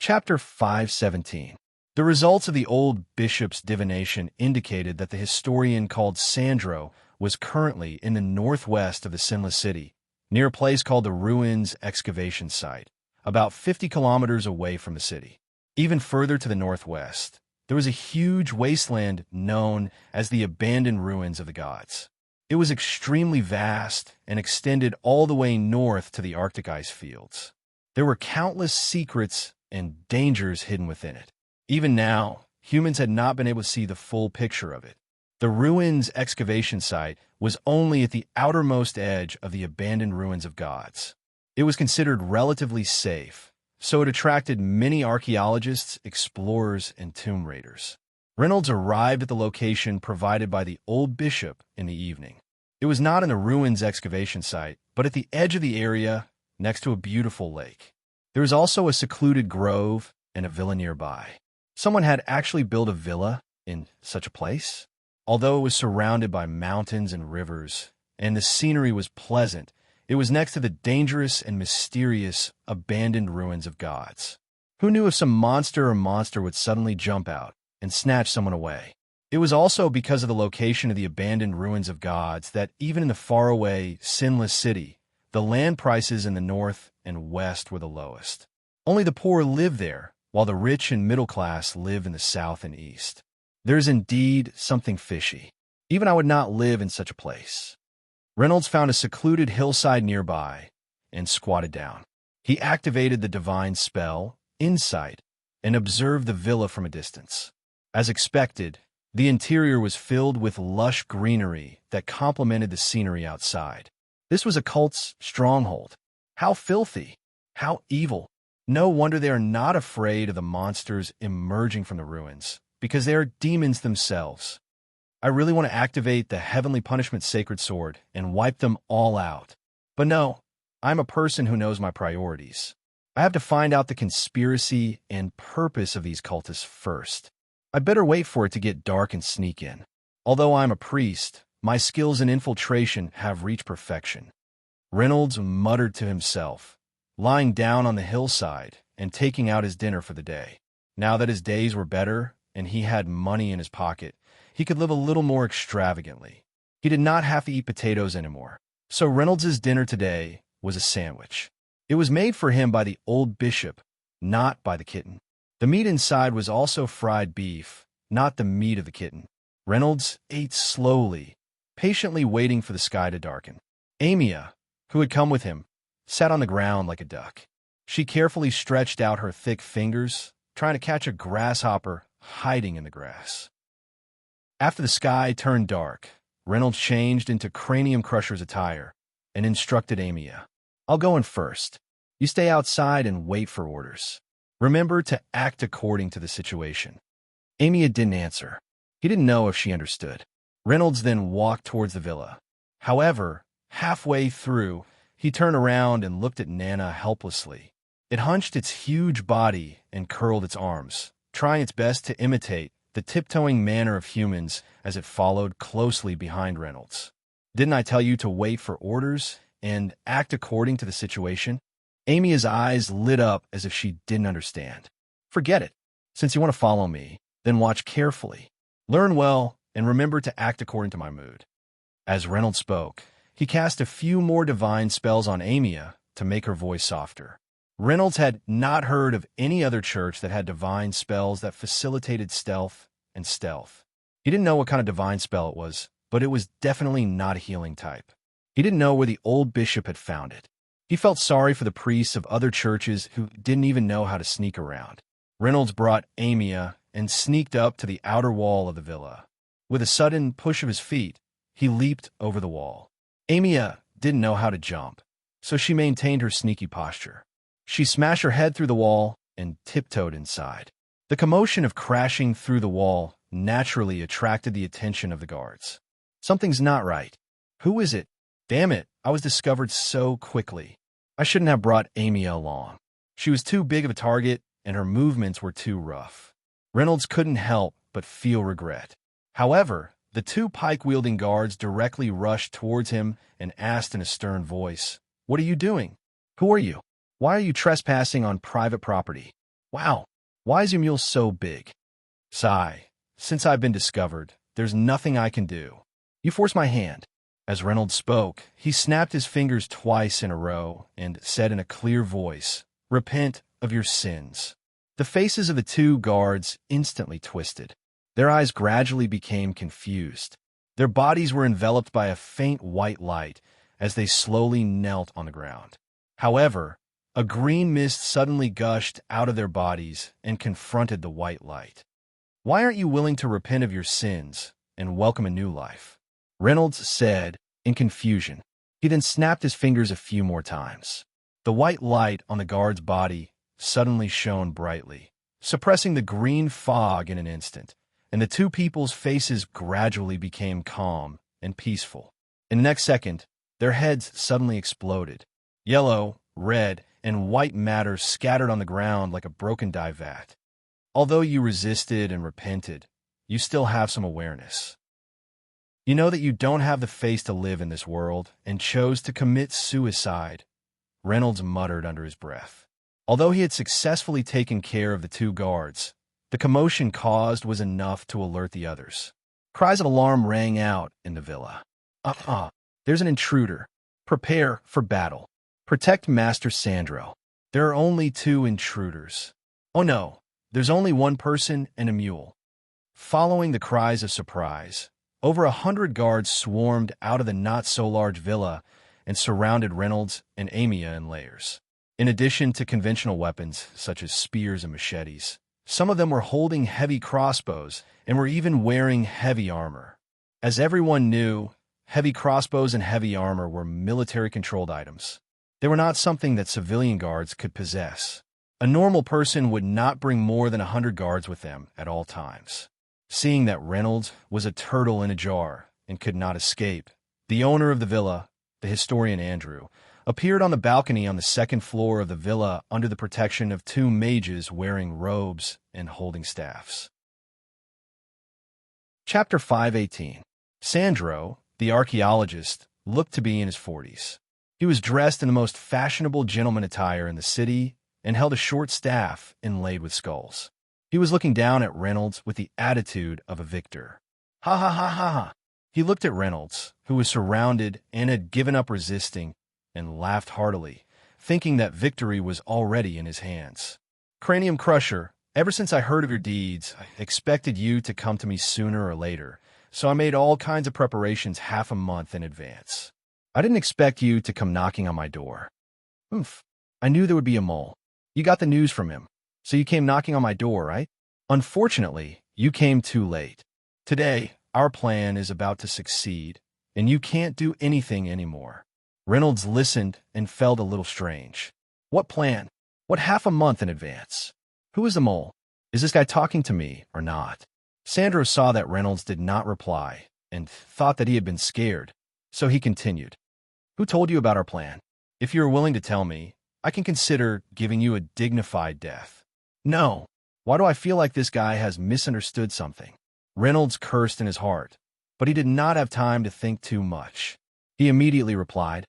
Chapter 517. The results of the old bishop's divination indicated that the historian called Sandro was currently in the northwest of the sinless city, near a place called the Ruins Excavation Site, about 50 kilometers away from the city. Even further to the northwest, there was a huge wasteland known as the Abandoned Ruins of the Gods. It was extremely vast and extended all the way north to the Arctic ice fields. There were countless secrets and dangers hidden within it. Even now, humans had not been able to see the full picture of it. The Ruins Excavation Site was only at the outermost edge of the Abandoned Ruins of Gods. It was considered relatively safe, so it attracted many archaeologists, explorers, and tomb raiders. Reynolds arrived at the location provided by the old bishop in the evening. It was not in the Ruins Excavation Site, but at the edge of the area next to a beautiful lake. There was also a secluded grove and a villa nearby. Someone had actually built a villa in such a place. Although it was surrounded by mountains and rivers, and the scenery was pleasant, it was next to the dangerous and mysterious Abandoned Ruins of Gods. Who knew if some monster or monster would suddenly jump out and snatch someone away? It was also because of the location of the Abandoned Ruins of Gods that even in the faraway, sinless city, the land prices in the north and west were the lowest. Only the poor lived there, while the rich and middle class lived in the south and east. There's indeed something fishy. Even I would not live in such a place. Reynolds found a secluded hillside nearby and squatted down. He activated the divine spell, Insight, and observed the villa from a distance. As expected, the interior was filled with lush greenery that complemented the scenery outside. This was a cult's stronghold. How filthy! How evil! No wonder they are not afraid of the monsters emerging from the ruins, because they are demons themselves. I really want to activate the Heavenly Punishment Sacred Sword and wipe them all out. But no, I'm a person who knows my priorities. I have to find out the conspiracy and purpose of these cultists first. I better wait for it to get dark and sneak in. Although I'm a priest, my skills in infiltration have reached perfection. Reynolds muttered to himself, lying down on the hillside and taking out his dinner for the day. Now that his days were better and he had money in his pocket, he could live a little more extravagantly. He did not have to eat potatoes anymore. So Reynolds's dinner today was a sandwich. It was made for him by the old bishop, not by the kitten. The meat inside was also fried beef, not the meat of the kitten. Reynolds ate slowly, patiently waiting for the sky to darken. Amia, who had come with him, sat on the ground like a duck. She carefully stretched out her thick fingers, trying to catch a grasshopper hiding in the grass. After the sky turned dark, Reynolds changed into Cranium Crusher's attire and instructed Amia, "I'll go in first. You stay outside and wait for orders. Remember to act according to the situation." Amia didn't answer. He didn't know if she understood. Reynolds then walked towards the villa. However, halfway through, he turned around and looked at Nana helplessly. It hunched its huge body and curled its arms, trying its best to imitate the tiptoeing manner of humans as it followed closely behind Reynolds. "Didn't I tell you to wait for orders and act according to the situation?" Amia's eyes lit up as if she didn't understand. "Forget it. Since you want to follow me, then watch carefully. Learn well and remember to act according to my mood." As Reynolds spoke, he cast a few more divine spells on Amia to make her voice softer. Reynolds had not heard of any other church that had divine spells that facilitated stealth and stealth. He didn't know what kind of divine spell it was, but it was definitely not a healing type. He didn't know where the old bishop had found it. He felt sorry for the priests of other churches who didn't even know how to sneak around. Reynolds brought Amia and sneaked up to the outer wall of the villa. With a sudden push of his feet, he leaped over the wall. Amia didn't know how to jump, so she maintained her sneaky posture. She smashed her head through the wall and tiptoed inside. The commotion of crashing through the wall naturally attracted the attention of the guards. Something's not right. Who is it? Damn it, I was discovered so quickly. I shouldn't have brought Amia along. She was too big of a target, and her movements were too rough. Reynolds couldn't help but feel regret. However, the two pike-wielding guards directly rushed towards him and asked in a stern voice, "What are you doing? Who are you? Why are you trespassing on private property?" Wow, why is your mule so big? Sigh. Since I've been discovered, there's nothing I can do. You force my hand. As Reynolds spoke, he snapped his fingers twice in a row and said in a clear voice, "Repent of your sins." The faces of the two guards instantly twisted. Their eyes gradually became confused. Their bodies were enveloped by a faint white light as they slowly knelt on the ground. However, a green mist suddenly gushed out of their bodies and confronted the white light. "Why aren't you willing to repent of your sins and welcome a new life?" Reynolds said in confusion. He then snapped his fingers a few more times. The white light on the guard's body suddenly shone brightly, suppressing the green fog in an instant, and the two people's faces gradually became calm and peaceful. In the next second, their heads suddenly exploded. Yellow, red, and white matter scattered on the ground like a broken dye vat. Although you resisted and repented, you still have some awareness. You know that you don't have the face to live in this world and chose to commit suicide, Reynolds muttered under his breath. Although he had successfully taken care of the two guards, the commotion caused was enough to alert the others. Cries of alarm rang out in the villa. There's an intruder. Prepare for battle. Protect Master Sandro. There are only two intruders. Oh no, there's only one person and a mule. Following the cries of surprise, over 100 guards swarmed out of the not-so-large villa and surrounded Reynolds and Amia in layers. In addition to conventional weapons, such as spears and machetes, some of them were holding heavy crossbows and were even wearing heavy armor. As everyone knew, heavy crossbows and heavy armor were military-controlled items. They were not something that civilian guards could possess. A normal person would not bring more than 100 guards with them at all times. Seeing that Reynolds was a turtle in a jar and could not escape, the owner of the villa, the historian Andrew, appeared on the balcony on the second floor of the villa under the protection of two mages wearing robes and holding staffs. Chapter 518. Sandro, the archaeologist, looked to be in his 40s. He was dressed in the most fashionable gentleman attire in the city and held a short staff inlaid with skulls. He was looking down at Reynolds with the attitude of a victor. Ha ha ha ha ha. He looked at Reynolds, who was surrounded and had given up resisting, and laughed heartily, thinking that victory was already in his hands. Cranium Crusher, ever since I heard of your deeds, I expected you to come to me sooner or later, so I made all kinds of preparations half a month in advance. I didn't expect you to come knocking on my door. Oomph. I knew there would be a mole. You got the news from him, so you came knocking on my door, right? Unfortunately, you came too late. Today, our plan is about to succeed, and you can't do anything anymore. Reynolds listened and felt a little strange. What plan? What half a month in advance? Who is the mole? Is this guy talking to me or not? Sandro saw that Reynolds did not reply and thought that he had been scared, so he continued. Who told you about our plan? If you are willing to tell me, I can consider giving you a dignified death. No. Why do I feel like this guy has misunderstood something? Reynolds cursed in his heart, but he did not have time to think too much. He immediately replied,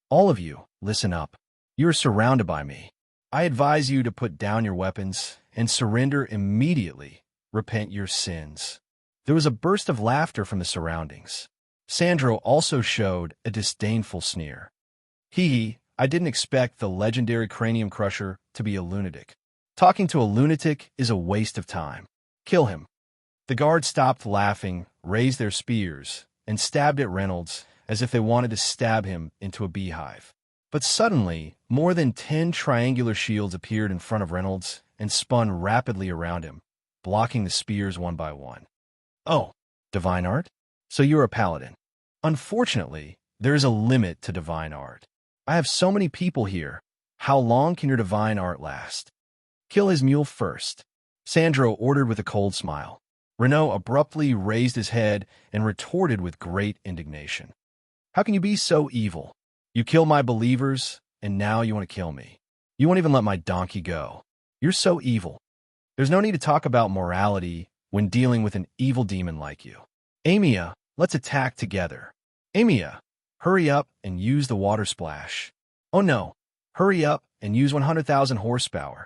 All of you, listen up. You are surrounded by me. I advise you to put down your weapons and surrender immediately. Repent your sins. There was a burst of laughter from the surroundings. Sandro also showed a disdainful sneer. I didn't expect the legendary Cranium Crusher to be a lunatic. Talking to a lunatic is a waste of time. Kill him. The guards stopped laughing, raised their spears, and stabbed at Reynolds as if they wanted to stab him into a beehive. But suddenly, more than 10 triangular shields appeared in front of Reynolds and spun rapidly around him, blocking the spears one by one. Oh, divine art? So you're a paladin. Unfortunately, there is a limit to divine art. I have so many people here. How long can your divine art last? Kill his mule first, Sandro ordered with a cold smile. Renaud abruptly raised his head and retorted with great indignation. How can you be so evil? You kill my believers, and now you want to kill me. You won't even let my donkey go. You're so evil. There's no need to talk about morality when dealing with an evil demon like you. Amia, let's attack together. Amia, hurry up and use the water splash. Oh no, hurry up and use 100,000 horsepower.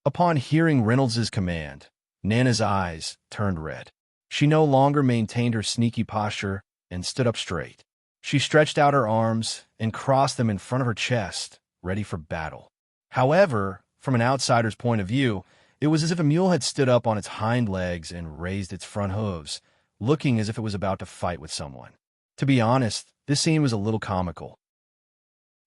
Upon hearing Reynolds's command, Nana's eyes turned red. She no longer maintained her sneaky posture and stood up straight. She stretched out her arms and crossed them in front of her chest, ready for battle. However, from an outsider's point of view, it was as if a mule had stood up on its hind legs and raised its front hooves, looking as if it was about to fight with someone. To be honest, this scene was a little comical.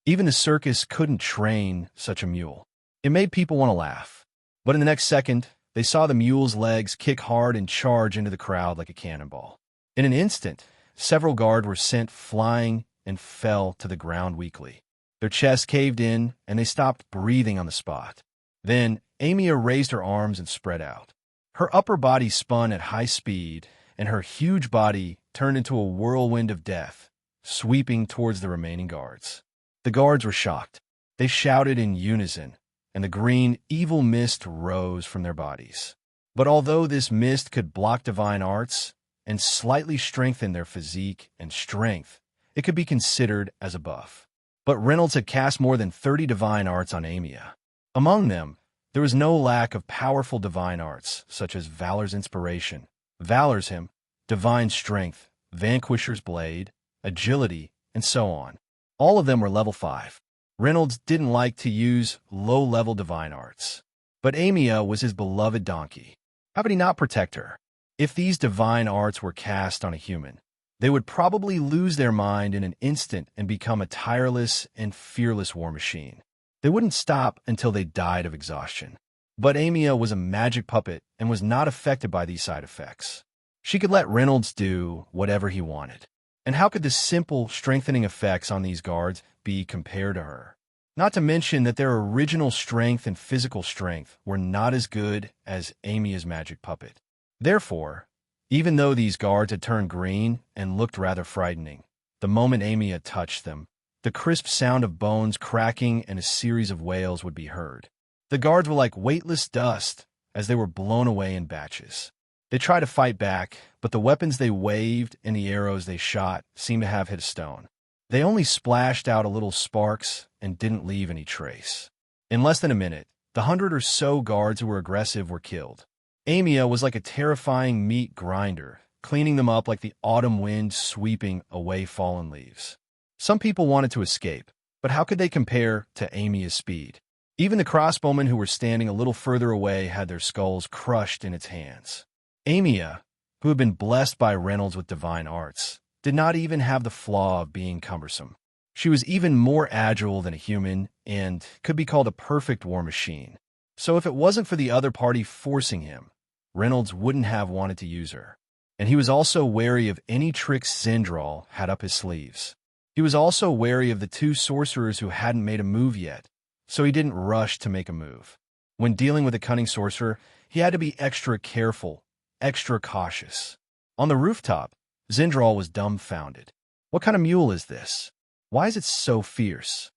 Even the circus couldn't train such a mule. It made people want to laugh. But in the next second, they saw the mule's legs kick hard and charge into the crowd like a cannonball. In an instant, several guards were sent flying and fell to the ground weakly. Their chests caved in, and they stopped breathing on the spot. Then, Amia raised her arms and spread out. Her upper body spun at high speed, and her huge body turned into a whirlwind of death, sweeping towards the remaining guards. The guards were shocked. They shouted in unison, and the green, evil mist rose from their bodies. But although this mist could block divine arts and slightly strengthen their physique and strength, it could be considered as a buff. But Reynolds had cast more than 30 divine arts on Amia. Among them, there was no lack of powerful divine arts, such as Valor's Inspiration, Valor's Hymn, Divine Strength, Vanquisher's Blade, Agility, and so on. All of them were level 5. Reynolds didn't like to use low-level divine arts. But Amia was his beloved donkey. How could he not protect her? If these divine arts were cast on a human, they would probably lose their mind in an instant and become a tireless and fearless war machine. They wouldn't stop until they died of exhaustion. But Amia was a magic puppet and was not affected by these side effects. She could let Reynolds do whatever he wanted. And how could the simple strengthening effects on these guards be compared to her? Not to mention that their original strength and physical strength were not as good as Amia's magic puppet. Therefore, even though these guards had turned green and looked rather frightening, the moment Amia touched them, the crisp sound of bones cracking and a series of wails would be heard. The guards were like weightless dust as they were blown away in batches. They tried to fight back, but the weapons they waved and the arrows they shot seemed to have hit a stone. They only splashed out a little sparks and didn't leave any trace. In less than a minute, the 100 or so guards who were aggressive were killed. Amia was like a terrifying meat grinder, cleaning them up like the autumn wind sweeping away fallen leaves. Some people wanted to escape, but how could they compare to Amia's speed? Even the crossbowmen who were standing a little further away had their skulls crushed in its hands. Amia, who had been blessed by Reynolds with divine arts, did not even have the flaw of being cumbersome. She was even more agile than a human and could be called a perfect war machine. So if it wasn't for the other party forcing him, Reynolds wouldn't have wanted to use her. And he was also wary of any tricks Zindral had up his sleeves. He was also wary of the 2 sorcerers who hadn't made a move yet, so he didn't rush to make a move. When dealing with a cunning sorcerer, he had to be extra careful, extra cautious. On the rooftop, Zindral was dumbfounded. What kind of mule is this? Why is it so fierce?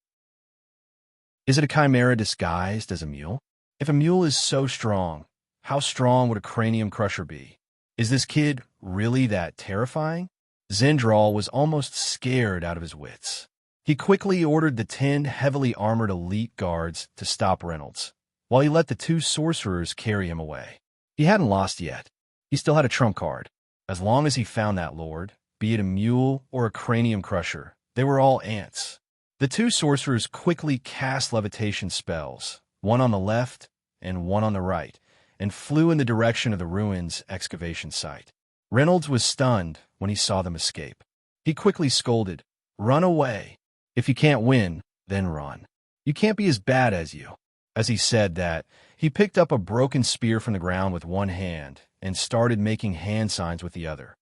Is it a chimera disguised as a mule? If a mule is so strong, how strong would a cranium crusher be? Is this kid really that terrifying? Zindral was almost scared out of his wits. He quickly ordered the 10 heavily armored elite guards to stop Reynolds, while he let the 2 sorcerers carry him away. He hadn't lost yet. He still had a trump card. As long as he found that lord, be it a mule or a cranium crusher, they were all ants. The 2 sorcerers quickly cast levitation spells, one on the left and one on the right, and flew in the direction of the ruins excavation site. Reynolds was stunned when he saw them escape. He quickly scolded, "Run away. If you can't win, then run. You can't be as bad as you." As he said that, he picked up a broken spear from the ground with one hand and started making hand signs with the other.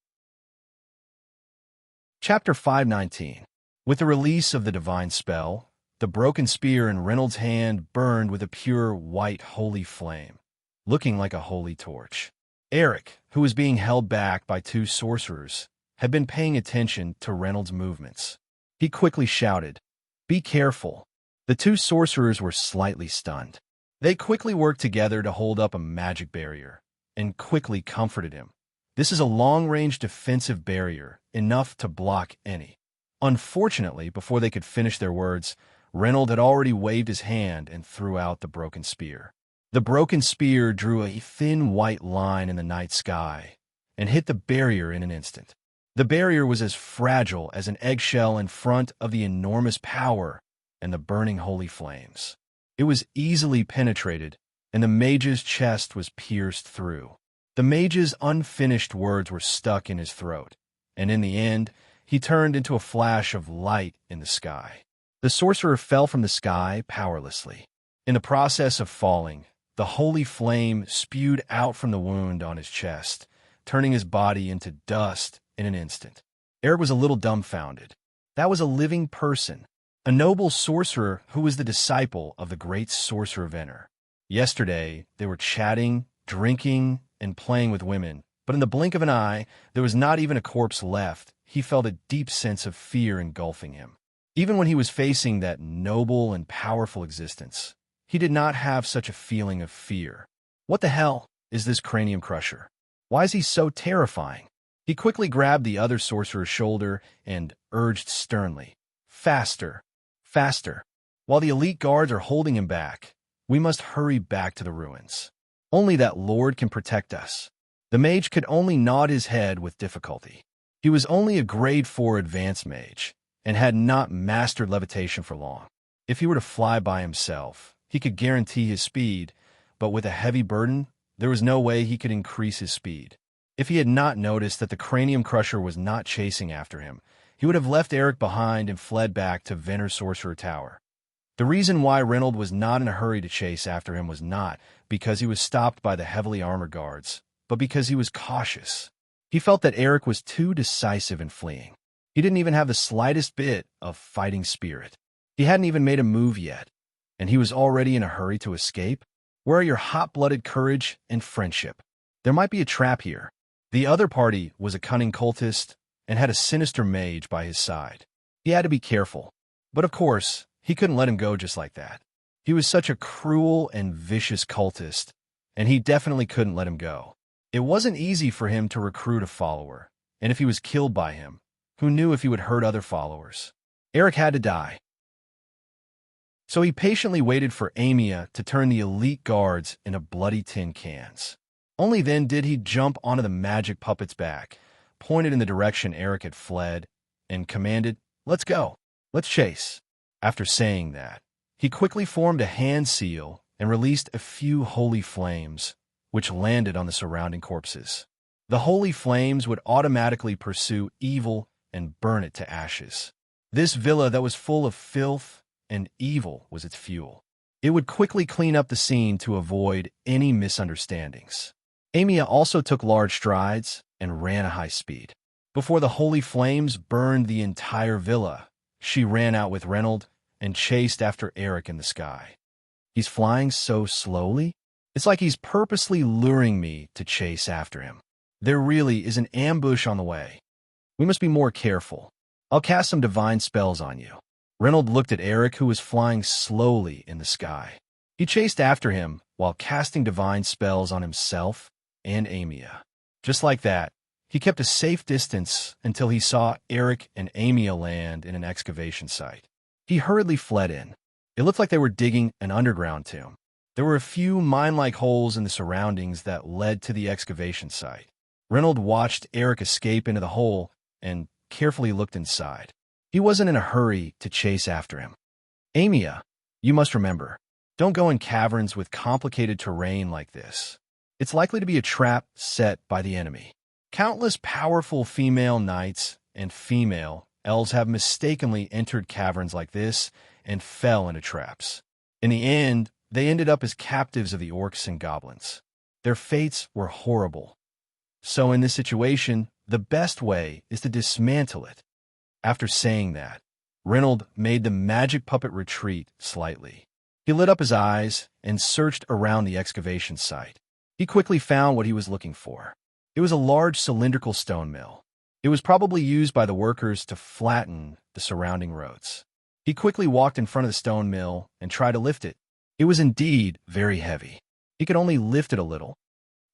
Chapter 519. With the release of the divine spell, the broken spear in Reynolds' hand burned with a pure white holy flame, looking like a holy torch. Eric, who was being held back by 2 sorcerers, had been paying attention to Reynolds' movements. He quickly shouted, "Be careful." The 2 sorcerers were slightly stunned. They quickly worked together to hold up a magic barrier, and quickly comforted him. This is a long-range defensive barrier, enough to block any. Unfortunately, before they could finish their words, Reynolds had already waved his hand and threw out the broken spear. The broken spear drew a thin white line in the night sky and hit the barrier in an instant. The barrier was as fragile as an eggshell in front of the enormous power and the burning holy flames. It was easily penetrated, and the mage's chest was pierced through. The mage's unfinished words were stuck in his throat, and in the end, he turned into a flash of light in the sky. The sorcerer fell from the sky powerlessly. In the process of falling, the holy flame spewed out from the wound on his chest, turning his body into dust in an instant. Eric was a little dumbfounded. That was a living person, a noble sorcerer who was the disciple of the great sorcerer Venner. Yesterday, they were chatting, drinking, and playing with women, but in the blink of an eye, there was not even a corpse left. He felt a deep sense of fear engulfing him. Even when he was facing that noble and powerful existence, he did not have such a feeling of fear. What the hell is this cranium crusher? Why is he so terrifying? He quickly grabbed the other sorcerer's shoulder and urged sternly, "Faster, faster. While the elite guards are holding him back, we must hurry back to the ruins. Only that Lord can protect us." The mage could only nod his head with difficulty. He was only a grade 4 advanced mage and had not mastered levitation for long. If he were to fly by himself, he could guarantee his speed, but with a heavy burden, there was no way he could increase his speed. If he had not noticed that the cranium crusher was not chasing after him, he would have left Eric behind and fled back to Venner Sorcerer Tower. The reason why Reynold was not in a hurry to chase after him was not because he was stopped by the heavily armored guards, but because he was cautious. He felt that Eric was too decisive in fleeing. He didn't even have the slightest bit of fighting spirit. He hadn't even made a move yet, and he was already in a hurry to escape? Where are your hot-blooded courage and friendship? There might be a trap here. The other party was a cunning cultist and had a sinister mage by his side. He had to be careful. But of course, he couldn't let him go just like that. He was such a cruel and vicious cultist, and he definitely couldn't let him go. It wasn't easy for him to recruit a follower, and if he was killed by him, who knew if he would hurt other followers? Eric had to die. So he patiently waited for Amia to turn the elite guards into bloody tin cans. Only then did he jump onto the magic puppet's back, pointed in the direction Eric had fled, and commanded, "Let's go. Let's chase." After saying that, he quickly formed a hand seal and released a few holy flames, which landed on the surrounding corpses. The holy flames would automatically pursue evil and burn it to ashes. This villa that was full of filth and evil was its fuel. It would quickly clean up the scene to avoid any misunderstandings. Amia also took large strides and ran at high speed. Before the holy flames burned the entire villa, she ran out with Reynold and chased after Eric in the sky. He's flying so slowly? It's like he's purposely luring me to chase after him. There really is an ambush on the way. We must be more careful. I'll cast some divine spells on you. Reynold looked at Eric, who was flying slowly in the sky. He chased after him while casting divine spells on himself and Amia. Just like that, he kept a safe distance until he saw Eric and Amia land in an excavation site. He hurriedly fled in. It looked like they were digging an underground tomb. There were a few mine-like holes in the surroundings that led to the excavation site. Reynold watched Eric escape into the hole and carefully looked inside. He wasn't in a hurry to chase after him. "Amia, you must remember, don't go in caverns with complicated terrain like this. It's likely to be a trap set by the enemy. Countless powerful female knights and female elves have mistakenly entered caverns like this and fell into traps. In the end, they ended up as captives of the orcs and goblins. Their fates were horrible. So in this situation, the best way is to dismantle it." After saying that, Reynold made the magic puppet retreat slightly. He lit up his eyes and searched around the excavation site. He quickly found what he was looking for. It was a large cylindrical stone mill. It was probably used by the workers to flatten the surrounding roads. He quickly walked in front of the stone mill and tried to lift it. It was indeed very heavy. He could only lift it a little.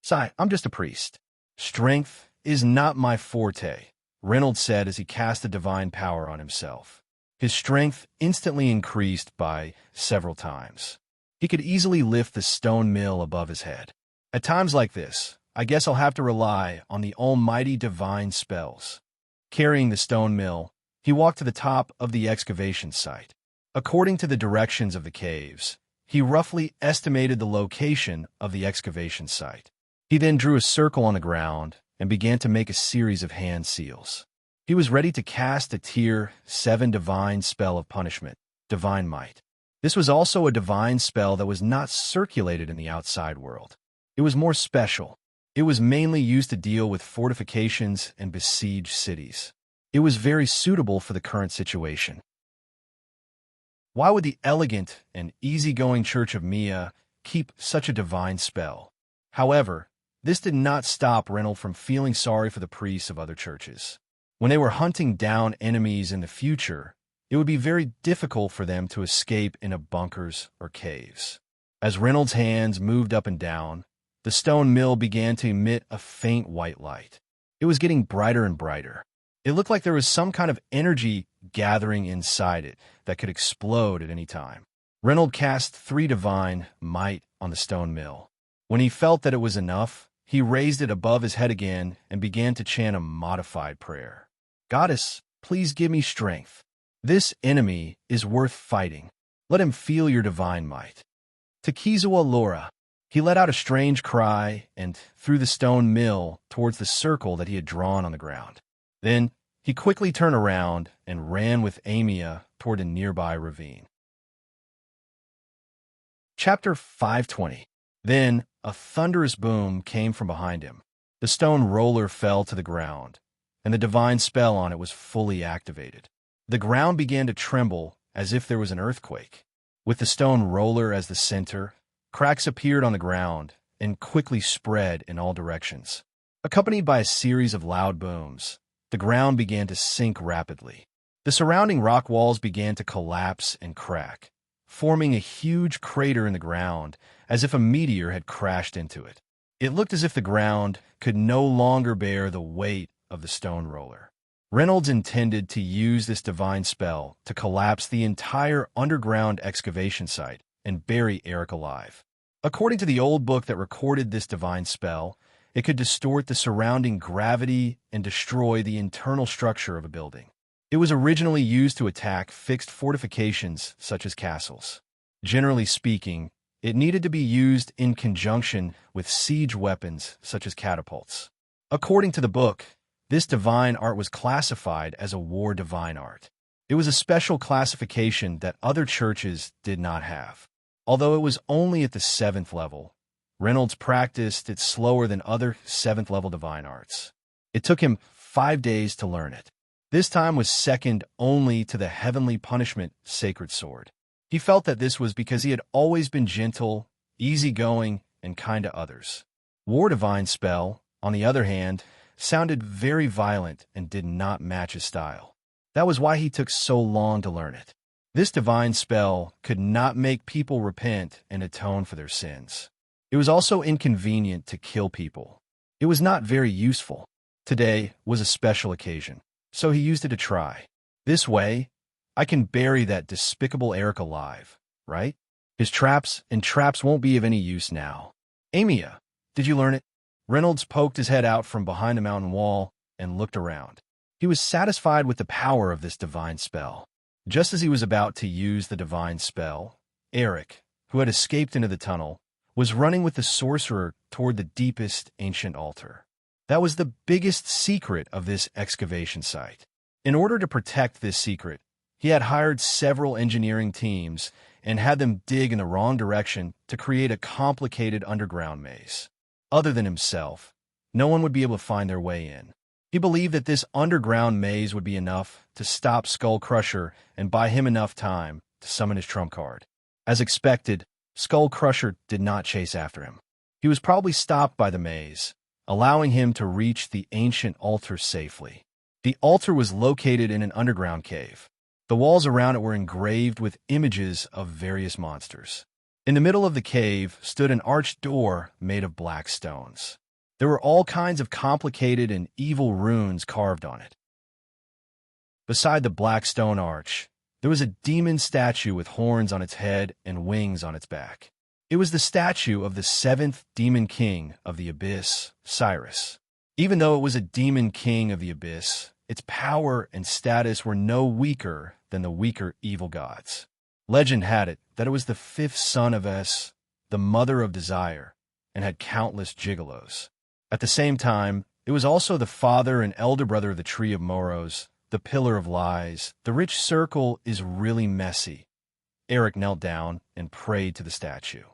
"Sigh, I'm just a priest. Strength is not my forte," Reynolds said as he cast a divine power on himself. His strength instantly increased by several times. He could easily lift the stone mill above his head. At times like this, I guess I'll have to rely on the almighty divine spells. Carrying the stone mill, he walked to the top of the excavation site. According to the directions of the caves, he roughly estimated the location of the excavation site. He then drew a circle on the ground and began to make a series of hand seals. He was ready to cast a Tier 7 divine spell of punishment, Divine Might. This was also a divine spell that was not circulated in the outside world. It was more special. It was mainly used to deal with fortifications and besieged cities. It was very suitable for the current situation. Why would the elegant and easygoing Church of Mia keep such a divine spell? However, this did not stop Reynolds from feeling sorry for the priests of other churches. When they were hunting down enemies in the future, it would be very difficult for them to escape into bunkers or caves. As Reynolds' hands moved up and down, the stone mill began to emit a faint white light. It was getting brighter and brighter. It looked like there was some kind of energy gathering inside it that could explode at any time. Reynolds cast 3 divine might on the stone mill. When he felt that it was enough, he raised it above his head again and began to chant a modified prayer. "Goddess, please give me strength. This enemy is worth fighting. Let him feel your divine might." Tekizawa Laura. He let out a strange cry and threw the stone mill towards the circle that he had drawn on the ground. Then he quickly turned around and ran with Amia toward a nearby ravine. Chapter 520. Then a thunderous boom came from behind him. The stone roller fell to the ground, and the divine spell on it was fully activated. The ground began to tremble as if there was an earthquake. With the stone roller as the center, cracks appeared on the ground and quickly spread in all directions. Accompanied by a series of loud booms, the ground began to sink rapidly. The surrounding rock walls began to collapse and crack, forming a huge crater in the ground as if a meteor had crashed into it. It looked as if the ground could no longer bear the weight of the stone roller. Reynolds intended to use this divine spell to collapse the entire underground excavation site and bury Eric alive. According to the old book that recorded this divine spell, it could distort the surrounding gravity and destroy the internal structure of a building. It was originally used to attack fixed fortifications such as castles. Generally speaking, it needed to be used in conjunction with siege weapons such as catapults. According to the book, this divine art was classified as a war divine art. It was a special classification that other churches did not have. Although it was only at the 7th level, Reynolds practiced it slower than other 7th level divine arts. It took him 5 days to learn it. This time was second only to the heavenly punishment sacred sword. He felt that this was because he had always been gentle, easygoing, and kind to others. War divine spell, on the other hand, sounded very violent and did not match his style. That was why he took so long to learn it. This divine spell could not make people repent and atone for their sins. It was also inconvenient to kill people. It was not very useful. Today was a special occasion, so he used it to try. This way, I can bury that despicable Eric alive, right? His traps won't be of any use now. Amia, did you learn it? Reynolds poked his head out from behind the mountain wall and looked around. He was satisfied with the power of this divine spell. Just as he was about to use the divine spell, Eric, who had escaped into the tunnel, was running with the sorcerer toward the deepest ancient altar. That was the biggest secret of this excavation site. In order to protect this secret, he had hired several engineering teams and had them dig in the wrong direction to create a complicated underground maze. Other than himself, no one would be able to find their way in. He believed that this underground maze would be enough to stop Skull Crusher and buy him enough time to summon his trump card. As expected, Skull Crusher did not chase after him. He was probably stopped by the maze, allowing him to reach the ancient altar safely. The altar was located in an underground cave. The walls around it were engraved with images of various monsters. In the middle of the cave stood an arched door made of black stones. There were all kinds of complicated and evil runes carved on it. Beside the black stone arch, there was a demon statue with horns on its head and wings on its back. It was the statue of the seventh demon king of the abyss, Cyrus. Even though it was a demon king of the abyss, its power and status were no weaker than the weaker evil gods. Legend had it that it was the fifth son of Es, the mother of desire, and had countless gigolos. At the same time, it was also the father and elder brother of the tree of Moros, the pillar of lies. The rich circle is really messy. Eric knelt down and prayed to the statue.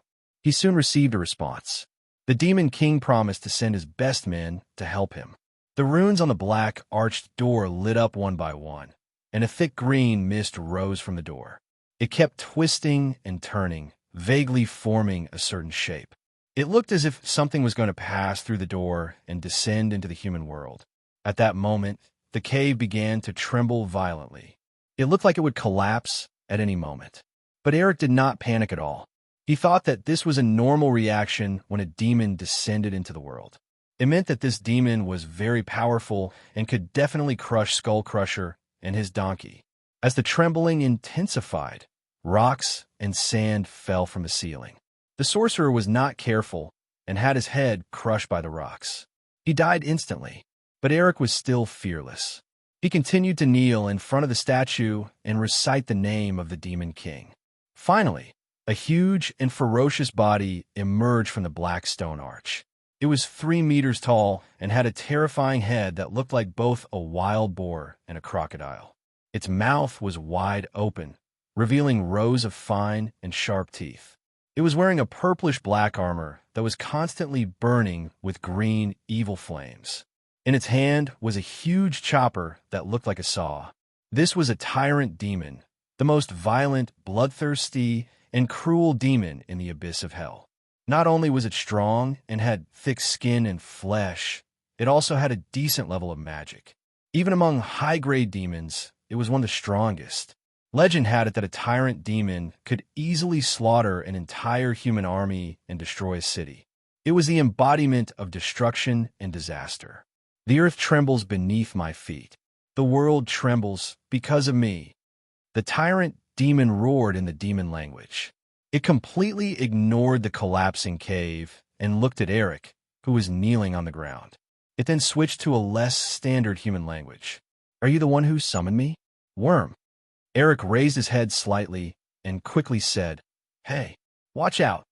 He soon received a response. The demon king promised to send his best men to help him. The runes on the black arched door lit up one by one, and a thick green mist rose from the door. It kept twisting and turning, vaguely forming a certain shape. It looked as if something was going to pass through the door and descend into the human world. At that moment, the cave began to tremble violently. It looked like it would collapse at any moment. But Eric did not panic at all. He thought that this was a normal reaction when a demon descended into the world. It meant that this demon was very powerful and could definitely crush Skullcrusher and his donkey. As the trembling intensified, rocks and sand fell from the ceiling. The sorcerer was not careful and had his head crushed by the rocks. He died instantly, but Eric was still fearless. He continued to kneel in front of the statue and recite the name of the demon king. Finally, a huge and ferocious body emerged from the black stone arch. It was 3 meters tall and had a terrifying head that looked like both a wild boar and a crocodile. Its mouth was wide open, revealing rows of fine and sharp teeth. It was wearing a purplish-black armor that was constantly burning with green, evil flames. In its hand was a huge chopper that looked like a saw. This was a tyrant demon, the most violent, bloodthirsty, and cruel demon in the abyss of hell. Not only was it strong and had thick skin and flesh, it also had a decent level of magic. Even among high-grade demons, it was one of the strongest. Legend had it that a tyrant demon could easily slaughter an entire human army and destroy a city. It was the embodiment of destruction and disaster. The earth trembles beneath my feet. The world trembles because of me. The tyrant demon roared in the demon language. It completely ignored the collapsing cave and looked at Eric, who was kneeling on the ground. It then switched to a less standard human language. "Are you the one who summoned me? Worm." Eric raised his head slightly and quickly said, "Hey, watch out."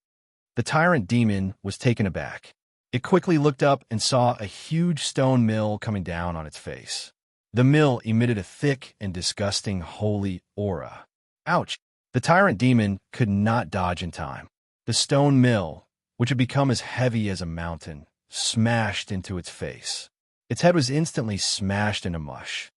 The tyrant demon was taken aback. It quickly looked up and saw a huge stone mill coming down on its face. The mill emitted a thick and disgusting holy aura. Ouch! The tyrant demon could not dodge in time. The stone mill, which had become as heavy as a mountain, smashed into its face. Its head was instantly smashed into mush.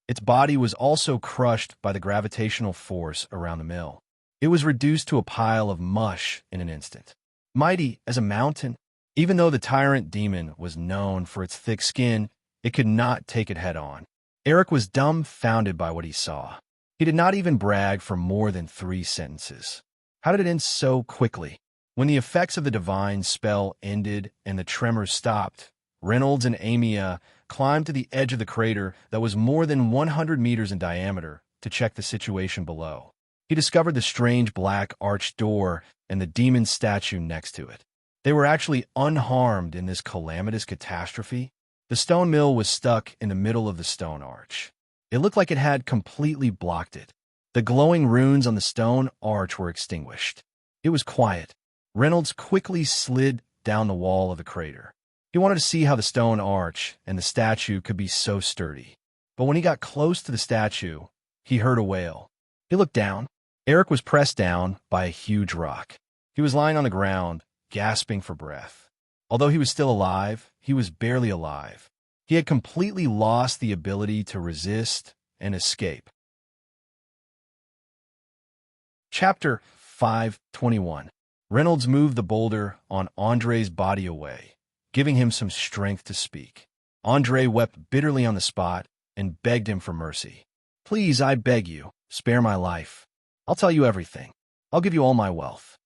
Its body was also crushed by the gravitational force around the mill. It was reduced to a pile of mush in an instant. Mighty as a mountain, even though the tyrant demon was known for its thick skin, it could not take it head-on. Eric was dumbfounded by what he saw. He did not even brag for more than 3 sentences. How did it end so quickly? When the effects of the divine spell ended and the tremors stopped, Reynolds and Amia climbed to the edge of the crater that was more than 100 meters in diameter to check the situation below. He discovered the strange black arched door and the demon statue next to it. They were actually unharmed in this calamitous catastrophe. The stone mill was stuck in the middle of the stone arch. It looked like it had completely blocked it. The glowing runes on the stone arch were extinguished. It was quiet. Reynolds quickly slid down the wall of the crater. He wanted to see how the stone arch and the statue could be so sturdy. But when he got close to the statue, he heard a wail. He looked down. Eric was pressed down by a huge rock. He was lying on the ground, gasping for breath. Although he was still alive, he was barely alive. He had completely lost the ability to resist and escape. Chapter 5:21. Reynolds moved the boulder on Andre's body away, giving him some strength to speak. Andre wept bitterly on the spot and begged him for mercy. "Please, I beg you, spare my life. I'll tell you everything. I'll give you all my wealth."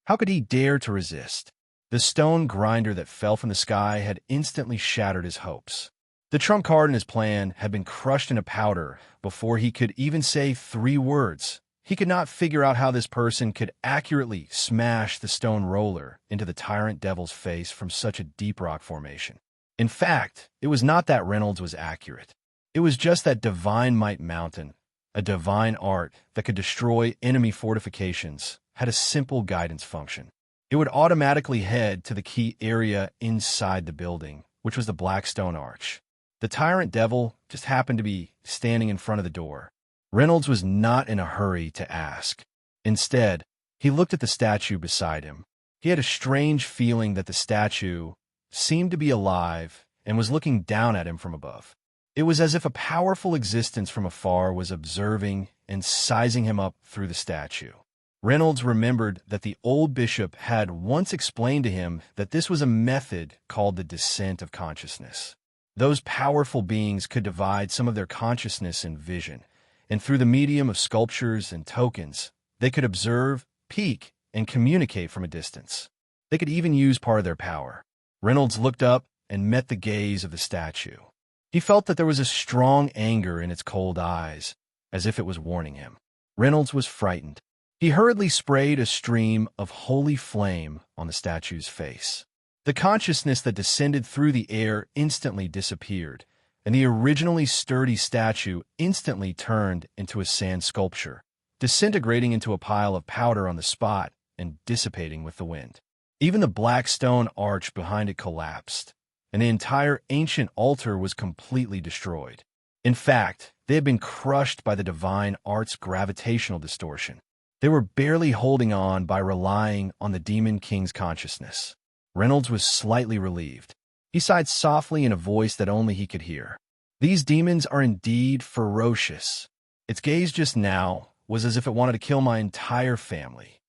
How could he dare to resist? The stone grinder that fell from the sky had instantly shattered his hopes. The trump card in his plan had been crushed into powder before he could even say 3 words. He could not figure out how this person could accurately smash the stone roller into the tyrant devil's face from such a deep rock formation. In fact, it was not that Reynolds was accurate. It was just that divine might mountain, a divine art that could destroy enemy fortifications, had a simple guidance function. It would automatically head to the key area inside the building, which was the black stone arch. The tyrant devil just happened to be standing in front of the door. Reynolds was not in a hurry to ask. Instead, he looked at the statue beside him. He had a strange feeling that the statue seemed to be alive and was looking down at him from above. It was as if a powerful existence from afar was observing and sizing him up through the statue. Reynolds remembered that the old bishop had once explained to him that this was a method called the descent of consciousness. Those powerful beings could divide some of their consciousness and vision, and through the medium of sculptures and tokens, they could observe, peek, and communicate from a distance. They could even use part of their power. Reynolds looked up and met the gaze of the statue. He felt that there was a strong anger in its cold eyes, as if it was warning him. Reynolds was frightened. He hurriedly sprayed a stream of holy flame on the statue's face. The consciousness that descended through the air instantly disappeared, and the originally sturdy statue instantly turned into a sand sculpture, disintegrating into a pile of powder on the spot and dissipating with the wind. Even the black stone arch behind it collapsed, and the entire ancient altar was completely destroyed. In fact, they had been crushed by the divine art's gravitational distortion. They were barely holding on by relying on the demon king's consciousness. Reynolds was slightly relieved. He sighed softly in a voice that only he could hear. These demons are indeed ferocious. Its gaze just now was as if it wanted to kill my entire family.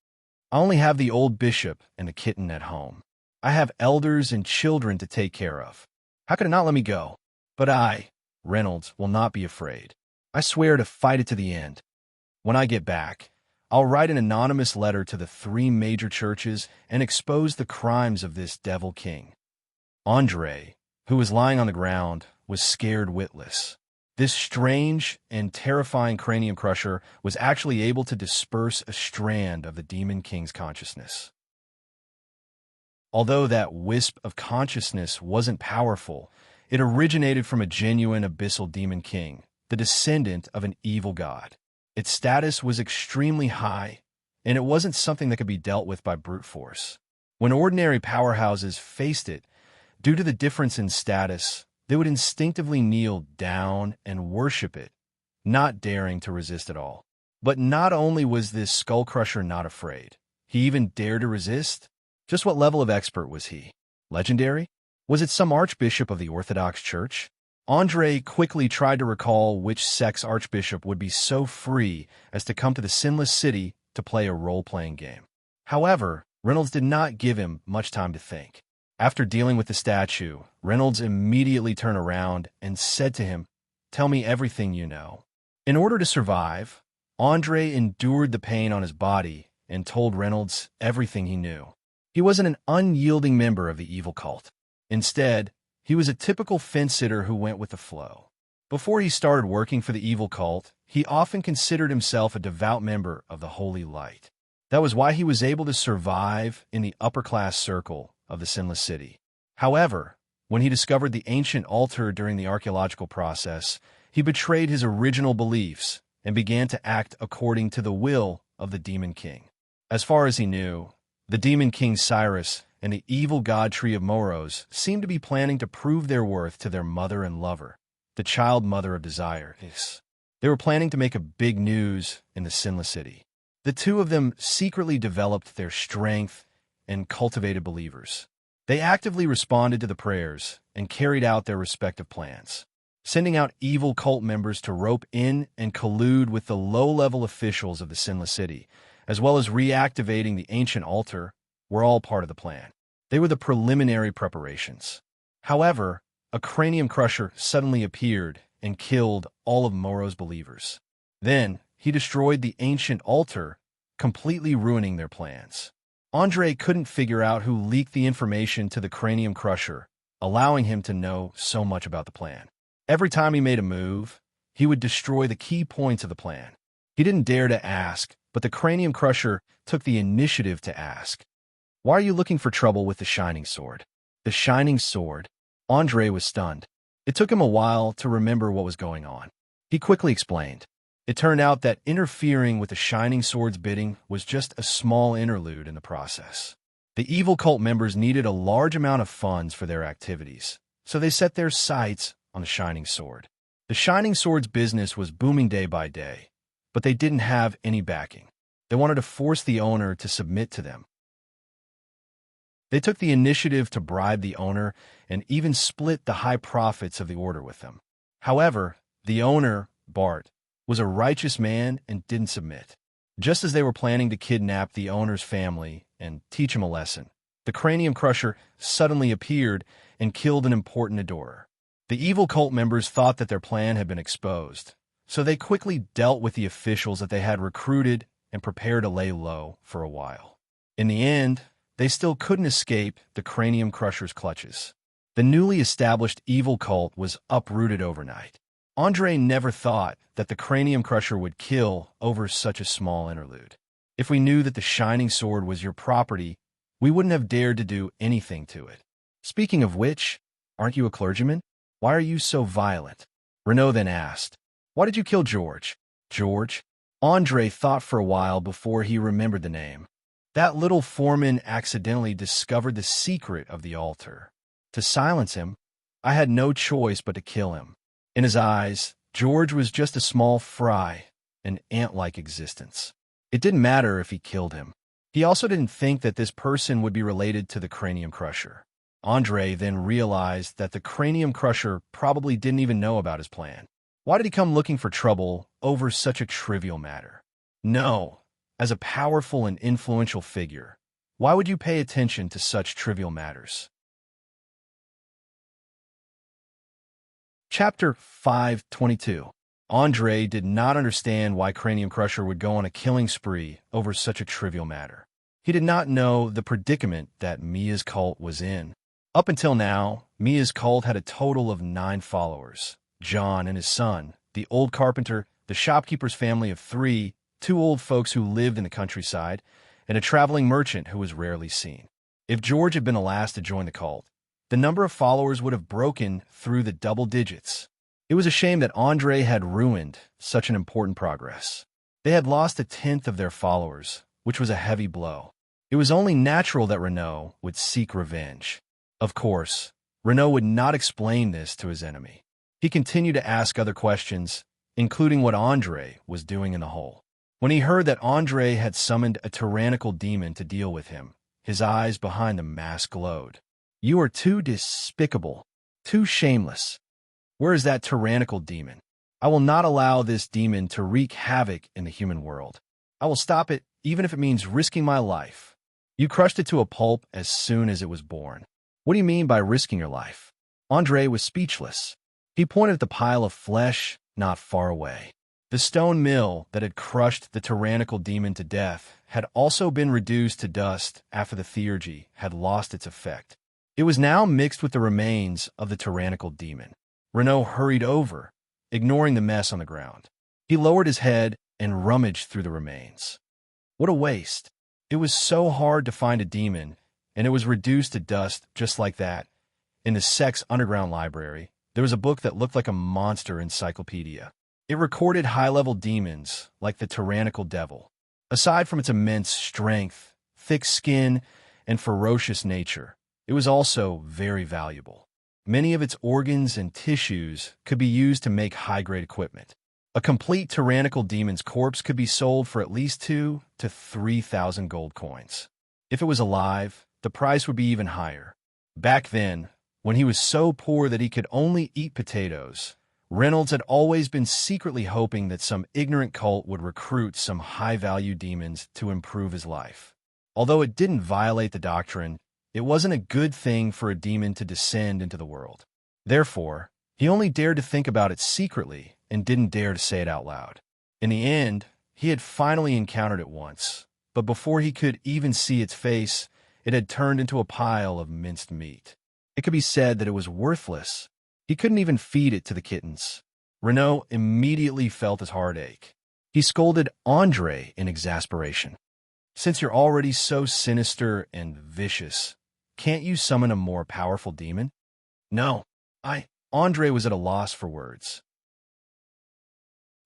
I only have the old bishop and the kitten at home. I have elders and children to take care of. How could it not let me go? But I, Reynolds, will not be afraid. I swear to fight it to the end. When I get back, I'll write an anonymous letter to the 3 major churches and expose the crimes of this devil king. Andre, who was lying on the ground, was scared witless. This strange and terrifying cranium crusher was actually able to disperse a strand of the demon king's consciousness. Although that wisp of consciousness wasn't powerful, it originated from a genuine abyssal demon king, the descendant of an evil god. Its status was extremely high, and it wasn't something that could be dealt with by brute force. When ordinary powerhouses faced it, due to the difference in status, they would instinctively kneel down and worship it, not daring to resist at all. But not only was this skull crusher not afraid, he even dared to resist. Just what level of expert was he? Legendary? Was it some archbishop of the Orthodox Church? Andre quickly tried to recall which sect's archbishop would be so free as to come to the Sinless City to play a role-playing game. However, Reynolds did not give him much time to think. After dealing with the statue, Reynolds immediately turned around and said to him, "Tell me everything you know." In order to survive, Andre endured the pain on his body and told Reynolds everything he knew. He wasn't an unyielding member of the evil cult. Instead, he was a typical fence-sitter who went with the flow. Before he started working for the evil cult, he often considered himself a devout member of the Holy Light. That was why he was able to survive in the upper-class circle of the Sinless City. However, when he discovered the ancient altar during the archaeological process, he betrayed his original beliefs and began to act according to the will of the Demon King. As far as he knew, the Demon King Cyrus and the evil god tree of Moros seemed to be planning to prove their worth to their mother and lover, the child mother of desire. They were planning to make a big news in the Sinless City. The two of them secretly developed their strength and cultivated believers. They actively responded to the prayers and carried out their respective plans, sending out evil cult members to rope in and collude with the low-level officials of the Sinless City, as well as reactivating the ancient altar, were all part of the plan. They were the preliminary preparations. However, a cranium crusher suddenly appeared and killed all of Moro's believers. Then, he destroyed the ancient altar, completely ruining their plans. Andre couldn't figure out who leaked the information to the cranium crusher, allowing him to know so much about the plan. Every time he made a move, he would destroy the key points of the plan. He didn't dare to ask, but the Cranium Crusher took the initiative to ask. Why are you looking for trouble with the Shining Sword? The Shining Sword? Andre was stunned. It took him a while to remember what was going on. He quickly explained. It turned out that interfering with the Shining Sword's bidding was just a small interlude in the process. The evil cult members needed a large amount of funds for their activities, so they set their sights on the Shining Sword. The Shining Sword's business was booming day by day, but they didn't have any backing. They wanted to force the owner to submit to them. They took the initiative to bribe the owner and even split the high profits of the order with them. However, the owner, Bart, was a righteous man and didn't submit. Just as they were planning to kidnap the owner's family and teach him a lesson, the Cranium Crusher suddenly appeared and killed an important adorer. The evil cult members thought that their plan had been exposed, so they quickly dealt with the officials that they had recruited and prepared to lay low for a while. In the end, they still couldn't escape the Cranium Crusher's clutches. The newly established evil cult was uprooted overnight. Andre never thought that the Cranium Crusher would kill over such a small interlude. If we knew that the Shining Sword was your property, we wouldn't have dared to do anything to it. Speaking of which, aren't you a clergyman? Why are you so violent? Renaud then asked. Why did you kill George? George? Andre thought for a while before he remembered the name. That little foreman accidentally discovered the secret of the altar. To silence him, I had no choice but to kill him. In his eyes, George was just a small fry, an ant-like existence. It didn't matter if he killed him. He also didn't think that this person would be related to the Cranium Crusher. Andre then realized that the Cranium Crusher probably didn't even know about his plan. Why did he come looking for trouble over such a trivial matter? No, as a powerful and influential figure, why would you pay attention to such trivial matters? Chapter 522. Andre did not understand why Cranium Crusher would go on a killing spree over such a trivial matter. He did not know the predicament that Mia's cult was in. Up until now, Mia's cult had a total of 9 followers. John and his son, the old carpenter, the shopkeeper's family of 3, 2 old folks who lived in the countryside, and a traveling merchant who was rarely seen. If George had been the last to join the cult, the number of followers would have broken through the double digits. It was a shame that Andre had ruined such an important progress. They had lost 1/10 of their followers, which was a heavy blow. It was only natural that Renaud would seek revenge. Of course, Renaud would not explain this to his enemy. He continued to ask other questions, including what Andre was doing in the hole. When he heard that Andre had summoned a tyrannical demon to deal with him, his eyes behind the mask glowed. You are too despicable, too shameless. Where is that tyrannical demon? I will not allow this demon to wreak havoc in the human world. I will stop it, even if it means risking my life. You crushed it to a pulp as soon as it was born. What do you mean by risking your life? Andre was speechless. He pointed at the pile of flesh not far away. The stone mill that had crushed the tyrannical demon to death had also been reduced to dust after the theurgy had lost its effect. It was now mixed with the remains of the tyrannical demon. Renaud hurried over, ignoring the mess on the ground. He lowered his head and rummaged through the remains. What a waste. It was so hard to find a demon, and it was reduced to dust just like that. In the Sex Underground Library, there was a book that looked like a monster encyclopedia. It recorded high-level demons like the tyrannical devil. Aside from its immense strength, thick skin, and ferocious nature, it was also very valuable. Many of its organs and tissues could be used to make high-grade equipment. A complete tyrannical demon's corpse could be sold for at least 2,000 to 3,000 gold coins. If it was alive, the price would be even higher. Back then, when he was so poor that he could only eat potatoes, Reynolds had always been secretly hoping that some ignorant cult would recruit some high-value demons to improve his life. Although it didn't violate the doctrine, it wasn't a good thing for a demon to descend into the world. Therefore, he only dared to think about it secretly and didn't dare to say it out loud. In the end, he had finally encountered it once, but before he could even see its face, it had turned into a pile of minced meat. It could be said that it was worthless. He couldn't even feed it to the kittens. Renaud immediately felt his heart ache. He scolded Andre in exasperation. "Since you're already so sinister and vicious, can't you summon a more powerful demon?" "No, Andre was at a loss for words.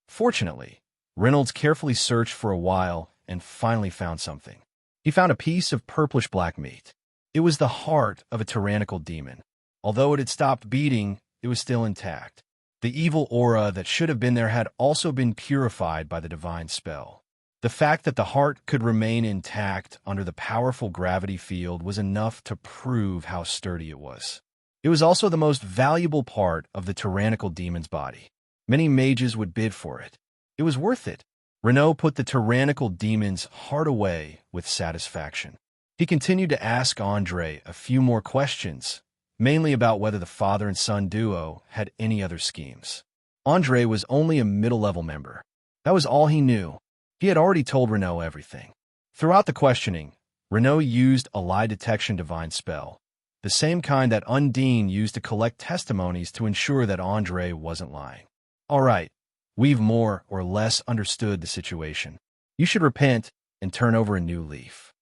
Fortunately, Reynolds carefully searched for a while and finally found something. He found a piece of purplish black meat. It was the heart of a tyrannical demon. Although it had stopped beating, it was still intact. The evil aura that should have been there had also been purified by the divine spell. The fact that the heart could remain intact under the powerful gravity field was enough to prove how sturdy it was. It was also the most valuable part of the tyrannical demon's body. Many mages would bid for it. It was worth it. Renaud put the tyrannical demon's heart away with satisfaction. He continued to ask Andre a few more questions, mainly about whether the father and son duo had any other schemes. Andre was only a middle-level member. That was all he knew. He had already told Renaud everything. Throughout the questioning, Renaud used a lie detection divine spell, the same kind that Undine used to collect testimonies to ensure that Andre wasn't lying. "All right, we've more or less understood the situation. You should repent and turn over a new leaf,"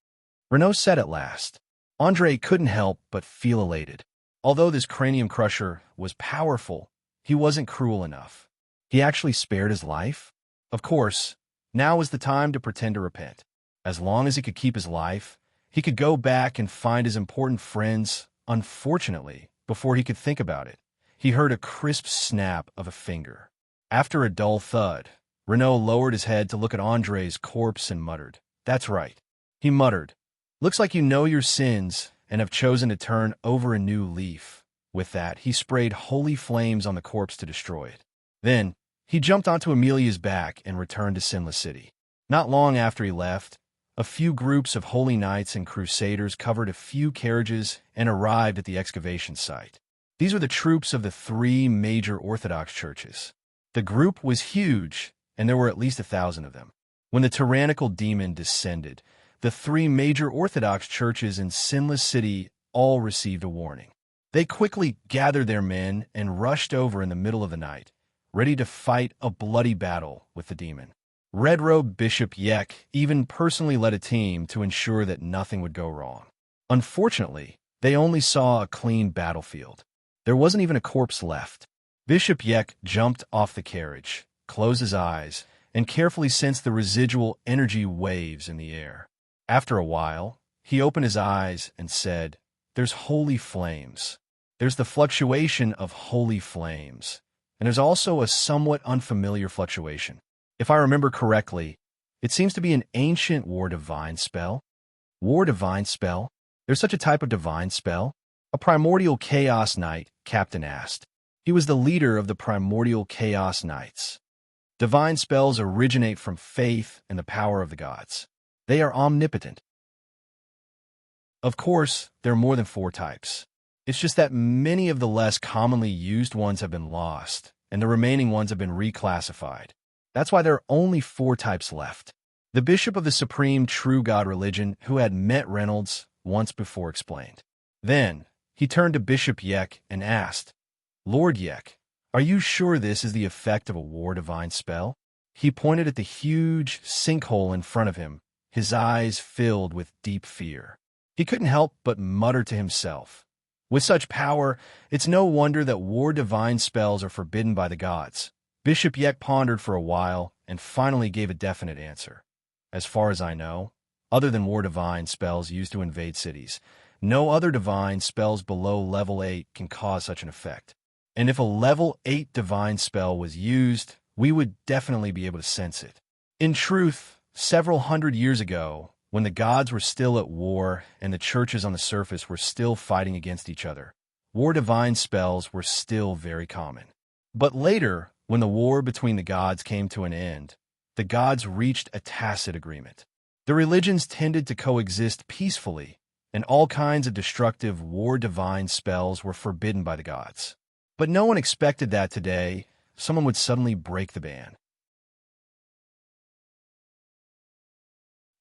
Renaud said at last. Andre couldn't help but feel elated. Although this cranium crusher was powerful, he wasn't cruel enough. He actually spared his life? Of course, now was the time to pretend to repent. As long as he could keep his life, he could go back and find his important friends. Unfortunately, before he could think about it, he heard a crisp snap of a finger. After a dull thud, Renaud lowered his head to look at Andre's corpse and muttered, "That's right." He muttered, "Looks like you know your sins and have chosen to turn over a new leaf." With that, he sprayed holy flames on the corpse to destroy it. Then, he jumped onto Amelia's back and returned to Sinless City. Not long after he left, a few groups of holy knights and crusaders covered a few carriages and arrived at the excavation site. These were the troops of the 3 major Orthodox churches. The group was huge, and there were at least 1,000 of them. When the tyrannical demon descended, the 3 major Orthodox churches in Sinless City all received a warning. They quickly gathered their men and rushed over in the middle of the night, ready to fight a bloody battle with the demon. Red-robed Bishop Yek even personally led a team to ensure that nothing would go wrong. Unfortunately, they only saw a clean battlefield. There wasn't even a corpse left. Bishop Yek jumped off the carriage, closed his eyes, and carefully sensed the residual energy waves in the air. After a while, he opened his eyes and said, "There's holy flames. There's the fluctuation of holy flames, and there's also a somewhat unfamiliar fluctuation. If I remember correctly, it seems to be an ancient war divine spell." "War divine spell? There's such a type of divine spell?" A primordial chaos knight, Captain asked. He was the leader of the primordial chaos knights. Divine spells originate from faith and the power of the gods. They are omnipotent. Of course, there are more than 4 types. It's just that many of the less commonly used ones have been lost, and the remaining ones have been reclassified. That's why there are only 4 types left. The bishop of the supreme true God religion, who had met Reynolds once before, explained. Then, he turned to Bishop Yek and asked, "Lord Yek, are you sure this is the effect of a war divine spell?" He pointed at the huge sinkhole in front of him, his eyes filled with deep fear. He couldn't help but mutter to himself, "With such power, it's no wonder that war divine spells are forbidden by the gods." Bishop Yek pondered for a while and finally gave a definite answer. "As far as I know, other than war divine spells used to invade cities, no other divine spells below level 8 can cause such an effect. And if a level 8 divine spell was used, we would definitely be able to sense it." In truth, several hundred years ago, when the gods were still at war and the churches on the surface were still fighting against each other, war divine spells were still very common. But later, when the war between the gods came to an end, the gods reached a tacit agreement. The religions tended to coexist peacefully, and all kinds of destructive war divine spells were forbidden by the gods. But no one expected that today someone would suddenly break the ban.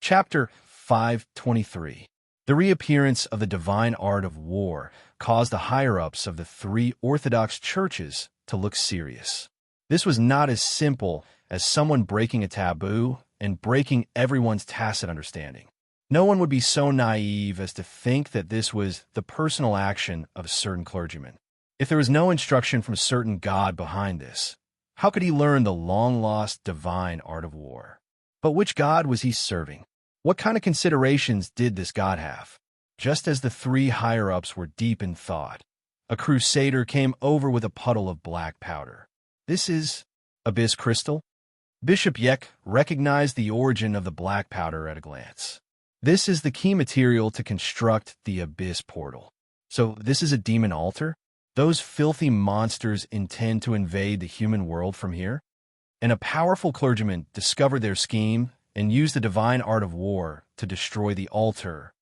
Chapter 523. The reappearance of the divine art of war caused the higher-ups of the three Orthodox churches to look serious. This was not as simple as someone breaking a taboo and breaking everyone's tacit understanding. No one would be so naive as to think that this was the personal action of a certain clergyman. If there was no instruction from a certain god behind this, how could he learn the long-lost divine art of war? But which god was he serving? What kind of considerations did this god have? Just as the three higher-ups were deep in thought, a crusader came over with a puddle of black powder. This is abyss crystal? Bishop Yek recognized the origin of the black powder at a glance. This is the key material to construct the abyss portal. So this is a demon altar? Those filthy monsters intend to invade the human world from here? And a powerful clergyman discovered their scheme and used the divine art of war to destroy the altar.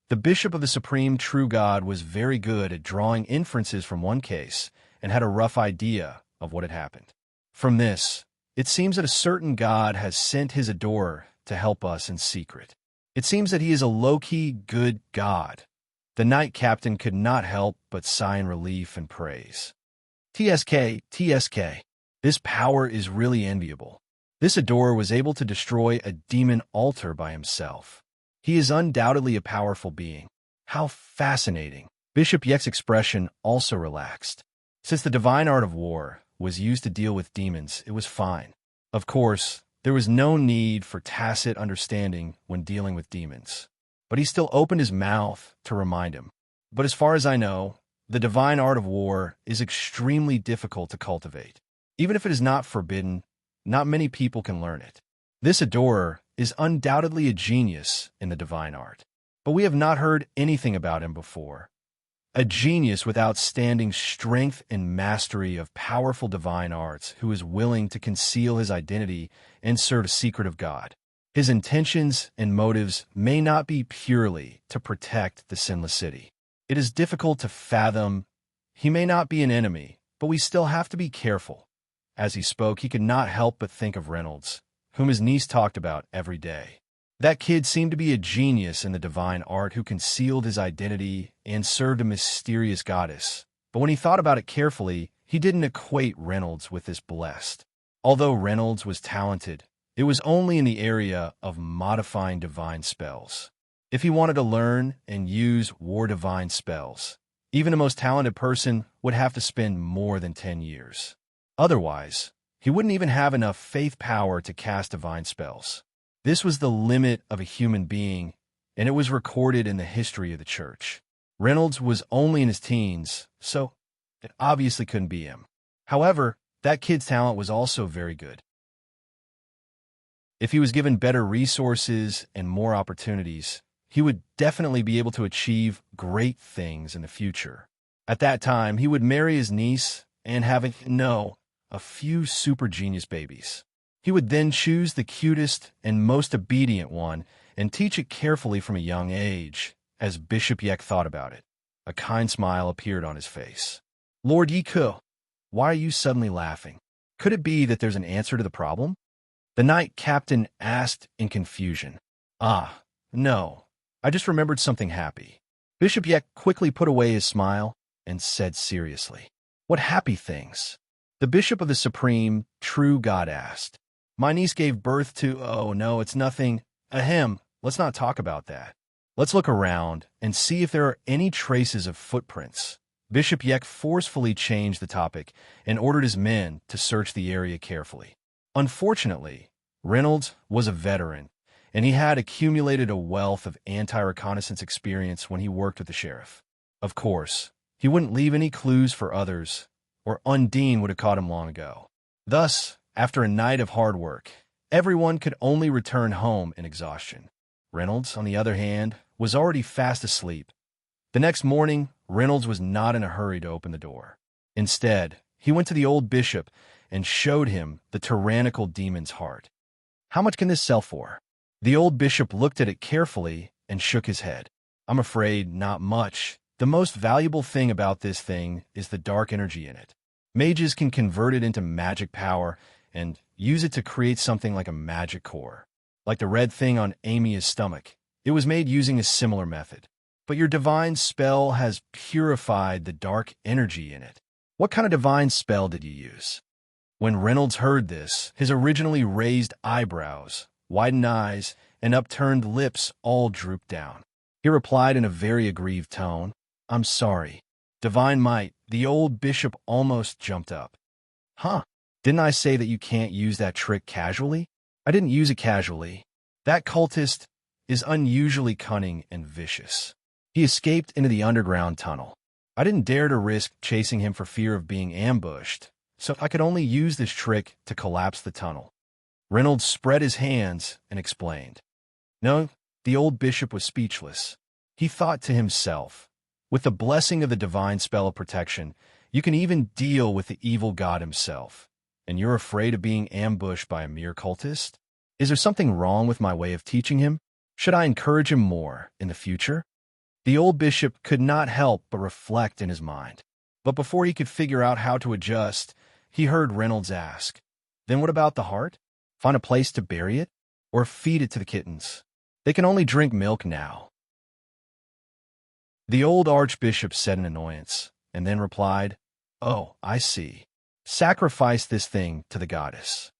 The bishop of the supreme true God was very good at drawing inferences from one case and had a rough idea of what had happened. From this, it seems that a certain God has sent his adorer to help us in secret. It seems that he is a low-key good God. The knight captain could not help but sigh in relief and praise. TSK. This power is really enviable. This adorer was able to destroy a demon altar by himself. He is undoubtedly a powerful being. How fascinating. Bishop Yek's expression also relaxed. Since the divine art of war was used to deal with demons, it was fine. Of course, there was no need for tacit understanding when dealing with demons. But he still opened his mouth to remind him. But as far as I know, the divine art of war is extremely difficult to cultivate. Even if it is not forbidden, not many people can learn it. This adorer is undoubtedly a genius in the divine art, but we have not heard anything about him before. A genius with outstanding strength and mastery of powerful divine arts who is willing to conceal his identity and serve a secret of God. His intentions and motives may not be purely to protect the sinless city. It is difficult to fathom. He may not be an enemy, but we still have to be careful. As he spoke, he could not help but think of Reynolds, whom his niece talked about every day. That kid seemed to be a genius in the divine art who concealed his identity and served a mysterious goddess. But when he thought about it carefully, he didn't equate Reynolds with this blessed. Although Reynolds was talented, it was only in the area of modifying divine spells. If he wanted to learn and use war divine spells, even the most talented person would have to spend more than 10 years. Otherwise, he wouldn't even have enough faith power to cast divine spells. This was the limit of a human being, and it was recorded in the history of the church. Reynolds was only in his teens, so it obviously couldn't be him. However, that kid's talent was also very good. If he was given better resources and more opportunities, he would definitely be able to achieve great things in the future. At that time, he would marry his niece and have a few super genius babies. He would then choose the cutest and most obedient one and teach it carefully from a young age. As Bishop Yek thought about it, a kind smile appeared on his face. Lord Yiku, why are you suddenly laughing? Could it be that there's an answer to the problem? The knight captain asked in confusion. No. I just remembered something happy. Bishop Yek quickly put away his smile and said seriously, What happy things? The bishop of the supreme true God asked. My niece gave birth to, oh no, it's nothing. Ahem, let's not talk about that. Let's look around and see if there are any traces of footprints. Bishop Yek forcefully changed the topic and ordered his men to search the area carefully. Unfortunately, Reynolds was a veteran, and he had accumulated a wealth of anti-reconnaissance experience when he worked with the sheriff. Of course, he wouldn't leave any clues for others, or Undine would have caught him long ago. Thus, after a night of hard work, everyone could only return home in exhaustion. Reynolds, on the other hand, was already fast asleep. The next morning, Reynolds was not in a hurry to open the door. Instead, he went to the old bishop and showed him the tyrannical demon's heart. How much can this sell for? The old bishop looked at it carefully and shook his head. I'm afraid not much. The most valuable thing about this thing is the dark energy in it. Mages can convert it into magic power and use it to create something like a magic core. Like the red thing on Amy's stomach. It was made using a similar method. But your divine spell has purified the dark energy in it. What kind of divine spell did you use? When Reynolds heard this, his originally raised eyebrows, widened eyes, and upturned lips all drooped down. He replied in a very aggrieved tone, "I'm sorry. Divine might." The old bishop almost jumped up. "Huh? Didn't I say that you can't use that trick casually?" "I didn't use it casually. That cultist is unusually cunning and vicious. He escaped into the underground tunnel. I didn't dare to risk chasing him for fear of being ambushed, so I could only use this trick to collapse the tunnel." Reynolds spread his hands and explained. No, the old bishop was speechless. He thought to himself, with the blessing of the divine spell of protection, you can even deal with the evil god himself, and you're afraid of being ambushed by a mere cultist? Is there something wrong with my way of teaching him? Should I encourage him more in the future? The old bishop could not help but reflect in his mind. But before he could figure out how to adjust, he heard Reynolds ask, "Then what about the heart? Find a place to bury it? Or feed it to the kittens? They can only drink milk now." The old archbishop said in annoyance, and then replied, "Oh, I see. Sacrifice this thing to the goddess."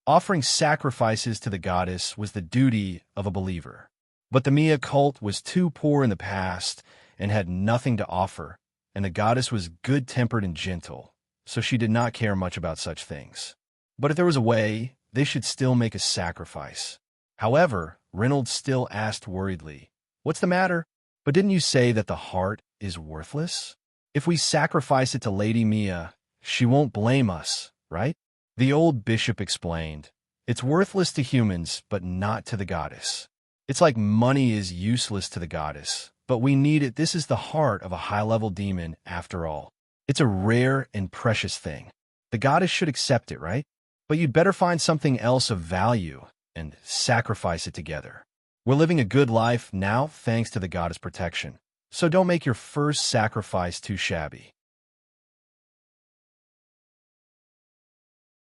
Offering sacrifices to the goddess was the duty of a believer. But the Mia cult was too poor in the past and had nothing to offer, and the goddess was good-tempered and gentle, so she did not care much about such things. But if there was a way, they should still make a sacrifice. However, Reynolds still asked worriedly, "What's the matter? But didn't you say that the heart is worthless? If we sacrifice it to Lady Mia, she won't blame us, right?" The old bishop explained, "It's worthless to humans, but not to the goddess. It's like money is useless to the goddess, but we need it. This is the heart of a high-level demon, after all. It's a rare and precious thing. The goddess should accept it, right? But you'd better find something else of value and sacrifice it together. We're living a good life now thanks to the goddess' protection, so don't make your first sacrifice too shabby."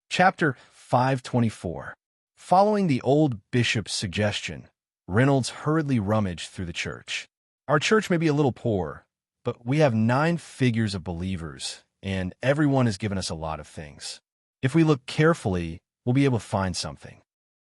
Chapter 524. Following the old bishop's suggestion, Reynolds hurriedly rummaged through the church. Our church may be a little poor, but we have 9 figures of believers, and everyone has given us a lot of things. If we look carefully, we'll be able to find something.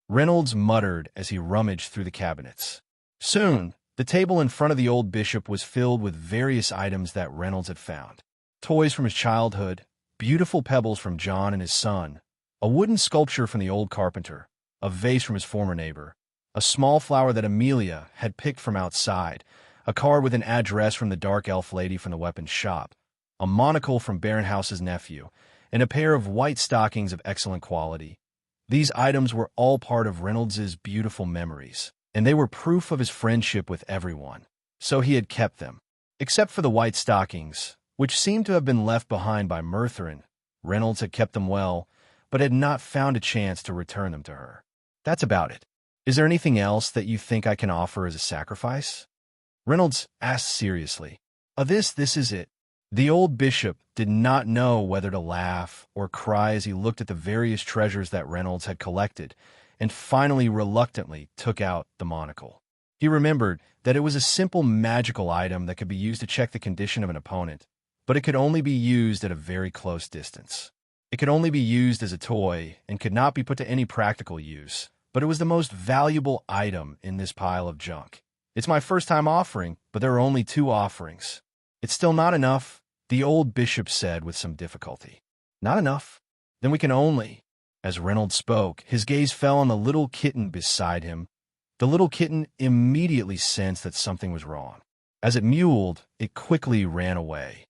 Reynolds muttered as he rummaged through the cabinets. Soon, the table in front of the old bishop was filled with various items that Reynolds had found. Toys from his childhood, beautiful pebbles from John and his son, a wooden sculpture from the old carpenter, a vase from his former neighbor, a small flower that Amelia had picked from outside, a card with an address from the dark elf lady from the weapons shop, a monocle from Barinhouse's nephew, and a pair of white stockings of excellent quality. These items were all part of Reynolds's beautiful memories, and they were proof of his friendship with everyone, so he had kept them. Except for the white stockings, which seemed to have been left behind by Murtherin, Reynolds had kept them well, but had not found a chance to return them to her. That's about it. Is there anything else that you think I can offer as a sacrifice? Reynolds asked seriously. This is it. The old bishop did not know whether to laugh or cry as he looked at the various treasures that Reynolds had collected, and finally reluctantly took out the monocle. He remembered that it was a simple magical item that could be used to check the condition of an opponent, but it could only be used at a very close distance. It could only be used as a toy and could not be put to any practical use, but it was the most valuable item in this pile of junk. It's my first time offering, but there are only 2 offerings. It's still not enough, the old bishop said with some difficulty. Not enough? Then we can only... As Reynolds spoke, his gaze fell on the little kitten beside him. The little kitten immediately sensed that something was wrong. As it mewled, it quickly ran away.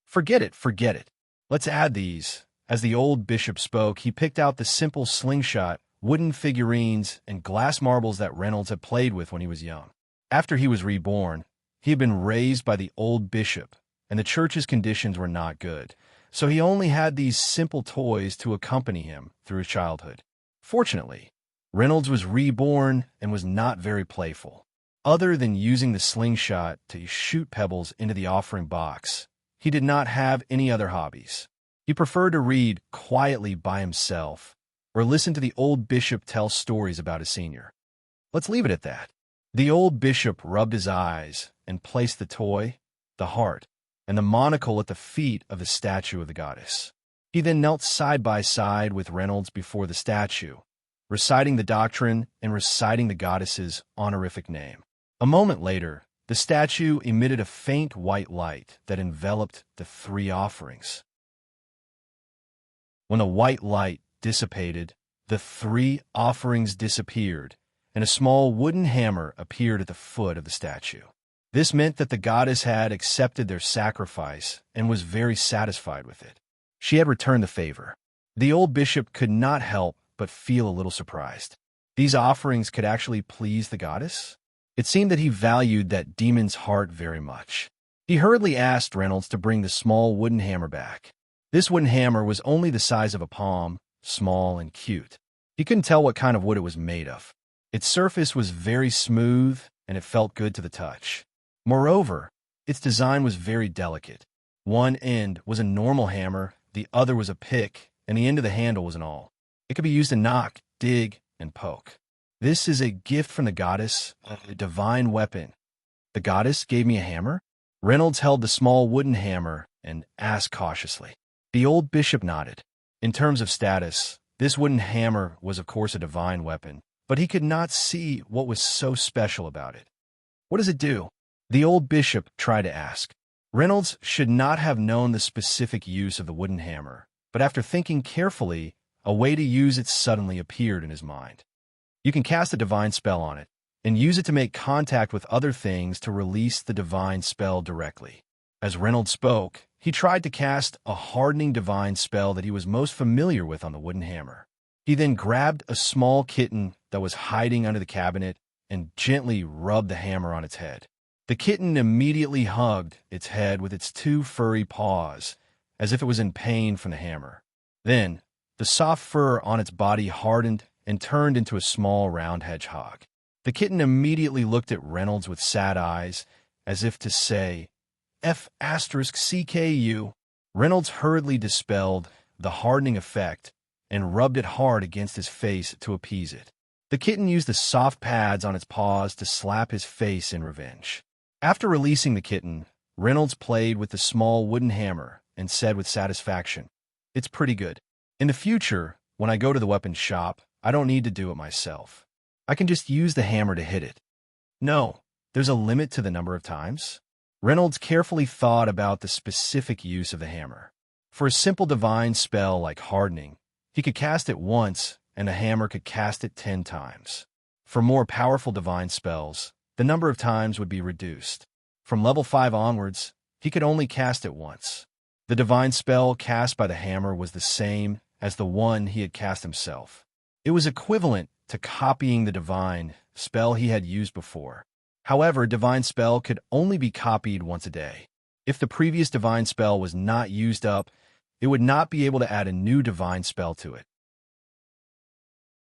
Forget it. Let's add these. As the old bishop spoke, he picked out the simple slingshot, wooden figurines, and glass marbles that Reynolds had played with when he was young. After he was reborn, he had been raised by the old bishop, and the church's conditions were not good, so he only had these simple toys to accompany him through his childhood. Fortunately, Reynolds was reborn and was not very playful. Other than using the slingshot to shoot pebbles into the offering box, he did not have any other hobbies. He preferred to read quietly by himself or listen to the old bishop tell stories about his senior. Let's leave it at that. The old bishop rubbed his eyes and placed the toy, the heart, and the monocle at the feet of the statue of the goddess. He then knelt side by side with Reynolds before the statue, reciting the doctrine and reciting the goddess's honorific name. A moment later, the statue emitted a faint white light that enveloped the three offerings. When the white light dissipated, the three offerings disappeared, and a small wooden hammer appeared at the foot of the statue. This meant that the goddess had accepted their sacrifice and was very satisfied with it. She had returned the favor. The old bishop could not help but feel a little surprised. These offerings could actually please the goddess? It seemed that he valued that demon's heart very much. He hurriedly asked Reynolds to bring the small wooden hammer back. This wooden hammer was only the size of a palm, small and cute. He couldn't tell what kind of wood it was made of. Its surface was very smooth, and it felt good to the touch. Moreover, its design was very delicate. One end was a normal hammer, the other was a pick, and the end of the handle was an awl. It could be used to knock, dig, and poke. This is a gift from the goddess, a divine weapon. The goddess gave me a hammer? Reynolds held the small wooden hammer and asked cautiously. The old bishop nodded. In terms of status, this wooden hammer was of course a divine weapon, but he could not see what was so special about it. What does it do? The old bishop tried to ask. Reynolds should not have known the specific use of the wooden hammer, but after thinking carefully, a way to use it suddenly appeared in his mind. You can cast a divine spell on it, and use it to make contact with other things to release the divine spell directly. As Reynolds spoke, he tried to cast a hardening divine spell that he was most familiar with on the wooden hammer. He then grabbed a small kitten that was hiding under the cabinet and gently rubbed the hammer on its head. The kitten immediately hugged its head with its two furry paws, as if it was in pain from the hammer. Then, the soft fur on its body hardened and turned into a small round hedgehog. The kitten immediately looked at Reynolds with sad eyes, as if to say, F***CKU. Reynolds hurriedly dispelled the hardening effect and rubbed it hard against his face to appease it. The kitten used the soft pads on its paws to slap his face in revenge. After releasing the kitten, Reynolds played with the small wooden hammer and said with satisfaction, "It's pretty good. In the future, when I go to the weapons shop, I don't need to do it myself. I can just use the hammer to hit it." No, there's a limit to the number of times. Reynolds carefully thought about the specific use of the hammer. For a simple divine spell like hardening, he could cast it once, and the hammer could cast it 10 times. For more powerful divine spells, the number of times would be reduced. From level 5 onwards, he could only cast it once. The divine spell cast by the hammer was the same as the one he had cast himself. It was equivalent to copying the divine spell he had used before. However, divine spell could only be copied once a day. If the previous divine spell was not used up, it would not be able to add a new divine spell to it.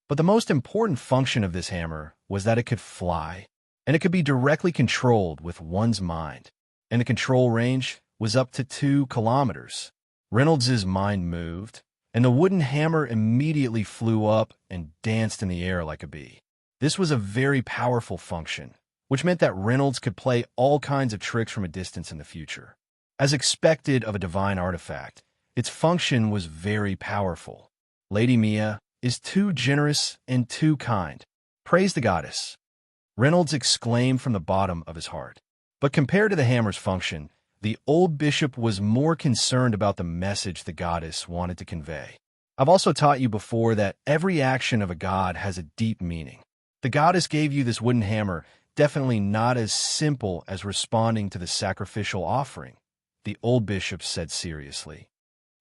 But the most important function of this hammer was that it could fly, and it could be directly controlled with one's mind, and the control range was up to 2 kilometers. Reynolds's mind moved, and the wooden hammer immediately flew up and danced in the air like a bee. This was a very powerful function, which meant that Reynolds could play all kinds of tricks from a distance in the future. As expected of a divine artifact, its function was very powerful. Lady Mia is too generous and too kind. Praise the goddess, Reynolds exclaimed from the bottom of his heart. But compared to the hammer's function, the old bishop was more concerned about the message the goddess wanted to convey. I've also taught you before that every action of a god has a deep meaning. The goddess gave you this wooden hammer, definitely not as simple as responding to the sacrificial offering, the old bishop said seriously.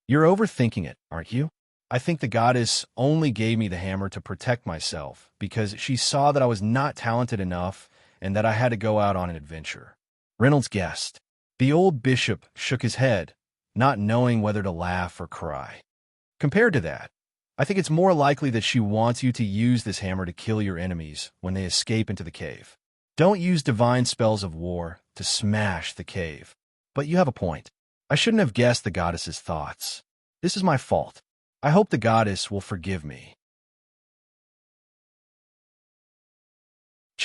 You're overthinking it, aren't you? I think the goddess only gave me the hammer to protect myself because she saw that I was not talented enough and that I had to go out on an adventure. Reynolds guessed. The old bishop shook his head, not knowing whether to laugh or cry. Compared to that, I think it's more likely that she wants you to use this hammer to kill your enemies when they escape into the cave. Don't use divine spells of war to smash the cave. But you have a point. I shouldn't have guessed the goddess's thoughts. This is my fault. I hope the goddess will forgive me.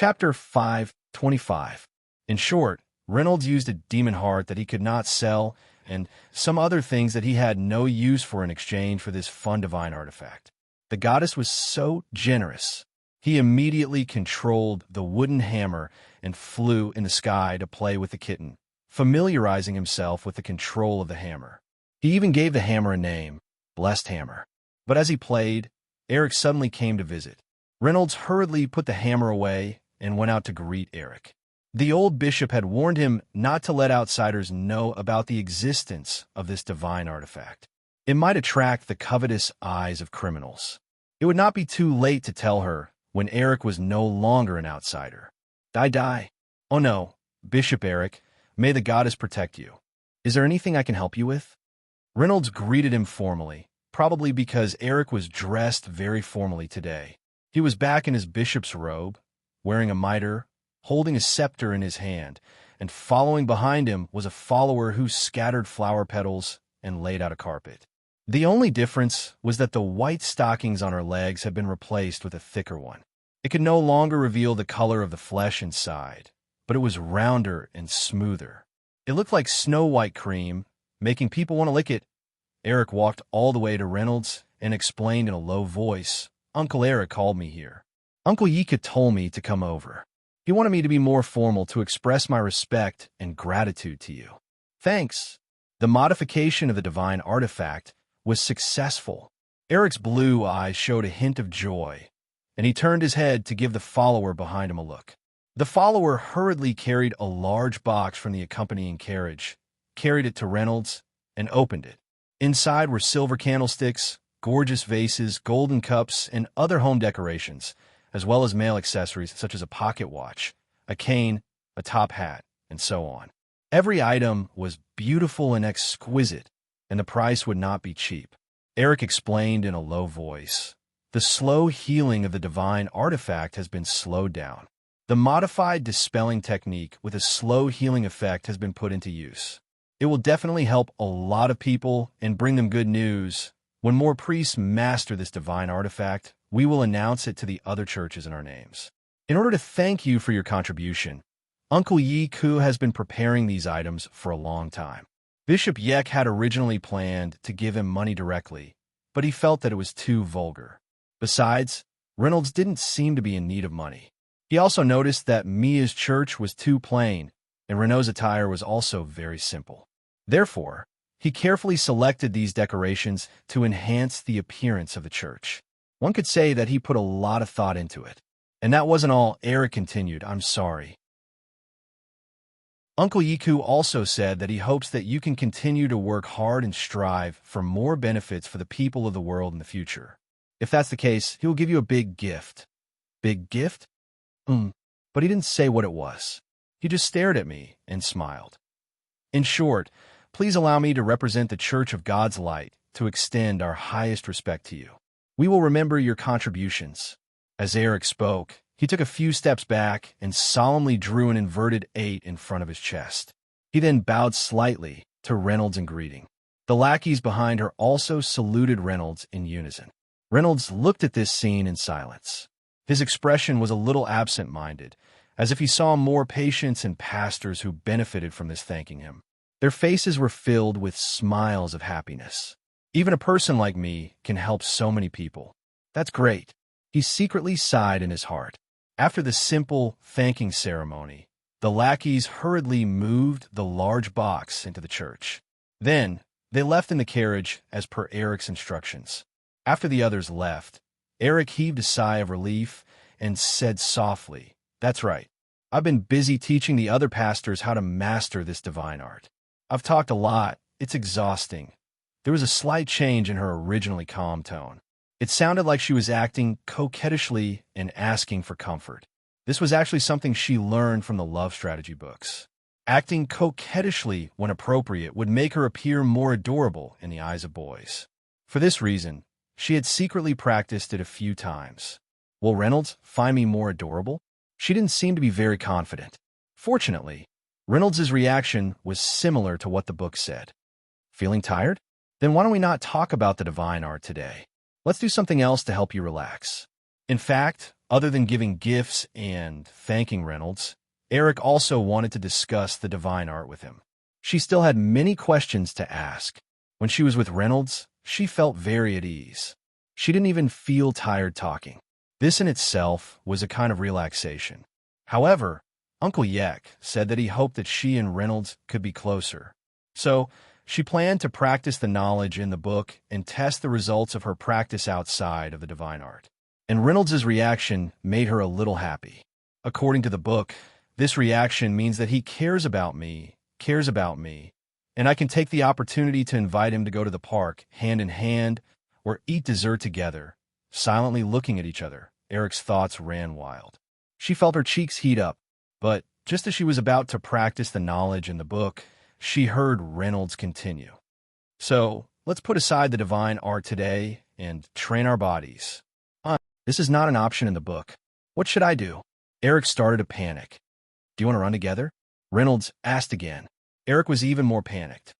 Chapter 5:25. In short, Reynolds used a demon heart that he could not sell and some other things that he had no use for in exchange for this fun divine artifact. The goddess was so generous. He immediately controlled the wooden hammer and flew in the sky to play with the kitten, familiarizing himself with the control of the hammer. He even gave the hammer a name, Blessed Hammer. But as he played, Eric suddenly came to visit. Reynolds hurriedly put the hammer away and went out to greet Eric. The old bishop had warned him not to let outsiders know about the existence of this divine artifact. It might attract the covetous eyes of criminals. It would not be too late to tell her when Eric was no longer an outsider. Die. Oh no, Bishop Eric, may the goddess protect you. Is there anything I can help you with? Reynolds greeted him formally, probably because Eric was dressed very formally today. He was back in his bishop's robe, wearing a mitre, holding a scepter in his hand, and following behind him was a follower who scattered flower petals and laid out a carpet. The only difference was that the white stockings on her legs had been replaced with a thicker one. It could no longer reveal the color of the flesh inside, but it was rounder and smoother. It looked like snow-white cream, making people want to lick it. Eric walked all the way to Reynolds and explained in a low voice, "Uncle Eric called me here. Uncle Yika told me to come over. He wanted me to be more formal to express my respect and gratitude to you." Thanks. The modification of the divine artifact was successful. Eric's blue eyes showed a hint of joy, and he turned his head to give the follower behind him a look. The follower hurriedly carried a large box from the accompanying carriage, carried it to Reynolds, and opened it. Inside were silver candlesticks, gorgeous vases, golden cups, and other home decorations, as well as male accessories such as a pocket watch, a cane, a top hat, and so on. Every item was beautiful and exquisite, and the price would not be cheap. Eric explained in a low voice, "The slow healing of the divine artifact has been slowed down. The modified dispelling technique with a slow healing effect has been put into use. It will definitely help a lot of people and bring them good news. When more priests master this divine artifact, we will announce it to the other churches in our names. In order to thank you for your contribution, Uncle Yi Ku has been preparing these items for a long time." Bishop Yek had originally planned to give him money directly, but he felt that it was too vulgar. Besides, Reynolds didn't seem to be in need of money. He also noticed that Mia's church was too plain, and Renault's attire was also very simple. Therefore, he carefully selected these decorations to enhance the appearance of the church. One could say that he put a lot of thought into it. And that wasn't all. Eric continued, "I'm sorry. Uncle Yiku also said that he hopes that you can continue to work hard and strive for more benefits for the people of the world in the future. If that's the case, he will give you a big gift." Big gift? But he didn't say what it was. He just stared at me and smiled. "In short, please allow me to represent the Church of God's Light to extend our highest respect to you. We will remember your contributions." As Eric spoke, he took a few steps back and solemnly drew an inverted 8 in front of his chest. He then bowed slightly to Reynolds in greeting. The lackeys behind her also saluted Reynolds in unison. Reynolds looked at this scene in silence. His expression was a little absent-minded, as if he saw more patients and pastors who benefited from this thanking him. Their faces were filled with smiles of happiness. Even a person like me can help so many people. That's great. He secretly sighed in his heart. After the simple thanking ceremony, the lackeys hurriedly moved the large box into the church. Then, they left in the carriage as per Eric's instructions. After the others left, Eric heaved a sigh of relief and said softly, "That's right. I've been busy teaching the other pastors how to master this divine art. I've talked a lot. It's exhausting." There was a slight change in her originally calm tone. It sounded like she was acting coquettishly and asking for comfort. This was actually something she learned from the love strategy books. Acting coquettishly when appropriate would make her appear more adorable in the eyes of boys. For this reason, she had secretly practiced it a few times. Will Reynolds find me more adorable? She didn't seem to be very confident. Fortunately, Reynolds' reaction was similar to what the book said. Feeling tired? Then why don't we not talk about the divine art today? Let's do something else to help you relax. In fact, other than giving gifts and thanking Reynolds, Eric also wanted to discuss the divine art with him. She still had many questions to ask. When she was with Reynolds, she felt very at ease. She didn't even feel tired talking. This in itself was a kind of relaxation. However, Uncle Yek said that he hoped that she and Reynolds could be closer. So, she planned to practice the knowledge in the book and test the results of her practice outside of the divine art. And Reynolds' reaction made her a little happy. According to the book, this reaction means that he cares about me, and I can take the opportunity to invite him to go to the park, hand in hand, or eat dessert together, silently looking at each other. Eric's thoughts ran wild. She felt her cheeks heat up, but just as she was about to practice the knowledge in the book, she heard Reynolds continue. So, let's put aside the divine art today and train our bodies. This is not an option in the book. What should I do? Eric started to panic. Do you want to run together? Reynolds asked again. Eric was even more panicked.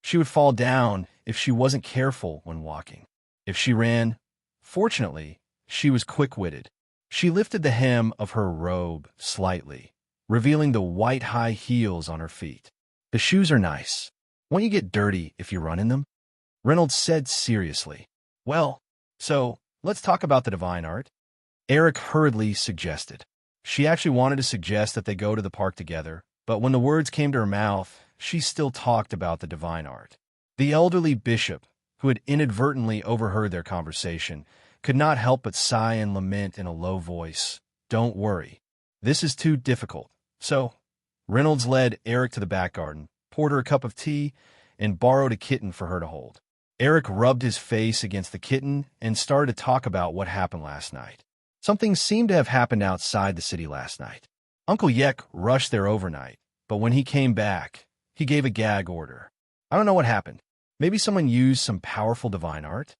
She would fall down if she wasn't careful when walking. If she ran, fortunately, she was quick-witted. She lifted the hem of her robe slightly, revealing the white high heels on her feet. The shoes are nice. Won't you get dirty if you run in them? Reynolds said seriously. Well, so let's talk about the divine art. Eric hurriedly suggested. She actually wanted to suggest that they go to the park together, but when the words came to her mouth, she still talked about the divine art. The elderly bishop, who had inadvertently overheard their conversation, could not help but sigh and lament in a low voice. Don't worry. This is too difficult. So, Reynolds led Eric to the back garden, poured her a cup of tea, and borrowed a kitten for her to hold. Eric rubbed his face against the kitten and started to talk about what happened last night. Something seemed to have happened outside the city last night. Uncle Yek rushed there overnight, but when he came back, he gave a gag order. I don't know what happened. Maybe someone used some powerful divine art?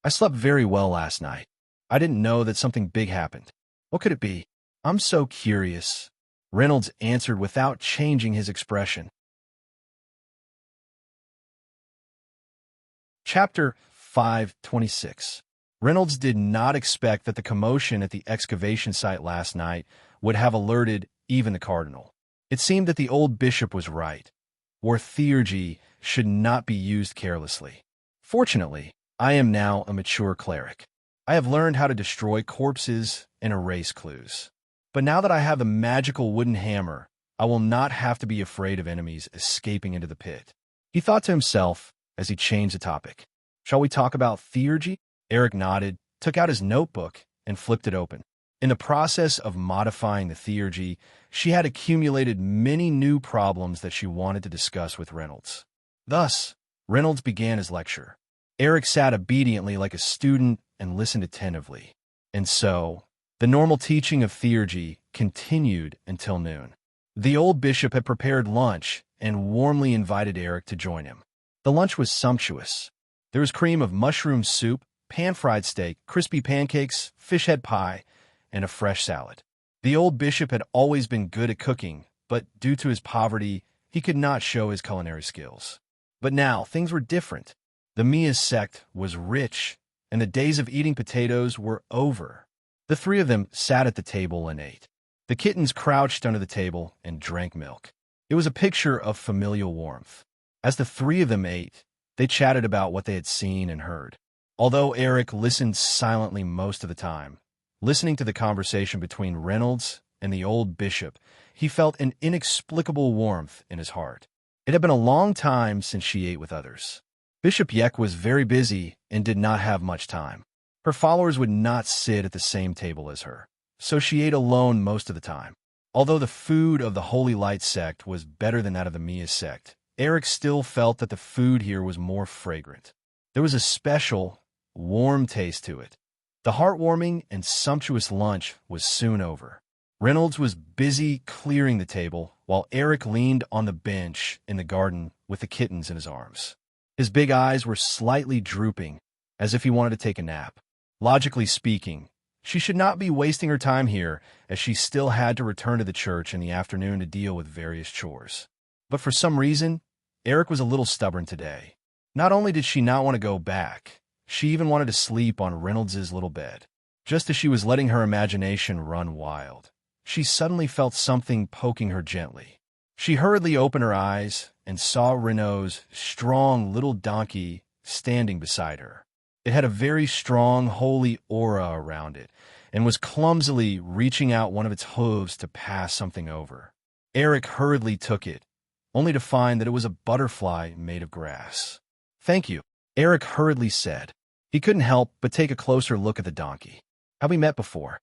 I slept very well last night. I didn't know that something big happened. What could it be? I'm so curious. Reynolds answered without changing his expression. Chapter 5:26. Reynolds did not expect that the commotion at the excavation site last night would have alerted even the cardinal. It seemed that the old bishop was right. War theurgy should not be used carelessly. Fortunately, I am now a mature cleric. I have learned how to destroy corpses and erase clues. But now that I have the magical wooden hammer, I will not have to be afraid of enemies escaping into the pit. He thought to himself as he changed the topic. Shall we talk about theurgy? Eric nodded, took out his notebook, and flipped it open. In the process of modifying the theurgy, she had accumulated many new problems that she wanted to discuss with Reynolds. Thus, Reynolds began his lecture. Eric sat obediently like a student and listened attentively. And so, the normal teaching of theurgy continued until noon. The old bishop had prepared lunch and warmly invited Eric to join him. The lunch was sumptuous. There was cream of mushroom soup, pan-fried steak, crispy pancakes, fish head pie, and a fresh salad. The old bishop had always been good at cooking, but due to his poverty, he could not show his culinary skills. But now, things were different. The Mia's sect was rich, and the days of eating potatoes were over. The three of them sat at the table and ate. The kittens crouched under the table and drank milk. It was a picture of familial warmth. As the three of them ate, they chatted about what they had seen and heard. Although Eric listened silently most of the time, listening to the conversation between Reynolds and the old bishop, he felt an inexplicable warmth in his heart. It had been a long time since she ate with others. Bishop Yek was very busy and did not have much time. Her followers would not sit at the same table as her, so she ate alone most of the time. Although the food of the Holy Light sect was better than that of the Mia sect, Eric still felt that the food here was more fragrant. There was a special, warm taste to it. The heartwarming and sumptuous lunch was soon over. Reynolds was busy clearing the table, while Eric leaned on the bench in the garden with the kittens in his arms. His big eyes were slightly drooping, as if he wanted to take a nap. Logically speaking, she should not be wasting her time here, as she still had to return to the church in the afternoon to deal with various chores. But for some reason, Eric was a little stubborn today. Not only did she not want to go back, She even wanted to sleep on Reynolds's little bed. Just as she was letting her imagination run wild, she suddenly felt something poking her gently. She hurriedly opened her eyes and saw Renault's strong little donkey standing beside her. It had a very strong, holy aura around it and was clumsily reaching out one of its hooves to pass something over. Eric hurriedly took it, only to find that it was a butterfly made of grass. "Thank you," Eric hurriedly said. He couldn't help but take a closer look at the donkey. "Have we met before?"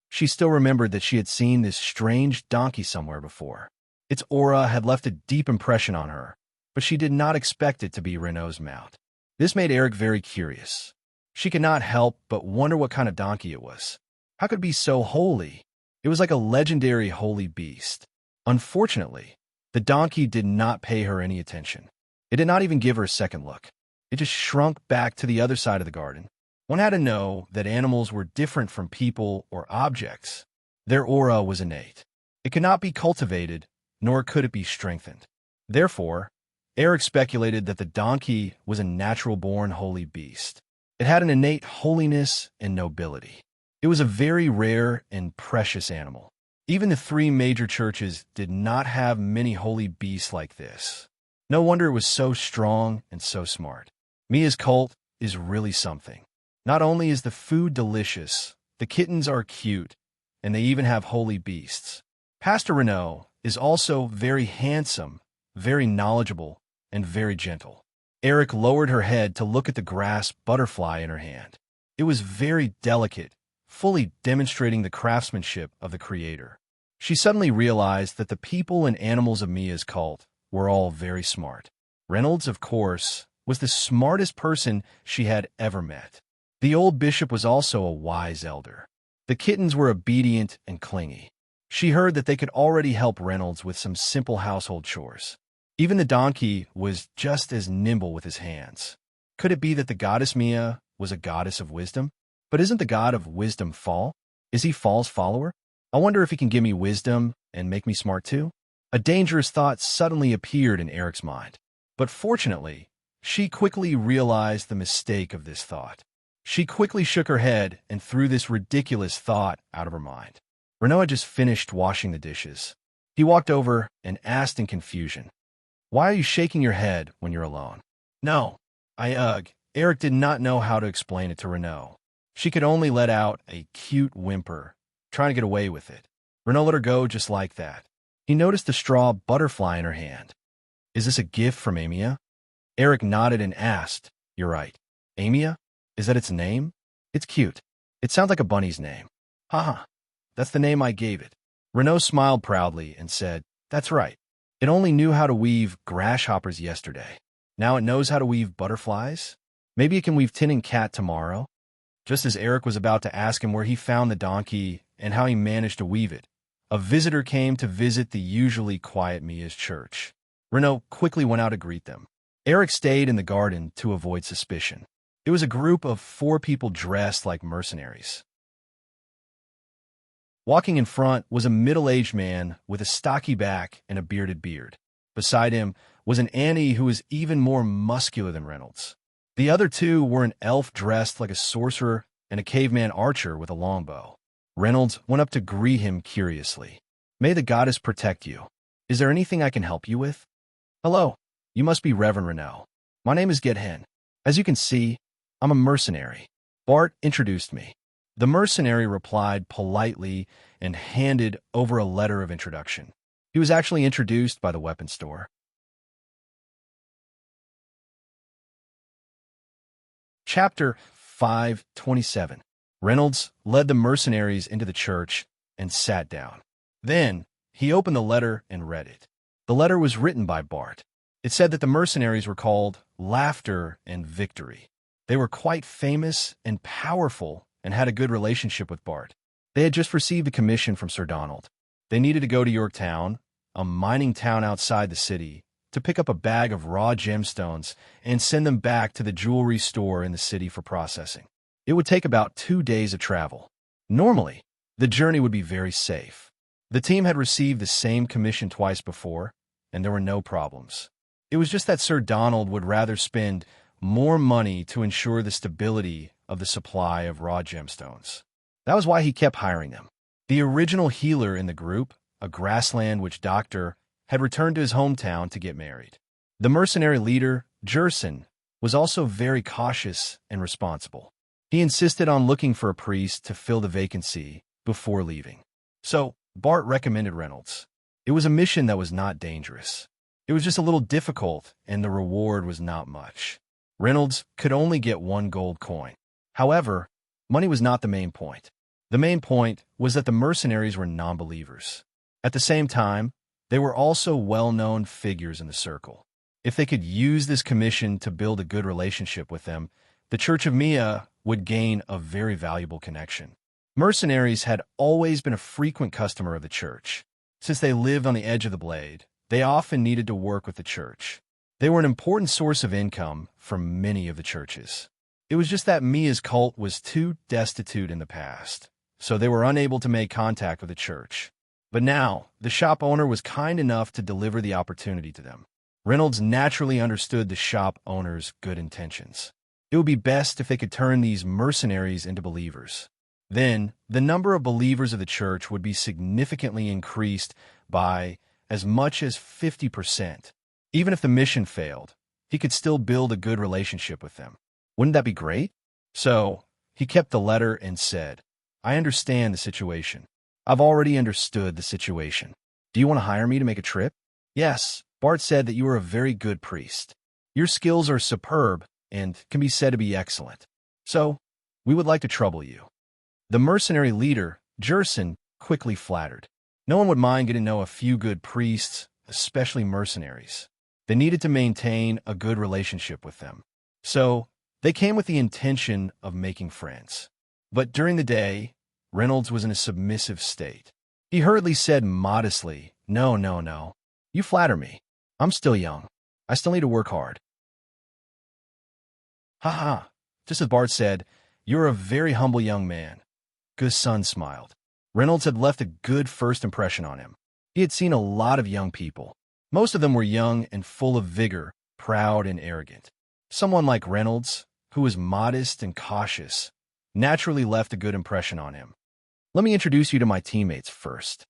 She still remembered that she had seen this strange donkey somewhere before. Its aura had left a deep impression on her, but she did not expect it to be Renault's mount. This made Eric very curious. She could not help but wonder what kind of donkey it was. How could it be so holy? It was like a legendary holy beast. Unfortunately, the donkey did not pay her any attention. It did not even give her a second look. It just shrunk back to the other side of the garden. One had to know that animals were different from people or objects. Their aura was innate. It could not be cultivated, nor could it be strengthened. Therefore, Eric speculated that the donkey was a natural-born holy beast. It had an innate holiness and nobility. It was a very rare and precious animal. Even the three major churches did not have many holy beasts like this. No wonder it was so strong and so smart. Mia's cult is really something. Not only is the food delicious, the kittens are cute, and they even have holy beasts. Pastor Renault is also very handsome, very knowledgeable, and very gentle. Eric lowered her head to look at the grass butterfly in her hand. It was very delicate, fully demonstrating the craftsmanship of the Creator. She suddenly realized that the people and animals of Mia's cult were all very smart. Reynolds, of course, was the smartest person she had ever met. The old bishop was also a wise elder. The kittens were obedient and clingy. She heard that they could already help Reynolds with some simple household chores. Even the donkey was just as nimble with his hands. Could it be that the goddess Mia was a goddess of wisdom? But isn't the god of wisdom Fall? Is he Fall's follower? I wonder if he can give me wisdom and make me smart too? A dangerous thought suddenly appeared in Eric's mind. But fortunately, she quickly realized the mistake of this thought. She quickly shook her head and threw this ridiculous thought out of her mind. Renault had just finished washing the dishes. He walked over and asked in confusion, "Why are you shaking your head when you're alone?" "No, Eric did not know how to explain it to Renault. She could only let out a cute whimper, trying to get away with it. Renault let her go just like that. He noticed the straw butterfly in her hand. "Is this a gift from Amia?" Eric nodded and asked, "You're right. Amia? Is that its name? It's cute. It sounds like a bunny's name." "Haha, that's the name I gave it." Renault smiled proudly and said, "That's right. It only knew how to weave grasshoppers yesterday. Now it knows how to weave butterflies. Maybe it can weave tin and cat tomorrow." Just as Eric was about to ask him where he found the donkey and how he managed to weave it, a visitor came to visit the usually quiet Mia's church. Renault quickly went out to greet them. Eric stayed in the garden to avoid suspicion. It was a group of 4 people dressed like mercenaries. Walking in front was a middle-aged man with a stocky back and a bearded beard. Beside him was an Annie who was even more muscular than Reynolds. The other 2 were an elf dressed like a sorcerer and a caveman archer with a longbow. Reynolds went up to greet him curiously. "May the goddess protect you. Is there anything I can help you with?" "Hello, you must be Reverend Renault. My name is Gethen. As you can see, I'm a mercenary. Bart introduced me." The mercenary replied politely and handed over a letter of introduction. He was actually introduced by the weapon store. Chapter 5:27. Reynolds led the mercenaries into the church and sat down. Then, he opened the letter and read it. The letter was written by Bart. It said that the mercenaries were called Laughter and Victory. They were quite famous and powerful and had a good relationship with Bart. They had just received a commission from Sir Donald. They needed to go to Yorktown, a mining town outside the city, to pick up a bag of raw gemstones and send them back to the jewelry store in the city for processing. It would take about 2 days of travel. Normally, the journey would be very safe. The team had received the same commission twice before, and there were no problems. It was just that Sir Donald would rather spend more money to ensure the stability of the supply of raw gemstones. That was why he kept hiring them. The original healer in the group, a grassland witch doctor, had returned to his hometown to get married. The mercenary leader, Jerson, was also very cautious and responsible. He insisted on looking for a priest to fill the vacancy before leaving. So, Bart recommended Reynolds. It was a mission that was not dangerous. It was just a little difficult, and the reward was not much. Reynolds could only get 1 gold coin. However, money was not the main point. The main point was that the mercenaries were non-believers. At the same time, they were also well-known figures in the circle. If they could use this commission to build a good relationship with them, the Church of Mia would gain a very valuable connection. Mercenaries had always been a frequent customer of the church. Since they lived on the edge of the blade, they often needed to work with the church. They were an important source of income for many of the churches. It was just that Mia's cult was too destitute in the past, so they were unable to make contact with the church. But now, the shop owner was kind enough to deliver the opportunity to them. Reynolds naturally understood the shop owner's good intentions. It would be best if they could turn these mercenaries into believers. Then, the number of believers of the church would be significantly increased by as much as 50%. Even if the mission failed, he could still build a good relationship with them. Wouldn't that be great? So, he kept the letter and said, "I understand the situation. I've already understood the situation. Do you want to hire me to make a trip?" "Yes, Bart said that you are a very good priest. Your skills are superb and can be said to be excellent. So, we would like to trouble you." The mercenary leader, Jerson, quickly flattered. No one would mind getting to know a few good priests, especially mercenaries. They needed to maintain a good relationship with them. So, they came with the intention of making friends. But during the day, Reynolds was in a submissive state. He hurriedly said modestly, No. You flatter me. I'm still young. I still need to work hard." "Ha. Just as Bart said, you're a very humble young man." Gus Sun smiled. Reynolds had left a good first impression on him. He had seen a lot of young people. Most of them were young and full of vigor, proud and arrogant. Someone like Reynolds, who was modest and cautious, naturally left a good impression on him. "Let me introduce you to my teammates first."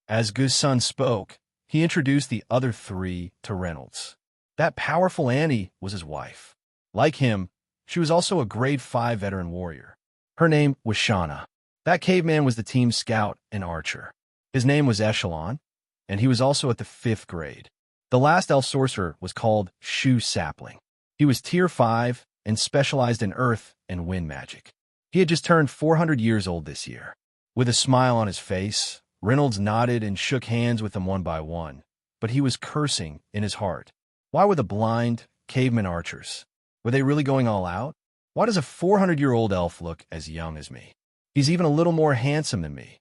As Gus Sun spoke, he introduced the other 3 to Reynolds. That powerful Annie was his wife. Like him, she was also a grade 5 veteran warrior. Her name was Shauna. That caveman was the team scout and archer. His name was Echelon, and he was also at the 5th grade. The last elf sorcerer was called Shoe Sapling. He was tier 5 and specialized in earth and wind magic. He had just turned 400 years old this year. With a smile on his face, Reynolds nodded and shook hands with them one by one, but he was cursing in his heart. Why were the blind caveman archers? Were they really going all out? Why does a 400-year-old elf look as young as me? He's even a little more handsome than me,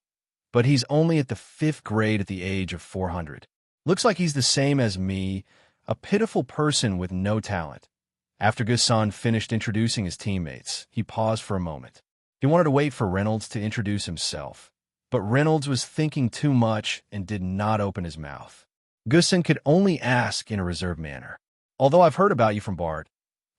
but he's only at the 5th grade at the age of 400. Looks like he's the same as me, a pitiful person with no talent. After Gus-san finished introducing his teammates, he paused for a moment. He wanted to wait for Reynolds to introduce himself, but Reynolds was thinking too much and did not open his mouth. Gus-san could only ask in a reserved manner. "Although I've heard about you from Bart,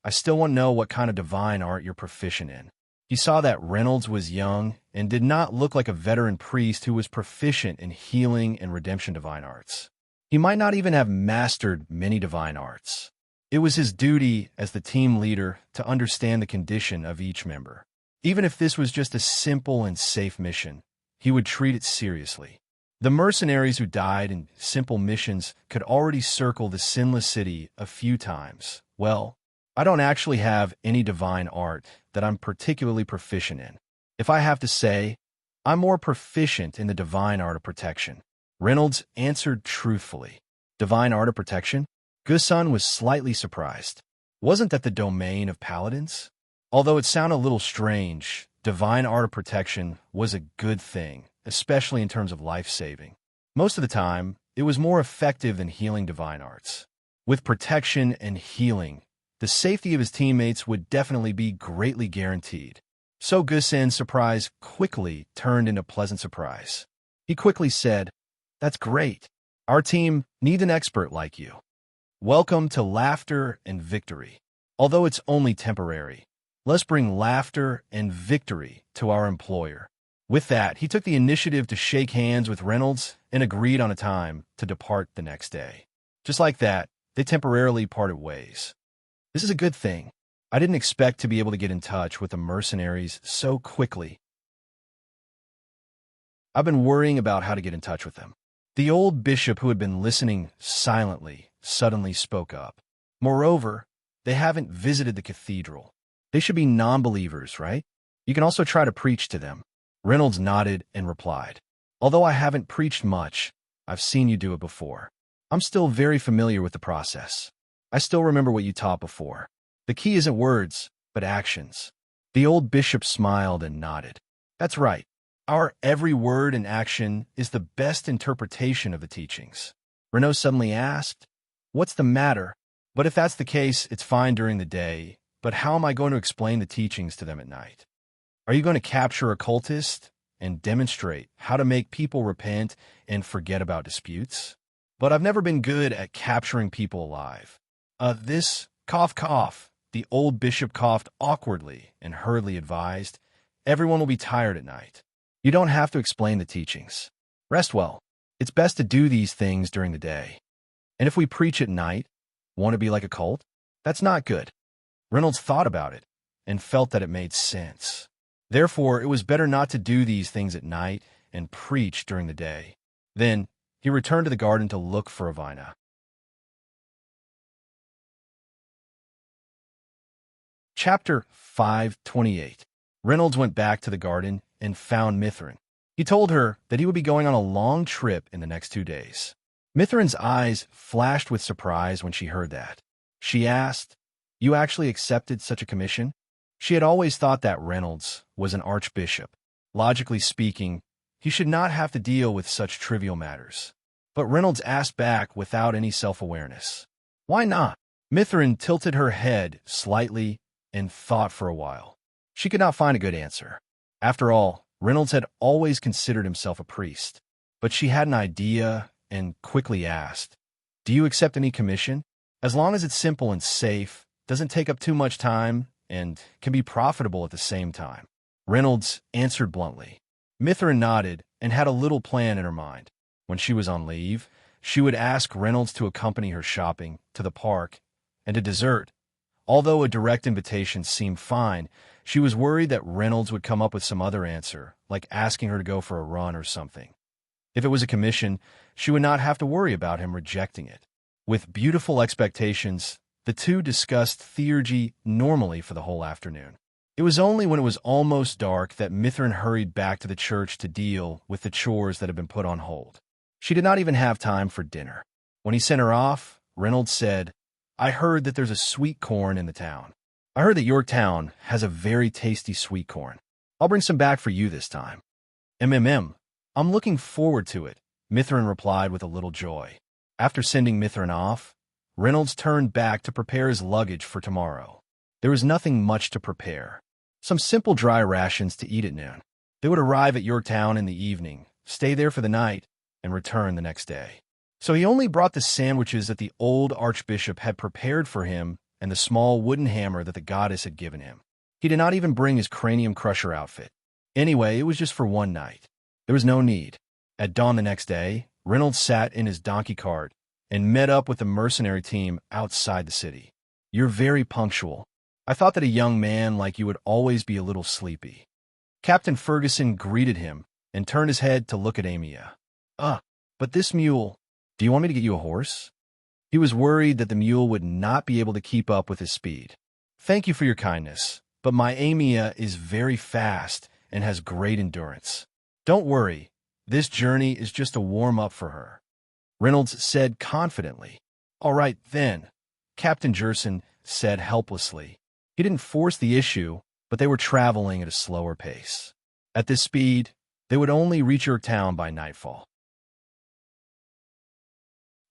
I still want to know what kind of divine art you're proficient in." He saw that Reynolds was young and did not look like a veteran priest who was proficient in healing and redemption divine arts. He might not even have mastered many divine arts. It was his duty as the team leader to understand the condition of each member. Even if this was just a simple and safe mission, he would treat it seriously. The mercenaries who died in simple missions could already circle the Sinless City a few times. Well, I don't actually have any divine art that I'm particularly proficient in. If I have to say, I'm more proficient in the divine art of protection. Reynolds answered truthfully. Divine art of protection? Gus-san was slightly surprised. Wasn't that the domain of paladins? Although it sounded a little strange, divine art of protection was a good thing, especially in terms of life-saving. Most of the time, it was more effective than healing divine arts. With protection and healing, the safety of his teammates would definitely be greatly guaranteed. So Gus-san's surprise quickly turned into pleasant surprise. He quickly said, "That's great. Our team needs an expert like you. Welcome to laughter and victory." although it's only temporary. Let's bring laughter and victory to our employer." With that, he took the initiative to shake hands with Reynolds and agreed on a time to depart the next day. Just like that, they temporarily parted ways. This is a good thing. I didn't expect to be able to get in touch with the mercenaries so quickly. I've been worrying about how to get in touch with them. The old bishop, who had been listening silently, suddenly spoke up. Moreover, they haven't visited the cathedral. They should be non-believers, right? You can also try to preach to them. Reynolds nodded and replied, "Although I haven't preached much, I've seen you do it before. I'm still very familiar with the process. I still remember what you taught before. The key isn't words, but actions." The old bishop smiled and nodded. "That's right. Our every word and action is the best interpretation of the teachings." Renaud suddenly asked, "What's the matter? But if that's the case, it's fine during the day, but how am I going to explain the teachings to them at night? Are you going to capture a cultist and demonstrate how to make people repent and forget about disputes? But I've never been good at capturing people alive." This cough cough, the old bishop coughed awkwardly and hurriedly advised, "Everyone will be tired at night. You don't have to explain the teachings. Rest well. It's best to do these things during the day. And if we preach at night, want to be like a cult? That's not good." Reynolds thought about it and felt that it made sense. Therefore, it was better not to do these things at night and preach during the day. Then, he returned to the garden to look for Avina. Chapter 528. Reynolds went back to the garden and found Mithrin. He told her that he would be going on a long trip in the next 2 days. Mithrin's eyes flashed with surprise when she heard that. She asked, "You actually accepted such a commission?" She had always thought that Reynolds was an archbishop. Logically speaking, he should not have to deal with such trivial matters. But Reynolds asked back without any self-awareness, "Why not?" Mithrin tilted her head slightly and thought for a while. She could not find a good answer. After all, Reynolds had always considered himself a priest. But she had an idea and quickly asked, "Do you accept any commission? As long as it's simple and safe, doesn't take up too much time, and can be profitable at the same time." Reynolds answered bluntly. Mithrin nodded and had a little plan in her mind. When she was on leave, she would ask Reynolds to accompany her shopping, to the park, and to dessert. Although a direct invitation seemed fine, she was worried that Reynolds would come up with some other answer, like asking her to go for a run or something. If it was a commission, she would not have to worry about him rejecting it. With beautiful expectations, the two discussed theurgy normally for the whole afternoon. It was only when it was almost dark that Mithrin hurried back to the church to deal with the chores that had been put on hold. She did not even have time for dinner. When he sent her off, Reynolds said, "I heard that there's a sweet corn in the town. I heard that Yorktown has a very tasty sweet corn. I'll bring some back for you this time." I'm looking forward to it," Mithrin replied with a little joy. After sending Mithrin off, Reynolds turned back to prepare his luggage for tomorrow. There was nothing much to prepare. Some simple dry rations to eat at noon. They would arrive at Yorktown in the evening, stay there for the night, and return the next day. So he only brought the sandwiches that the old archbishop had prepared for him and the small wooden hammer that the goddess had given him. He did not even bring his cranium crusher outfit. Anyway, it was just for one night. There was no need. At dawn the next day, Reynolds sat in his donkey cart and met up with the mercenary team outside the city. "You're very punctual. I thought that a young man like you would always be a little sleepy." Captain Ferguson greeted him and turned his head to look at Amia. But this mule, do you want me to get you a horse?" He was worried that the mule would not be able to keep up with his speed. "Thank you for your kindness, but my Amia is very fast and has great endurance. Don't worry, this journey is just a warm-up for her," Reynolds said confidently. "All right, then," Captain Jerson said helplessly. He didn't force the issue, but they were traveling at a slower pace. At this speed, they would only reach Yorktown by nightfall.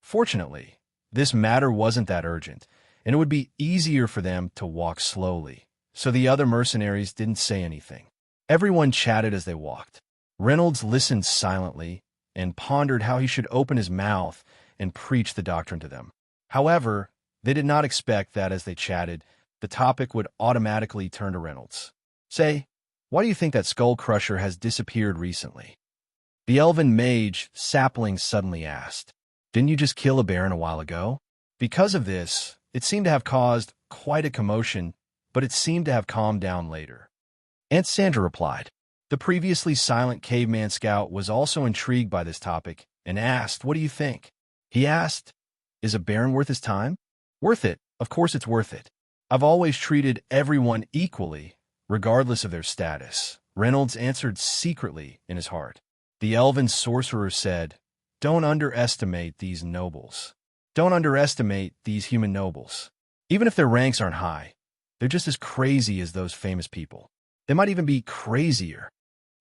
Fortunately, this matter wasn't that urgent, and it would be easier for them to walk slowly, so the other mercenaries didn't say anything. Everyone chatted as they walked. Reynolds listened silently and pondered how he should open his mouth and preach the doctrine to them. However, they did not expect that as they chatted, the topic would automatically turn to Reynolds. Say, why do you think that skull crusher has disappeared recently? The elven mage, Sapling, suddenly asked. Didn't you just kill a baron a while ago? Because of this, it seemed to have caused quite a commotion, but it seemed to have calmed down later. Aunt Sandra replied. The previously silent caveman scout was also intrigued by this topic and asked, what do you think? He asked, is a baron worth his time? Worth it. Of course it's worth it. I've always treated everyone equally, regardless of their status, Reynolds answered secretly in his heart. The elven sorcerer said, don't underestimate these nobles. Don't underestimate these human nobles. Even if their ranks aren't high, they're just as crazy as those famous people. They might even be crazier.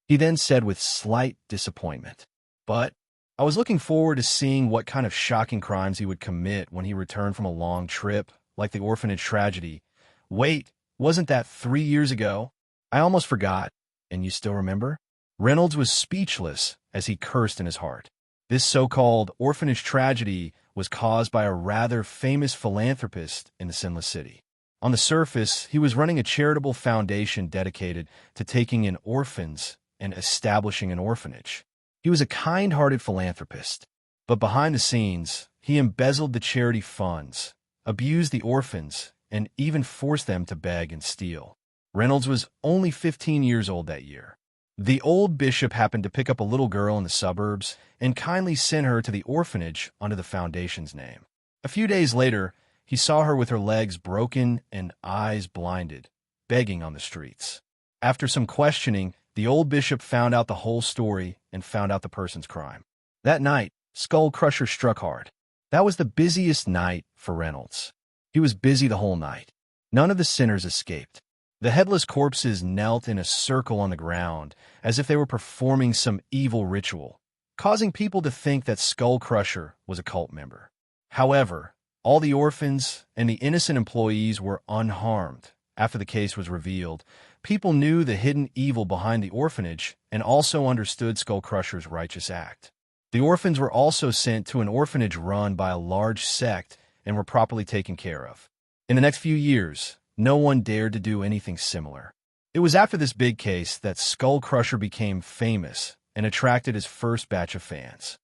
He then said with slight disappointment, but I was looking forward to seeing what kind of shocking crimes he would commit when he returned from a long trip, like the orphanage tragedy. Wait, wasn't that 3 years ago? I almost forgot. And you still remember? Reynolds was speechless as he cursed in his heart. This so-called orphanage tragedy was caused by a rather famous philanthropist in the Sinless City. On the surface, he was running a charitable foundation dedicated to taking in orphans and establishing an orphanage. He was a kind-hearted philanthropist, but behind the scenes, he embezzled the charity funds, abused the orphans, and even forced them to beg and steal. Reynolds was only 15 years old that year. The old bishop happened to pick up a little girl in the suburbs and kindly sent her to the orphanage under the foundation's name. A few days later, he saw her with her legs broken and eyes blinded, begging on the streets. After some questioning, the old bishop found out the whole story and found out the person's crime. That night, Skull Crusher struck hard. That was the busiest night for Reynolds. He was busy the whole night. None of the sinners escaped. The headless corpses knelt in a circle on the ground, as if they were performing some evil ritual, causing people to think that Skull Crusher was a cult member. However, all the orphans and the innocent employees were unharmed. After the case was revealed, people knew the hidden evil behind the orphanage and also understood Skull Crusher's righteous act. The orphans were also sent to an orphanage run by a large sect and were properly taken care of. In the next few years, no one dared to do anything similar. It was after this big case that Skull Crusher became famous and attracted his first batch of fans.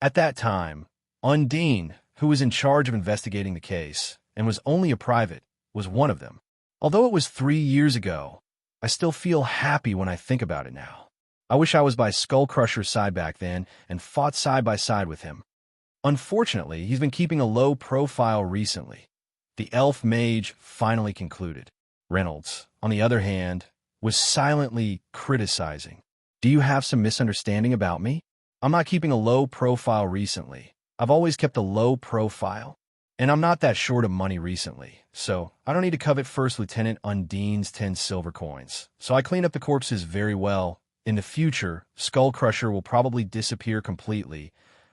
At that time, Undine, who was in charge of investigating the case and was only a private, was one of them. Although it was 3 years ago, I still feel happy when I think about it now. I wish I was by Skull Crusher's side back then and fought side by side with him. Unfortunately, he's been keeping a low profile recently. The elf mage finally concluded. Reynolds, on the other hand, was silently criticizing. Do you have some misunderstanding about me? I'm not keeping a low profile recently. I've always kept a low profile. And I'm not that short of money recently, so I don't need to covet First Lieutenant Undine's 10 silver coins. So I clean up the corpses very well. In the future, Skull Crusher will probably disappear completely,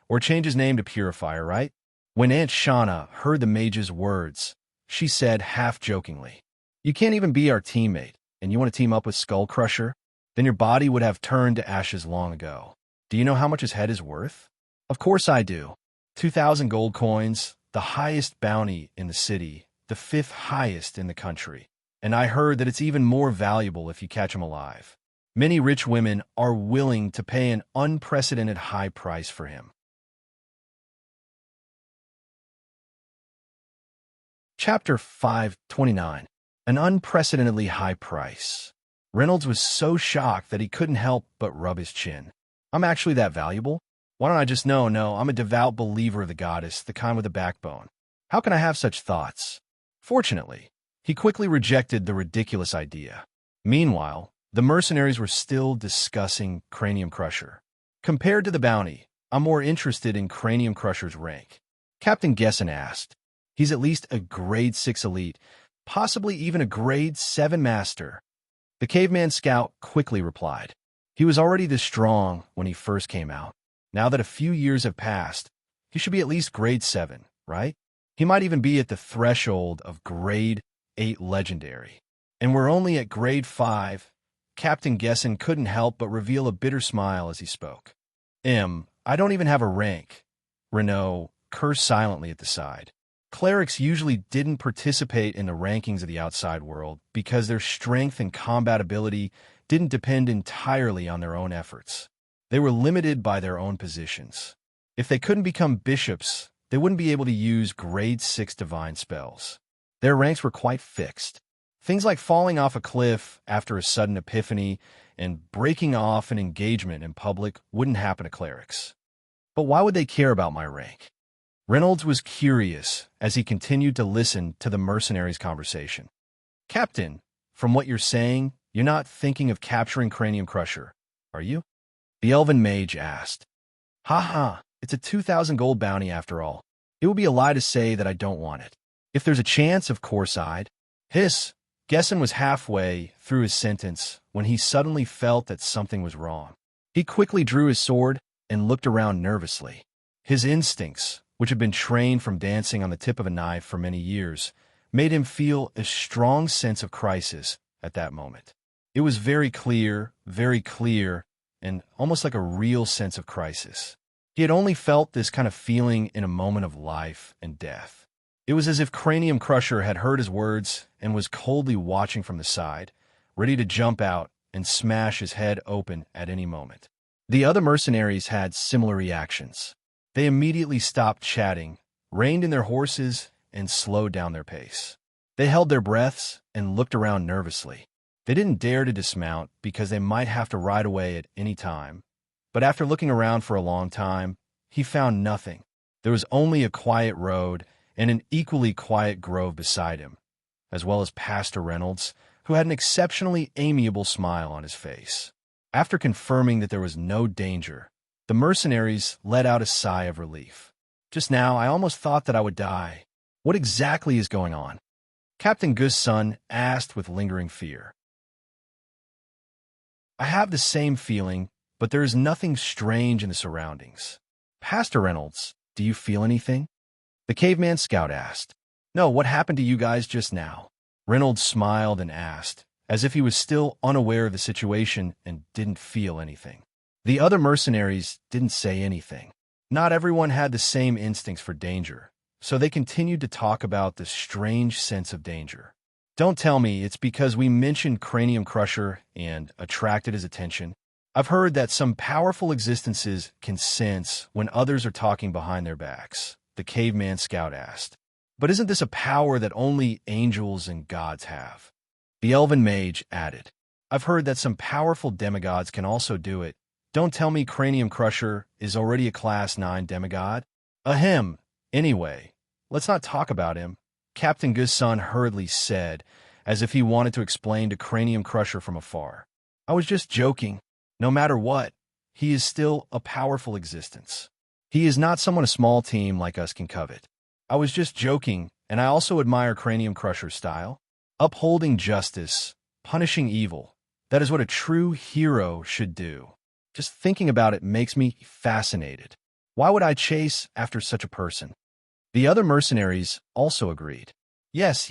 or change his name to Purifier, right? When Aunt Shauna heard the mage's words, she said half-jokingly, you can't even be our teammate, and you want to team up with Skull Crusher? Then your body would have turned to ashes long ago. Do you know how much his head is worth? Of course I do. 2,000 gold coins, the highest bounty in the city, the 5th highest in the country. And I heard that it's even more valuable if you catch him alive. Many rich women are willing to pay an unprecedented high price for him. Chapter 529. An unprecedentedly high price. Reynolds was so shocked that he couldn't help but rub his chin. I'm actually that valuable? Why don't I just know? No, I'm a devout believer of the goddess, the kind with a backbone. How can I have such thoughts? Fortunately, he quickly rejected the ridiculous idea. Meanwhile, the mercenaries were still discussing Cranium Crusher. Compared to the bounty, I'm more interested in Cranium Crusher's rank. Captain Gesson asked. He's at least a grade 6 elite, possibly even a grade 7 master. The caveman scout quickly replied. He was already this strong when he first came out. Now that a few years have passed, he should be at least grade 7, right? He might even be at the threshold of grade 8 legendary. And we're only at grade 5. Captain Gesson couldn't help but reveal a bitter smile as he spoke. I don't even have a rank. Renault cursed silently at the side. Clerics usually didn't participate in the rankings of the outside world because their strength and combat ability didn't depend entirely on their own efforts. They were limited by their own positions. If they couldn't become bishops, they wouldn't be able to use grade 6 divine spells. Their ranks were quite fixed. Things like falling off a cliff after a sudden epiphany and breaking off an engagement in public wouldn't happen to clerics. But why would they care about my rank? Reynolds was curious as he continued to listen to the mercenaries' conversation. Captain, from what you're saying, you're not thinking of capturing Cranium Crusher, are you? The elven mage asked. Ha ha, it's a 2,000 gold bounty after all. It would be a lie to say that I don't want it. If there's a chance, of course I'd. Hiss. Gesson was halfway through his sentence when he suddenly felt that something was wrong. He quickly drew his sword and looked around nervously. His instincts, which had been trained from dancing on the tip of a knife for many years, made him feel a strong sense of crisis at that moment. It was very clear, and almost like a real sense of crisis. He had only felt this kind of feeling in a moment of life and death. It was as if Cranium Crusher had heard his words and was coldly watching from the side, ready to jump out and smash his head open at any moment. The other mercenaries had similar reactions. They immediately stopped chatting, reined in their horses, and slowed down their pace. They held their breaths and looked around nervously. They didn't dare to dismount because they might have to ride away at any time. But after looking around for a long time, he found nothing. There was only a quiet road and an equally quiet grove beside him, as well as Pastor Reynolds, who had an exceptionally amiable smile on his face. After confirming that there was no danger, the mercenaries let out a sigh of relief. Just now, I almost thought that I would die. What exactly is going on? Captain Gusson asked with lingering fear. I have the same feeling, but there is nothing strange in the surroundings. Pastor Reynolds, do you feel anything? The caveman scout asked. No, what happened to you guys just now? Reynolds smiled and asked, as if he was still unaware of the situation and didn't feel anything. The other mercenaries didn't say anything. Not everyone had the same instincts for danger, so they continued to talk about the strange sense of danger. Don't tell me it's because we mentioned Cranium Crusher and attracted his attention. I've heard that some powerful existences can sense when others are talking behind their backs, the caveman scout asked. But isn't this a power that only angels and gods have? The elven mage added. I've heard that some powerful demigods can also do it. Don't tell me Cranium Crusher is already a Class 9 demigod? Ahem. Anyway, let's not talk about him, Captain Gusson hurriedly said, as if he wanted to explain to Cranium Crusher from afar. I was just joking. No matter what, he is still a powerful existence. He is not someone a small team like us can covet. I was just joking, and I also admire Cranium Crusher's style. Upholding justice, punishing evil. That is what a true hero should do. Just thinking about it makes me fascinated. Why would I chase after such a person? The other mercenaries also agreed. Yes,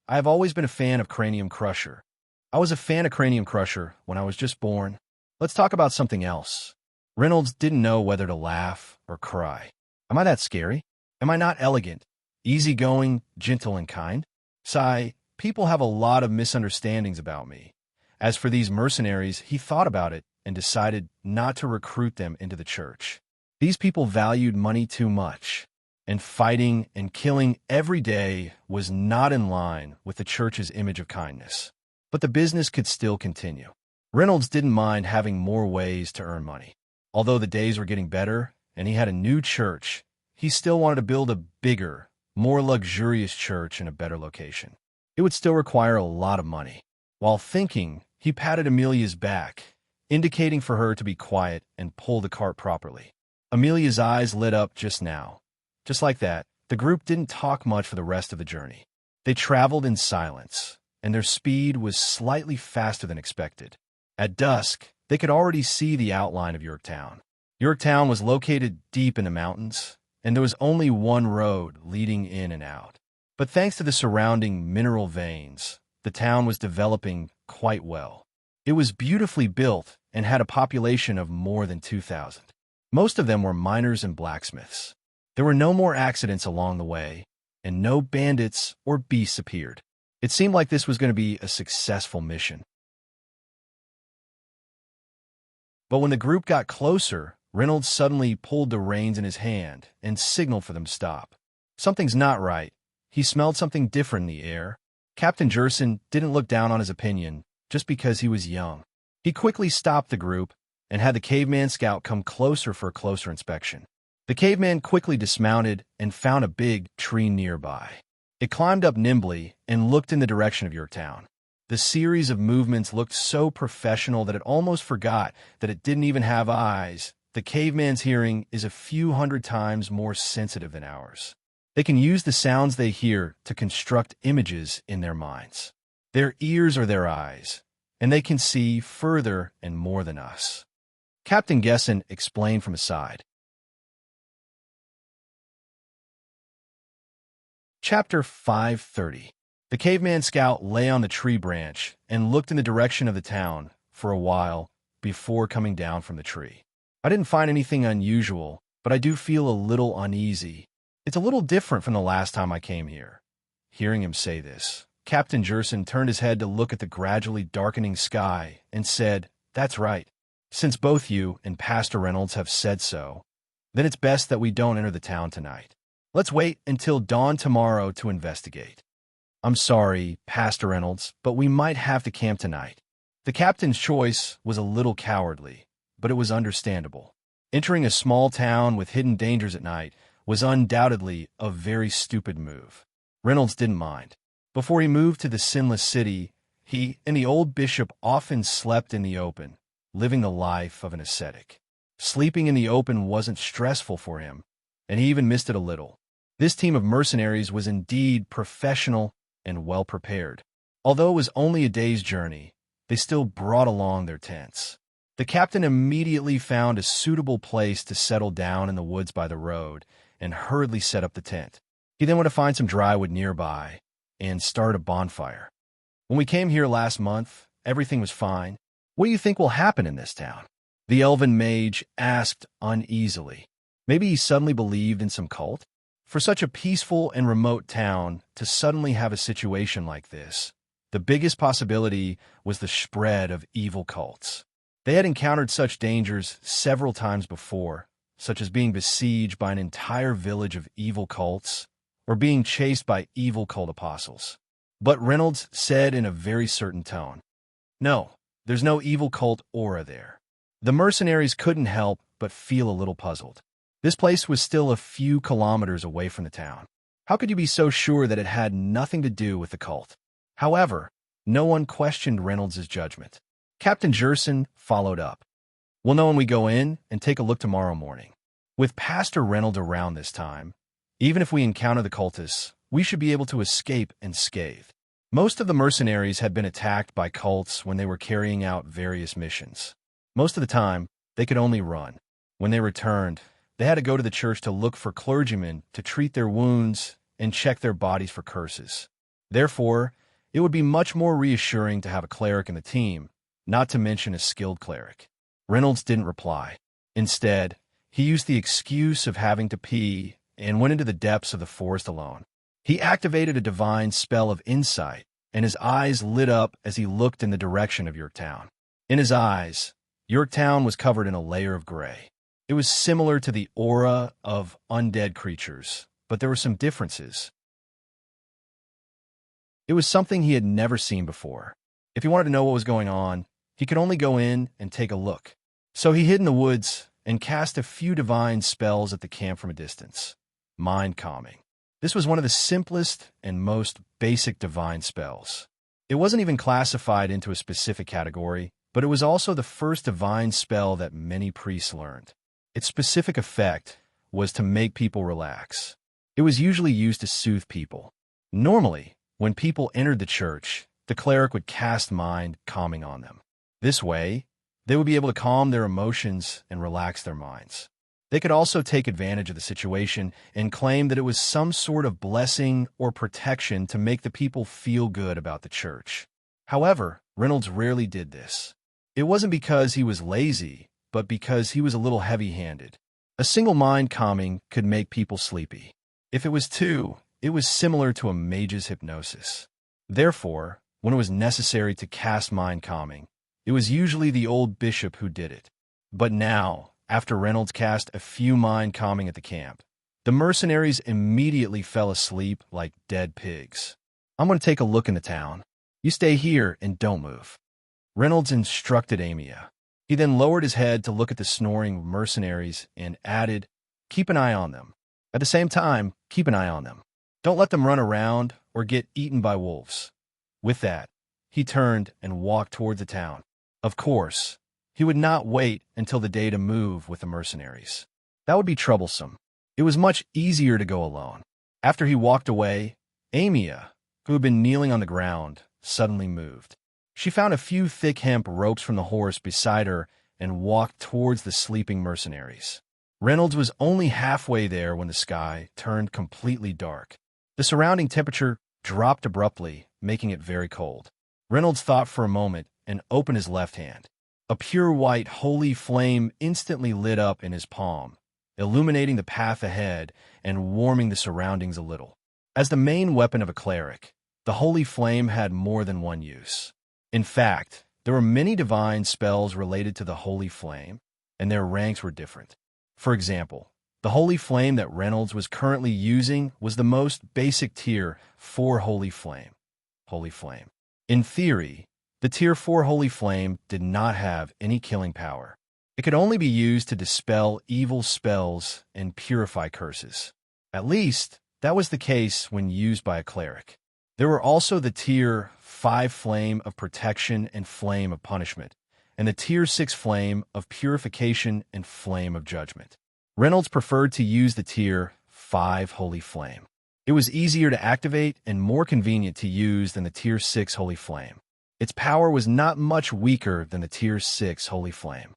I have always been a fan of Cranium Crusher. I was a fan of Cranium Crusher when I was just born. Let's talk about something else. Reynolds didn't know whether to laugh or cry. Am I that scary? Am I not elegant, easygoing, gentle, and kind? Sigh, people have a lot of misunderstandings about me. As for these mercenaries, he thought about it and decided not to recruit them into the church. These people valued money too much, and fighting and killing every day was not in line with the church's image of kindness. But the business could still continue. Reynolds didn't mind having more ways to earn money. Although the days were getting better and he had a new church, he still wanted to build a bigger, more luxurious church in a better location. It would still require a lot of money. While thinking, he patted Amelia's back, indicating for her to be quiet and pull the cart properly. Amelia's eyes lit up just now. Just like that, the group didn't talk much for the rest of the journey. They traveled in silence, and their speed was slightly faster than expected. At dusk, they could already see the outline of Yorktown. Yorktown was located deep in the mountains, and there was only one road leading in and out. But thanks to the surrounding mineral veins, the town was developing quite well. It was beautifully built and had a population of more than 2,000. Most of them were miners and blacksmiths. There were no more accidents along the way, and no bandits or beasts appeared. It seemed like this was going to be a successful mission. But when the group got closer, Reynolds suddenly pulled the reins in his hand and signaled for them to stop. Something's not right. He smelled something different in the air. Captain Jerson didn't look down on his opinion just because he was young. He quickly stopped the group and had the caveman scout come closer for a closer inspection. The caveman quickly dismounted and found a big tree nearby. It climbed up nimbly and looked in the direction of Yorktown. The series of movements looked so professional that it almost forgot that it didn't even have eyes. The caveman's hearing is a few hundred times more sensitive than ours. They can use the sounds they hear to construct images in their minds. Their ears are their eyes, and they can see further and more than us. Captain Gesson explained from his side. Chapter 530. The caveman scout lay on the tree branch and looked in the direction of the town for a while before coming down from the tree. I didn't find anything unusual, but I do feel a little uneasy. It's a little different from the last time I came here. Hearing him say this, Captain Jerson turned his head to look at the gradually darkening sky and said, "That's right. Since both you and Pastor Reynolds have said so, then it's best that we don't enter the town tonight. Let's wait until dawn tomorrow to investigate." "I'm sorry, Pastor Reynolds, but we might have to camp tonight." The captain's choice was a little cowardly, but it was understandable. Entering a small town with hidden dangers at night was undoubtedly a very stupid move. Reynolds didn't mind. Before he moved to the Sinless City, he and the old bishop often slept in the open, living the life of an ascetic. Sleeping in the open wasn't stressful for him, and he even missed it a little. This team of mercenaries was indeed professional and well-prepared. Although it was only a day's journey, they still brought along their tents. The captain immediately found a suitable place to settle down in the woods by the road and hurriedly set up the tent. He then went to find some dry wood nearby and start a bonfire. "When we came here last month, everything was fine. What do you think will happen in this town?" The elven mage asked uneasily. Maybe he suddenly believed in some cult? For such a peaceful and remote town to suddenly have a situation like this, the biggest possibility was the spread of evil cults. They had encountered such dangers several times before, such as being besieged by an entire village of evil cults or being chased by evil cult apostles. But Reynolds said in a very certain tone, "No, there's no evil cult aura there." The mercenaries couldn't help but feel a little puzzled. This place was still a few kilometers away from the town. How could you be so sure that it had nothing to do with the cult? However, no one questioned Reynolds' judgment. Captain Jerson followed up. "We'll know when we go in and take a look tomorrow morning. With Pastor Reynolds around this time, even if we encounter the cultists, we should be able to escape unscathed." Most of the mercenaries had been attacked by cults when they were carrying out various missions. Most of the time, they could only run. When they returned, they had to go to the church to look for clergymen to treat their wounds and check their bodies for curses. Therefore, it would be much more reassuring to have a cleric in the team, not to mention a skilled cleric. Reynolds didn't reply. Instead, he used the excuse of having to pee and went into the depths of the forest alone. He activated a divine spell of insight, and his eyes lit up as he looked in the direction of Yorktown. In his eyes, Yorktown was covered in a layer of gray. It was similar to the aura of undead creatures, but there were some differences. It was something he had never seen before. If he wanted to know what was going on, he could only go in and take a look. So he hid in the woods and cast a few divine spells at the camp from a distance. Mind calming. This was one of the simplest and most basic divine spells. It wasn't even classified into a specific category, but it was also the first divine spell that many priests learned. Its specific effect was to make people relax. It was usually used to soothe people. Normally, when people entered the church, the cleric would cast mind calming on them. This way, they would be able to calm their emotions and relax their minds. They could also take advantage of the situation and claim that it was some sort of blessing or protection to make the people feel good about the church. However, Reynolds rarely did this. It wasn't because he was lazy, but because he was a little heavy-handed. A single mind calming could make people sleepy. If it was two, it was similar to a mage's hypnosis. Therefore, when it was necessary to cast mind calming, it was usually the old bishop who did it. But now, after Reynolds cast a few mind calming at the camp, the mercenaries immediately fell asleep like dead pigs. I'm going to take a look in the town. You stay here and don't move, Reynolds instructed Amia. He then lowered his head to look at the snoring mercenaries and added, keep an eye on them. At the same time, keep an eye on them. Don't let them run around or get eaten by wolves. With that, he turned and walked toward the town. Of course, he would not wait until the day to move with the mercenaries. That would be troublesome. It was much easier to go alone. After he walked away, Amia, who had been kneeling on the ground, suddenly moved. She found a few thick hemp ropes from the horse beside her and walked towards the sleeping mercenaries. Reynolds was only halfway there when the sky turned completely dark. The surrounding temperature dropped abruptly, making it very cold. Reynolds thought for a moment and opened his left hand. A pure white holy flame instantly lit up in his palm, illuminating the path ahead and warming the surroundings a little. As the main weapon of a cleric, the holy flame had more than one use. In fact, there were many divine spells related to the holy flame, and their ranks were different. For example, the holy flame that Reynolds was currently using was the most basic tier 4 holy flame. In theory, the tier 4 holy flame did not have any killing power. It could only be used to dispel evil spells and purify curses. At least, that was the case when used by a cleric. There were also the tier 5 flame of protection and flame of punishment, and the tier 6 flame of purification and flame of judgment. Reynolds preferred to use the tier 5 holy flame. It was easier to activate and more convenient to use than the tier 6 holy flame. Its power was not much weaker than the tier 6 holy flame.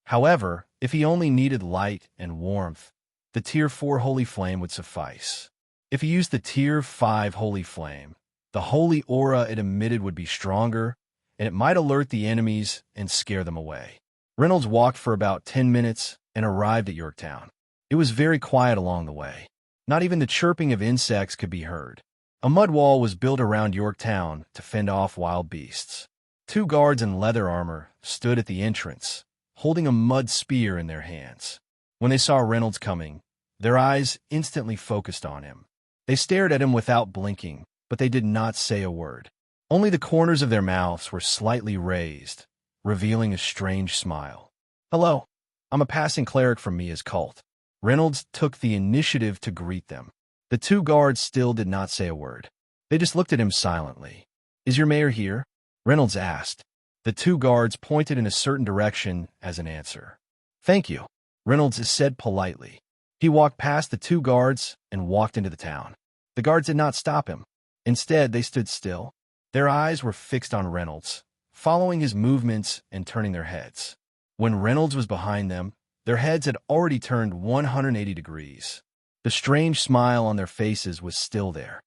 However, if he only needed light and warmth, the tier 4 holy flame would suffice. If he used the tier 5 holy flame, the holy aura it emitted would be stronger, and it might alert the enemies and scare them away. Reynolds walked for about 10 minutes and arrived at Yorktown. It was very quiet along the way. Not even the chirping of insects could be heard. A mud wall was built around Yorktown to fend off wild beasts. 2 guards in leather armor stood at the entrance, holding a mud spear in their hands. When they saw Reynolds coming, their eyes instantly focused on him. They stared at him without blinking, but they did not say a word. Only the corners of their mouths were slightly raised, revealing a strange smile. Hello, I'm a passing cleric from Mia's cult. Reynolds took the initiative to greet them. The 2 guards still did not say a word. They just looked at him silently. Is your mayor here? Reynolds asked. The 2 guards pointed in a certain direction as an answer. Thank you, Reynolds said politely. He walked past the 2 guards and walked into the town. The guards did not stop him. Instead, they stood still. Their eyes were fixed on Reynolds, following his movements and turning their heads. When Reynolds was behind them, their heads had already turned 180 degrees. The strange smile on their faces was still there.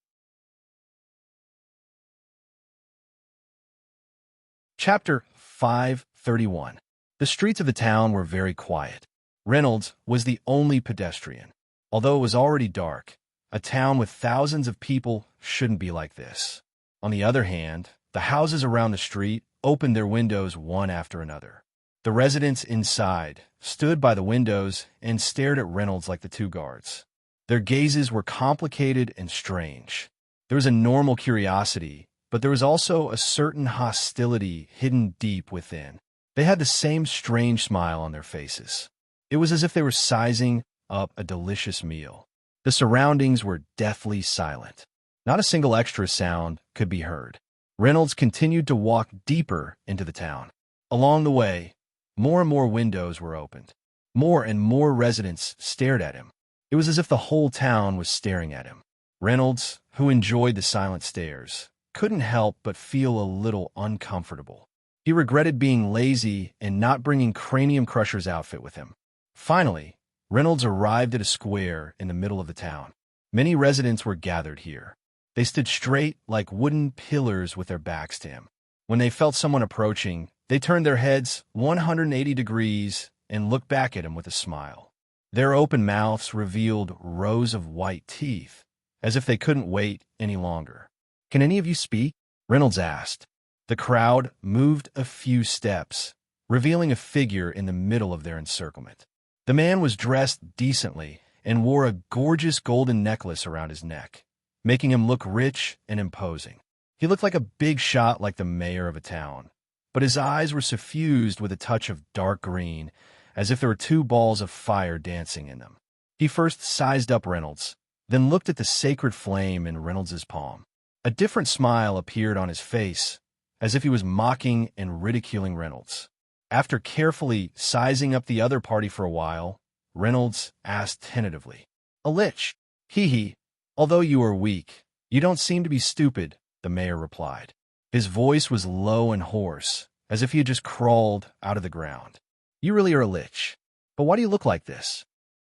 Chapter 531. The streets of the town were very quiet. Reynolds was the only pedestrian. Although it was already dark, a town with thousands of people shouldn't be like this. On the other hand, the houses around the street opened their windows one after another. The residents inside stood by the windows and stared at Reynolds like the 2 guards. Their gazes were complicated and strange. There was a normal curiosity, but there was also a certain hostility hidden deep within. They had the same strange smile on their faces. It was as if they were sizing up a delicious meal. The surroundings were deathly silent. Not a single extra sound could be heard. Reynolds continued to walk deeper into the town. Along the way, more and more windows were opened. More and more residents stared at him. It was as if the whole town was staring at him. Reynolds, who enjoyed the silent stares, couldn't help but feel a little uncomfortable. He regretted being lazy and not bringing Cranium Crusher's outfit with him. Finally, Reynolds arrived at a square in the middle of the town. Many residents were gathered here. They stood straight like wooden pillars with their backs to him. When they felt someone approaching, they turned their heads 180 degrees and looked back at him with a smile. Their open mouths revealed rows of white teeth, as if they couldn't wait any longer. "Can any of you speak?" Reynolds asked. The crowd moved a few steps, revealing a figure in the middle of their encirclement. The man was dressed decently and wore a gorgeous golden necklace around his neck, making him look rich and imposing. He looked like a big shot like the mayor of a town, but his eyes were suffused with a touch of dark green, as if there were two balls of fire dancing in them. He first sized up Reynolds, then looked at the sacred flame in Reynolds's palm. A different smile appeared on his face, as if he was mocking and ridiculing Reynolds. After carefully sizing up the other party for a while, Reynolds asked tentatively, "A lich? Hee. Although you are weak, you don't seem to be stupid," the mayor replied. His voice was low and hoarse, as if he had just crawled out of the ground. "You really are a lich. But why do you look like this?"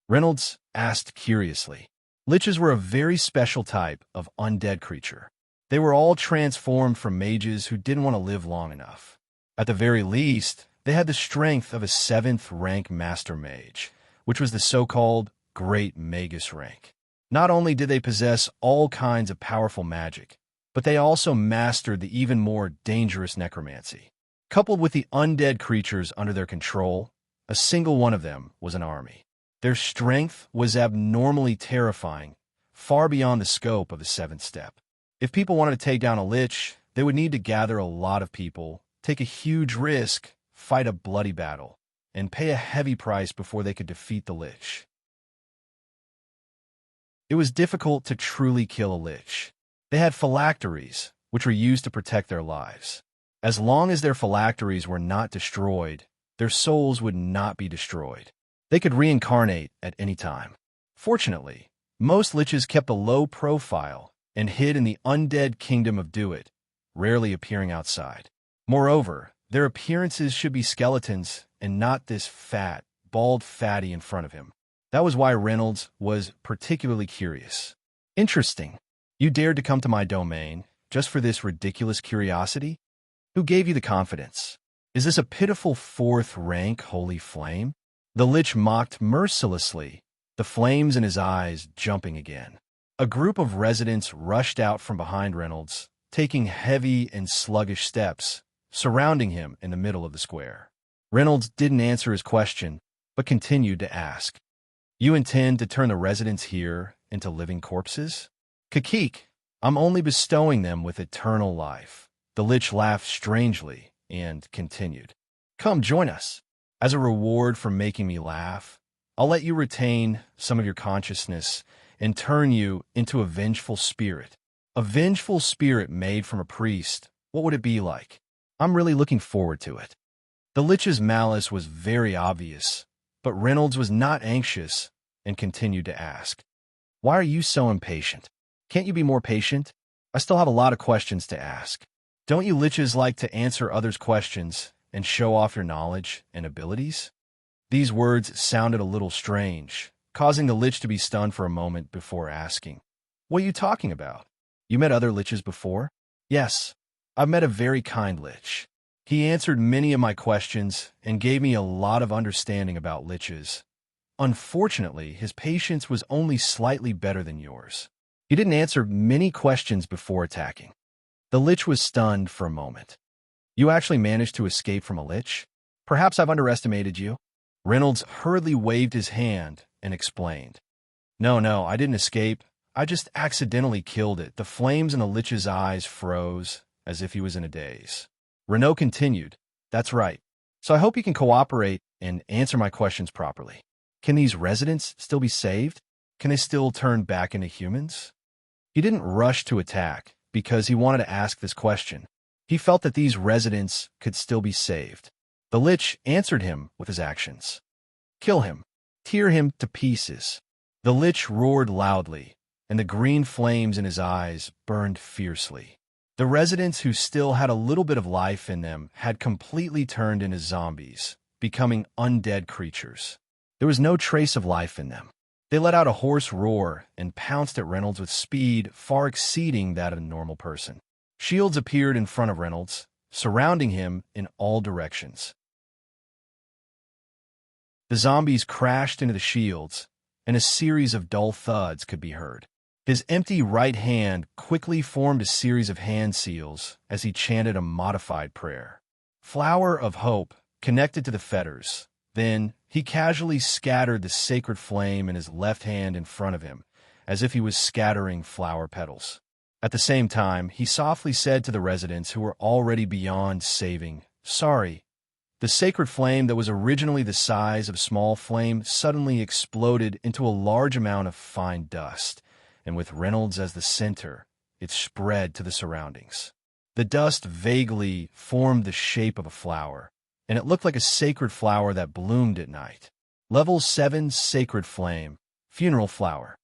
Reynolds asked curiously. Liches were a very special type of undead creature. They were all transformed from mages who didn't want to live long enough. At the very least, they had the strength of a 7th rank master mage, which was the so-called Great Magus rank. Not only did they possess all kinds of powerful magic, but they also mastered the even more dangerous necromancy. Coupled with the undead creatures under their control, a single one of them was an army. Their strength was abnormally terrifying, far beyond the scope of the 7th step. If people wanted to take down a lich, they would need to gather a lot of people, take a huge risk, fight a bloody battle, and pay a heavy price before they could defeat the lich. It was difficult to truly kill a lich. They had phylacteries, which were used to protect their lives. As long as their phylacteries were not destroyed, their souls would not be destroyed. They could reincarnate at any time. Fortunately, most liches kept a low profile and hid in the undead kingdom of Do-It, rarely appearing outside. Moreover, their appearances should be skeletons and not this fat, bald fatty in front of him. That was why Reynolds was particularly curious. "Interesting. You dared to come to my domain just for this ridiculous curiosity? Who gave you the confidence? Is this a pitiful 4th rank holy flame?" The lich mocked mercilessly, the flames in his eyes jumping again. A group of residents rushed out from behind Reynolds, taking heavy and sluggish steps, surrounding him in the middle of the square. Reynolds didn't answer his question, but continued to ask, "You intend to turn the residents here into living corpses?" "Kakik, I'm only bestowing them with eternal life." The lich laughed strangely and continued, "Come join us. As a reward for making me laugh, I'll let you retain some of your consciousness and turn you into a vengeful spirit." A vengeful spirit made from a priest, what would it be like? I'm really looking forward to it. The lich's malice was very obvious, but Reynolds was not anxious and continued to ask, "Why are you so impatient? Can't you be more patient? I still have a lot of questions to ask. Don't you liches like to answer others' questions and show off your knowledge and abilities?" These words sounded a little strange, causing the lich to be stunned for a moment before asking, "What are you talking about? You met other liches before?" "Yes, I've met a very kind lich. He answered many of my questions and gave me a lot of understanding about liches. Unfortunately, his patience was only slightly better than yours. He didn't answer many questions before attacking." The lich was stunned for a moment. "You actually managed to escape from a lich? Perhaps I've underestimated you." Reynolds hurriedly waved his hand and explained, No, I didn't escape. I just accidentally killed it." The flames in the lich's eyes froze, as if he was in a daze. Renaud continued, "That's right. So I hope you can cooperate and answer my questions properly. Can these residents still be saved? Can they still turn back into humans?" He didn't rush to attack because he wanted to ask this question. He felt that these residents could still be saved. The lich answered him with his actions. "Kill him. Tear him to pieces." The lich roared loudly, and the green flames in his eyes burned fiercely. The residents who still had a little bit of life in them had completely turned into zombies, becoming undead creatures. There was no trace of life in them. They let out a hoarse roar and pounced at Reynolds with speed far exceeding that of a normal person. Shields appeared in front of Reynolds, surrounding him in all directions. The zombies crashed into the shields, and a series of dull thuds could be heard. His empty right hand quickly formed a series of hand seals as he chanted a modified prayer. Flower of hope connected to the fetters. Then he casually scattered the sacred flame in his left hand in front of him, as if he was scattering flower petals. At the same time, he softly said to the residents who were already beyond saving, "Sorry." The sacred flame that was originally the size of a small flame suddenly exploded into a large amount of fine dust, and with Reynolds as the center, it spread to the surroundings. The dust vaguely formed the shape of a flower, and it looked like a sacred flower that bloomed at night. Level 7 Sacred Flame, Funeral Flower.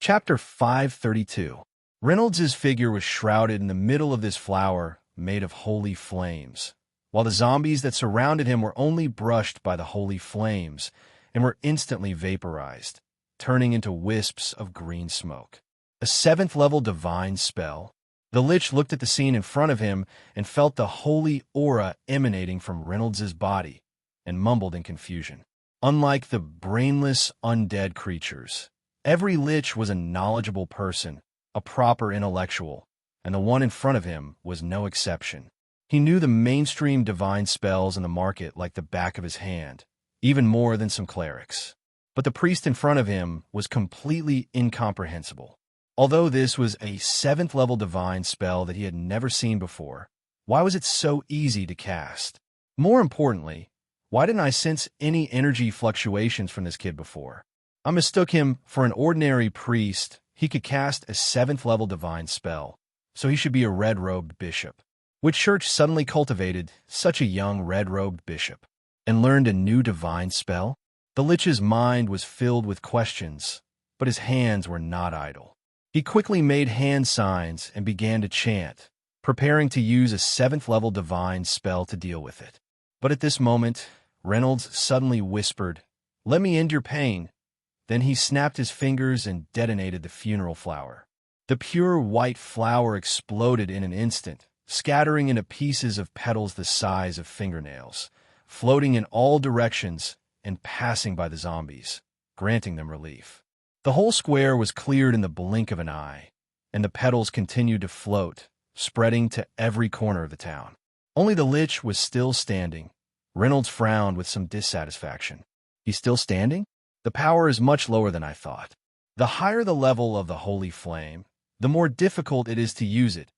Chapter 532. Reynolds's figure was shrouded in the middle of this flower made of holy flames, while the zombies that surrounded him were only brushed by the holy flames and were instantly vaporized, turning into wisps of green smoke. A 7th-level divine spell. The Lich looked at the scene in front of him and felt the holy aura emanating from Reynolds's body, and mumbled in confusion. Unlike the brainless undead creatures, every Lich was a knowledgeable person, a proper intellectual, and the one in front of him was no exception. He knew the mainstream divine spells in the market like the back of his hand, even more than some clerics. But the priest in front of him was completely incomprehensible. Although this was a 7th-level divine spell that he had never seen before, why was it so easy to cast? More importantly, why didn't I sense any energy fluctuations from this kid before? I mistook him for an ordinary priest. He could cast a 7th-level divine spell, so he should be a red-robed bishop. Which church suddenly cultivated such a young red-robed bishop and learned a new divine spell? The Lich's mind was filled with questions, but his hands were not idle. He quickly made hand signs and began to chant, preparing to use a 7th-level divine spell to deal with it. But at this moment, Reynolds suddenly whispered, "Let me end your pain." Then he snapped his fingers and detonated the funeral flower. The pure white flower exploded in an instant, scattering into pieces of petals the size of fingernails, floating in all directions and passing by the zombies, granting them relief. The whole square was cleared in the blink of an eye, and the petals continued to float, spreading to every corner of the town. Only the Lich was still standing. Reynolds frowned with some dissatisfaction. He's still standing? The power is much lower than I thought. The higher the level of the holy flame, the more difficult it is to use it.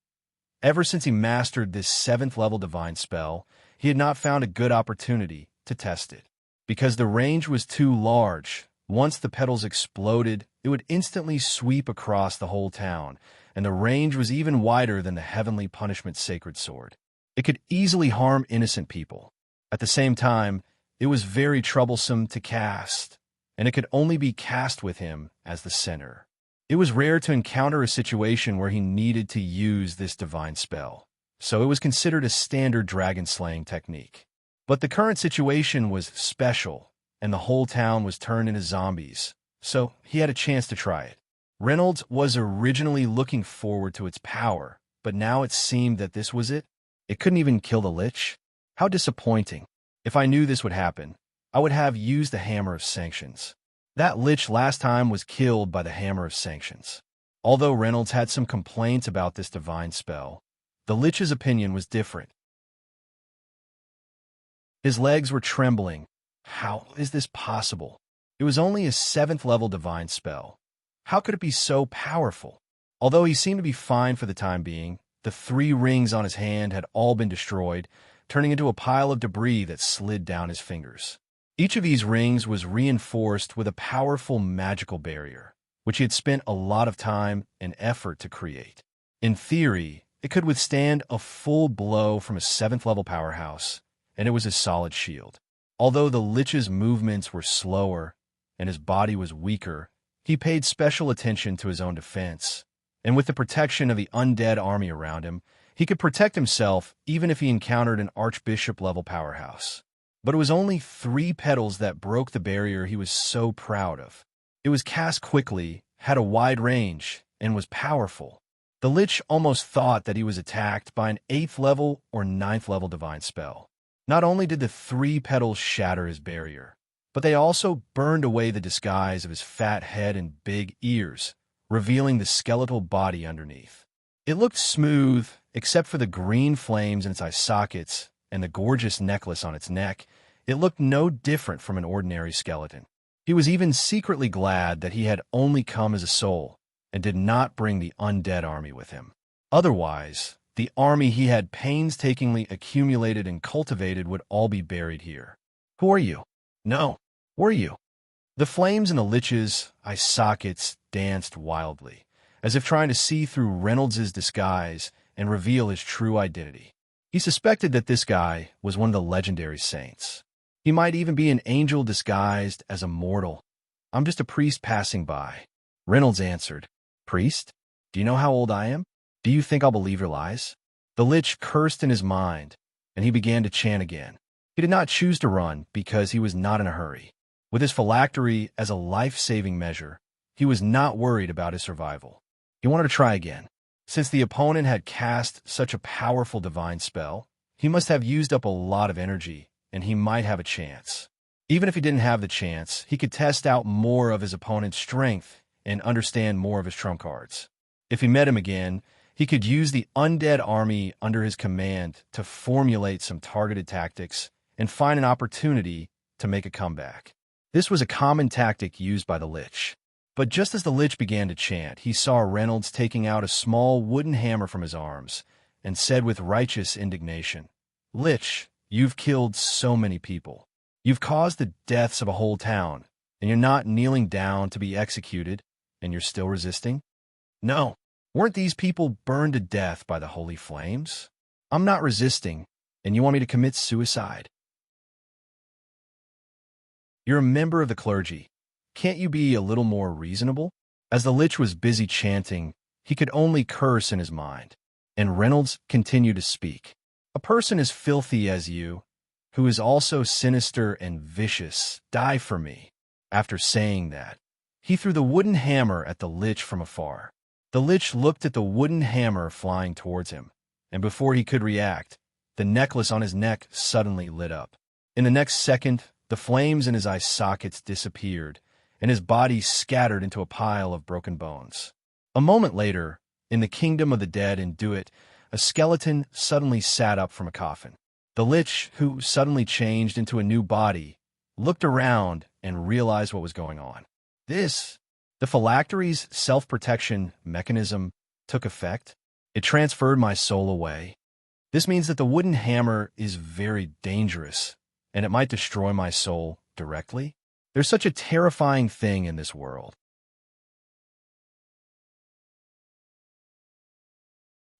Ever since he mastered this 7th-level divine spell, he had not found a good opportunity to test it. Because the range was too large, once the petals exploded, it would instantly sweep across the whole town, and the range was even wider than the heavenly punishment sacred sword. It could easily harm innocent people. At the same time, it was very troublesome to cast, and it could only be cast with him as the center. It was rare to encounter a situation where he needed to use this divine spell, so it was considered a standard dragon-slaying technique. But the current situation was special, and the whole town was turned into zombies, so he had a chance to try it. Reynolds was originally looking forward to its power, but now it seemed that this was it. It couldn't even kill the Lich. How disappointing. If I knew this would happen, I would have used the Hammer of Sanctions. That Lich last time was killed by the Hammer of Sanctions. Although Reynolds had some complaints about this divine spell, the Lich's opinion was different. His legs were trembling. How is this possible? It was only a 7th-level divine spell. How could it be so powerful? Although he seemed to be fine for the time being, the 3 rings on his hand had all been destroyed, turning into a pile of debris that slid down his fingers. Each of these rings was reinforced with a powerful magical barrier, which he had spent a lot of time and effort to create. In theory, it could withstand a full blow from a 7th-level powerhouse, and it was a solid shield. Although the Lich's movements were slower and his body was weaker, he paid special attention to his own defense, and with the protection of the undead army around him, he could protect himself even if he encountered an archbishop-level powerhouse. But it was only 3 petals that broke the barrier he was so proud of. It was cast quickly, had a wide range, and was powerful. The Lich almost thought that he was attacked by an 8th level or 9th level divine spell. Not only did the 3 petals shatter his barrier, but they also burned away the disguise of his fat head and big ears, revealing the skeletal body underneath. It looked smooth, except for the green flames in its eye sockets and the gorgeous necklace on its neck. It looked no different from an ordinary skeleton. He was even secretly glad that he had only come as a soul and did not bring the undead army with him. Otherwise, the army he had painstakingly accumulated and cultivated would all be buried here. Who are you? No, were you? The flames in the Lich's eye sockets danced wildly, as if trying to see through Reynolds's disguise and reveal his true identity. He suspected that this guy was one of the legendary saints. He might even be an angel disguised as a mortal. I'm just a priest passing by. Reynolds answered, Priest? Do you know how old I am? Do you think I'll believe your lies? The Lich cursed in his mind, and he began to chant again. He did not choose to run because he was not in a hurry. With his phylactery as a life-saving measure, he was not worried about his survival. He wanted to try again. Since the opponent had cast such a powerful divine spell, he must have used up a lot of energy, and he might have a chance. Even if he didn't have the chance, he could test out more of his opponent's strength and understand more of his trump cards. If he met him again, he could use the undead army under his command to formulate some targeted tactics and find an opportunity to make a comeback. This was a common tactic used by the Lich. But just as the Lich began to chant, he saw Reynolds taking out a small wooden hammer from his arms and said with righteous indignation, Lich, you've killed so many people. You've caused the deaths of a whole town, and you're not kneeling down to be executed, and you're still resisting? No, weren't these people burned to death by the holy flames? I'm not resisting, and you want me to commit suicide? You're a member of the clergy. Can't you be a little more reasonable? As the Lich was busy chanting, he could only curse in his mind, and Reynolds continued to speak. A person as filthy as you, who is also sinister and vicious, die for me. After saying that, he threw the wooden hammer at the Lich from afar. The Lich looked at the wooden hammer flying towards him, and before he could react, the necklace on his neck suddenly lit up. In the next second, the flames in his eye sockets disappeared, and his body scattered into a pile of broken bones. A moment later, in the kingdom of the dead in Duet, a skeleton suddenly sat up from a coffin. The Lich, who suddenly changed into a new body, looked around and realized what was going on. The phylactery's self-protection mechanism took effect. It transferred my soul away. This means that the wooden hammer is very dangerous, and it might destroy my soul directly. There's such a terrifying thing in this world.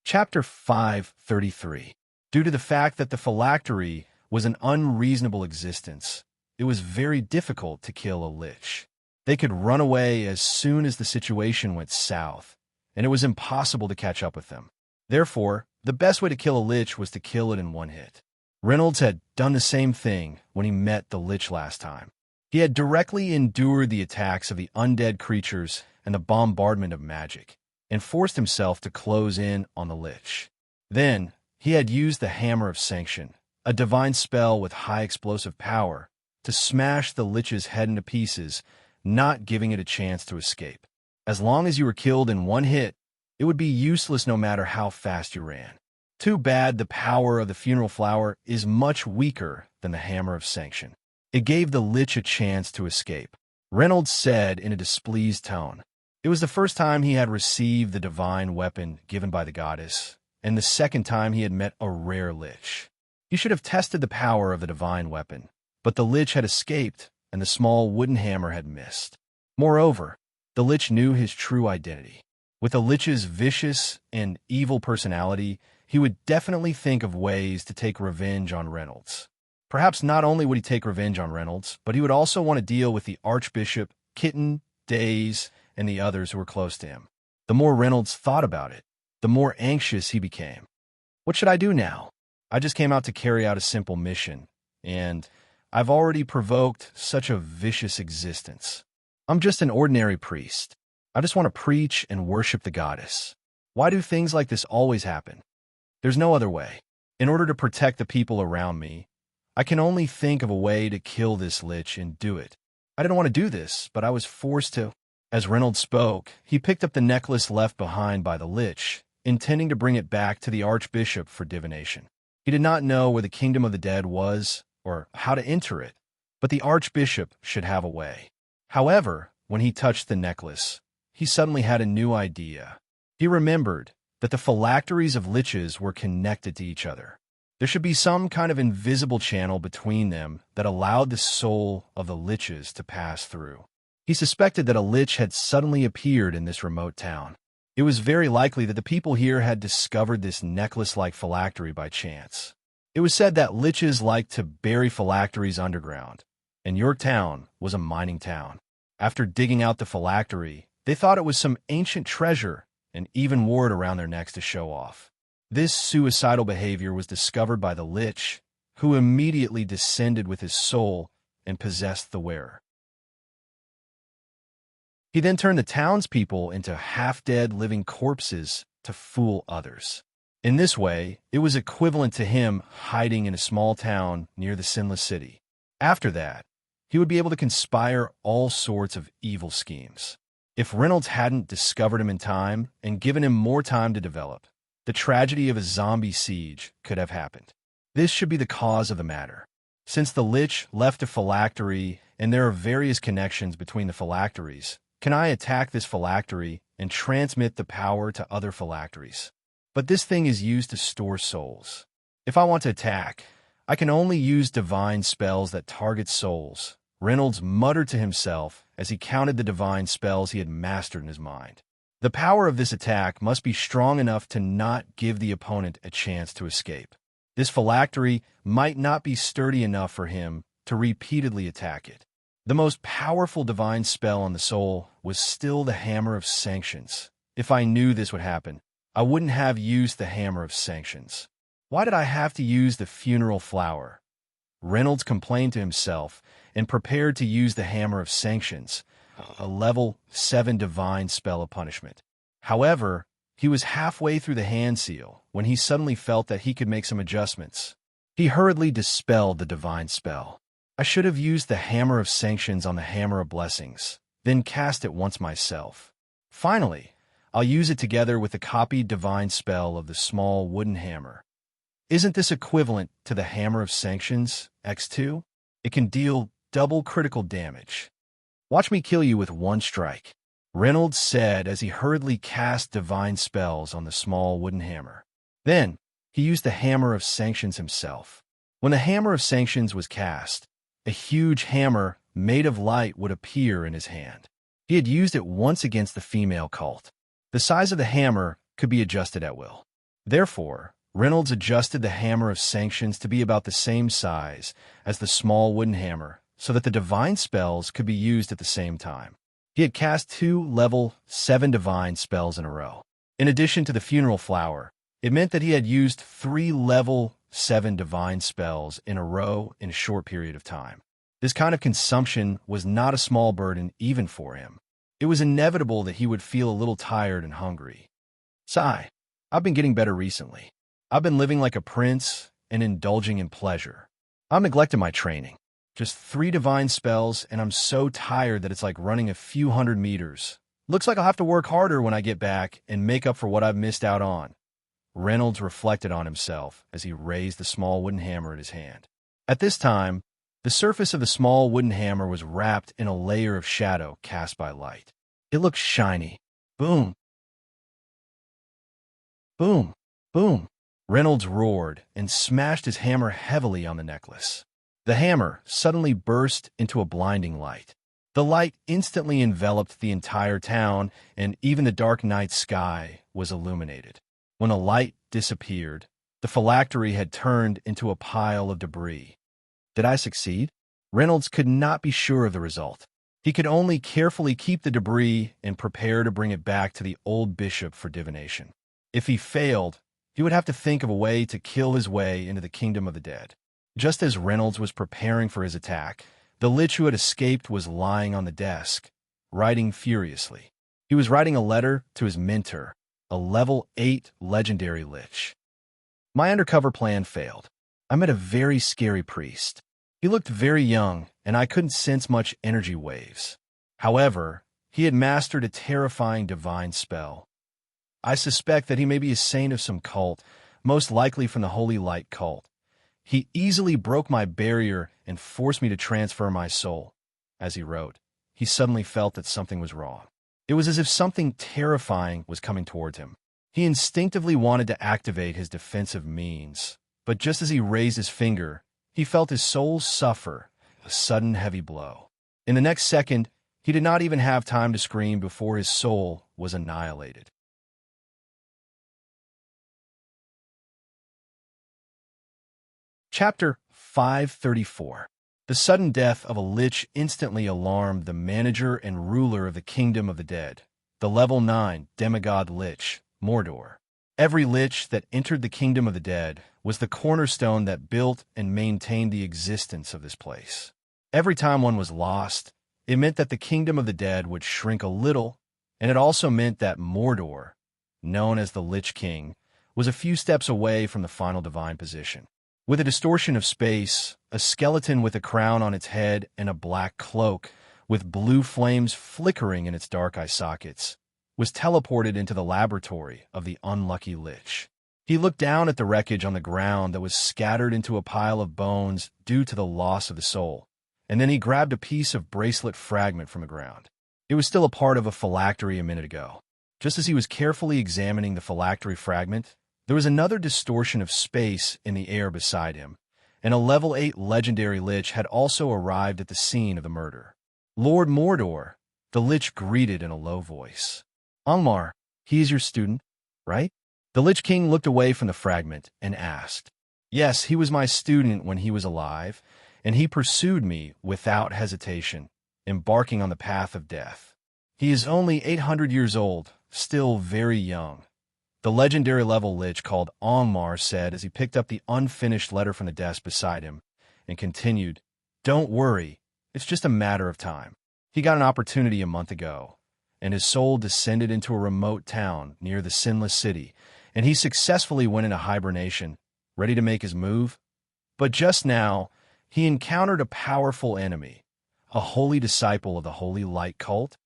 Chapter 533. Due to the fact that the phylactery was an unreasonable existence, it was very difficult to kill a Lich. They could run away as soon as the situation went south, and it was impossible to catch up with them. Therefore, the best way to kill a Lich was to kill it in one hit. Reynolds had done the same thing when he met the Lich last time. He had directly endured the attacks of the undead creatures and the bombardment of magic, and forced himself to close in on the Lich. Then, he had used the Hammer of Sanction, a divine spell with high explosive power, to smash the Lich's head into pieces, not giving it a chance to escape. As long as you were killed in one hit, it would be useless no matter how fast you ran. Too bad the power of the funeral flower is much weaker than the Hammer of Sanction. It gave the Lich a chance to escape. Reynolds said in a displeased tone. It was the first time he had received the divine weapon given by the goddess, and the second time he had met a rare Lich. He should have tested the power of the divine weapon, but the Lich had escaped, and the small wooden hammer had missed. Moreover, the Lich knew his true identity. With the Lich's vicious and evil personality, he would definitely think of ways to take revenge on Reynolds. Perhaps not only would he take revenge on Reynolds, but he would also want to deal with the Archbishop, Kitten, Days, and the others who were close to him. The more Reynolds thought about it, the more anxious he became. What should I do now? I just came out to carry out a simple mission, and I've already provoked such a vicious existence. I'm just an ordinary priest. I just want to preach and worship the goddess. Why do things like this always happen? There's no other way. In order to protect the people around me, I can only think of a way to kill this lich and do it. I didn't want to do this, but I was forced to. As Reynolds spoke, he picked up the necklace left behind by the lich, intending to bring it back to the archbishop for divination. He did not know where the kingdom of the dead was or how to enter it, but the archbishop should have a way. However, when he touched the necklace, he suddenly had a new idea. He remembered that the phylacteries of liches were connected to each other. There should be some kind of invisible channel between them that allowed the soul of the liches to pass through. He suspected that a lich had suddenly appeared in this remote town. It was very likely that the people here had discovered this necklace-like phylactery by chance. It was said that liches like to bury phylacteries underground, and Yorktown was a mining town. After digging out the phylactery, they thought it was some ancient treasure and even wore it around their necks to show off. This suicidal behavior was discovered by the lich, who immediately descended with his soul and possessed the wearer. He then turned the townspeople into half-dead living corpses to fool others. In this way, it was equivalent to him hiding in a small town near the sinless city. After that, he would be able to conspire all sorts of evil schemes. If Reynolds hadn't discovered him in time and given him more time to develop, the tragedy of a zombie siege could have happened. This should be the cause of the matter. Since the lich left a phylactery and there are various connections between the phylacteries, can I attack this phylactery and transmit the power to other phylacteries? But this thing is used to store souls. If I want to attack, I can only use divine spells that target souls. Reynolds muttered to himself as he counted the divine spells he had mastered in his mind. The power of this attack must be strong enough to not give the opponent a chance to escape. This phylactery might not be sturdy enough for him to repeatedly attack it. The most powerful divine spell on the soul was still the Hammer of Sanctions. If I knew this would happen, I wouldn't have used the Hammer of Sanctions. Why did I have to use the funeral flower? Reynolds complained to himself and prepared to use the Hammer of Sanctions, a level 7 divine spell of punishment. However, he was halfway through the hand seal when he suddenly felt that he could make some adjustments. He hurriedly dispelled the divine spell. I should have used the Hammer of Sanctions on the Hammer of Blessings, then cast it once myself. Finally, I'll use it together with the copied divine spell of the small wooden hammer. Isn't this equivalent to the Hammer of Sanctions, X2? It can deal double critical damage. Watch me kill you with one strike, Reynolds said as he hurriedly cast divine spells on the small wooden hammer. Then, he used the Hammer of Sanctions himself. When the Hammer of Sanctions was cast, a huge hammer made of light would appear in his hand. He had used it once against the female cult. The size of the hammer could be adjusted at will. Therefore, Reynolds adjusted the Hammer of Sanctions to be about the same size as the small wooden hammer so that the divine spells could be used at the same time. He had cast 2 level 7 divine spells in a row. In addition to the funeral flower, it meant that he had used 3 level 7 divine spells in a row in a short period of time. This kind of consumption was not a small burden even for him. It was inevitable that he would feel a little tired and hungry. Sigh, I've been getting better recently. I've been living like a prince and indulging in pleasure. I'm neglecting my training. Just 3 divine spells, and I'm so tired that it's like running a few hundred meters. Looks like I'll have to work harder when I get back and make up for what I've missed out on. Reynolds reflected on himself as he raised the small wooden hammer in his hand. At this time, the surface of the small wooden hammer was wrapped in a layer of shadow cast by light. It looked shiny. Boom. Boom. Boom. Reynolds roared and smashed his hammer heavily on the necklace. The hammer suddenly burst into a blinding light. The light instantly enveloped the entire town, and even the dark night sky was illuminated. When the light disappeared, the phylactery had turned into a pile of debris. Did I succeed? Reynolds could not be sure of the result. He could only carefully keep the debris and prepare to bring it back to the old bishop for divination. If he failed, he would have to think of a way to kill his way into the kingdom of the dead. Just as Reynolds was preparing for his attack, the lich who had escaped was lying on the desk, writing furiously. He was writing a letter to his mentor, a level 8 legendary lich. My undercover plan failed. I met a very scary priest. He looked very young, and I couldn't sense much energy waves. However, he had mastered a terrifying divine spell. I suspect that he may be a saint of some cult, most likely from the Holy Light cult. He easily broke my barrier and forced me to transfer my soul. As he wrote, he suddenly felt that something was wrong. It was as if something terrifying was coming towards him. He instinctively wanted to activate his defensive means, but just as he raised his finger, he felt his soul suffer a sudden heavy blow. In the next second, he did not even have time to scream before his soul was annihilated. Chapter 534. The sudden death of a lich instantly alarmed the manager and ruler of the kingdom of the dead, the level 9 demigod lich, Mordor. Every lich that entered the kingdom of the dead was the cornerstone that built and maintained the existence of this place. Every time one was lost, it meant that the kingdom of the dead would shrink a little, and it also meant that Mordor, known as the Lich King, was a few steps away from the final divine position. With a distortion of space, a skeleton with a crown on its head and a black cloak, with blue flames flickering in its dark eye sockets, was teleported into the laboratory of the unlucky lich. He looked down at the wreckage on the ground that was scattered into a pile of bones due to the loss of the soul, and then he grabbed a piece of bracelet fragment from the ground. It was still a part of a phylactery a minute ago. Just as he was carefully examining the phylactery fragment, there was another distortion of space in the air beside him, and a level 8 legendary lich had also arrived at the scene of the murder. Lord Mordor, the lich greeted in a low voice. Angmar, he is your student, right? The Lich King looked away from the fragment and asked. Yes, he was my student when he was alive, and he pursued me without hesitation, embarking on the path of death. He is only 800 years old, still very young. The legendary level lich called Angmar said as he picked up the unfinished letter from the desk beside him and continued, Don't worry, it's just a matter of time. He got an opportunity a month ago, and his soul descended into a remote town near the Sinless City, and he successfully went into hibernation, ready to make his move. But just now, he encountered a powerful enemy, a holy disciple of the Holy Light cult.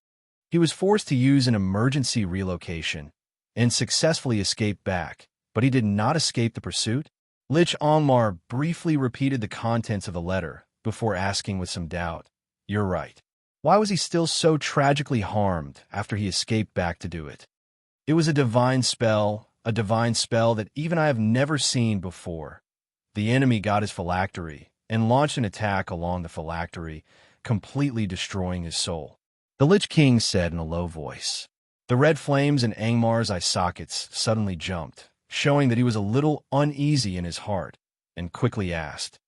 He was forced to use an emergency relocation and successfully escaped back, but he did not escape the pursuit. Lich Angmar briefly repeated the contents of the letter before asking with some doubt, You're right. Why was he still so tragically harmed after he escaped back to do it? It was a divine spell that even I have never seen before. The enemy got his phylactery and launched an attack along the phylactery, completely destroying his soul. The Lich King said in a low voice. The red flames in Angmar's eye sockets suddenly jumped, showing that he was a little uneasy in his heart, and quickly asked,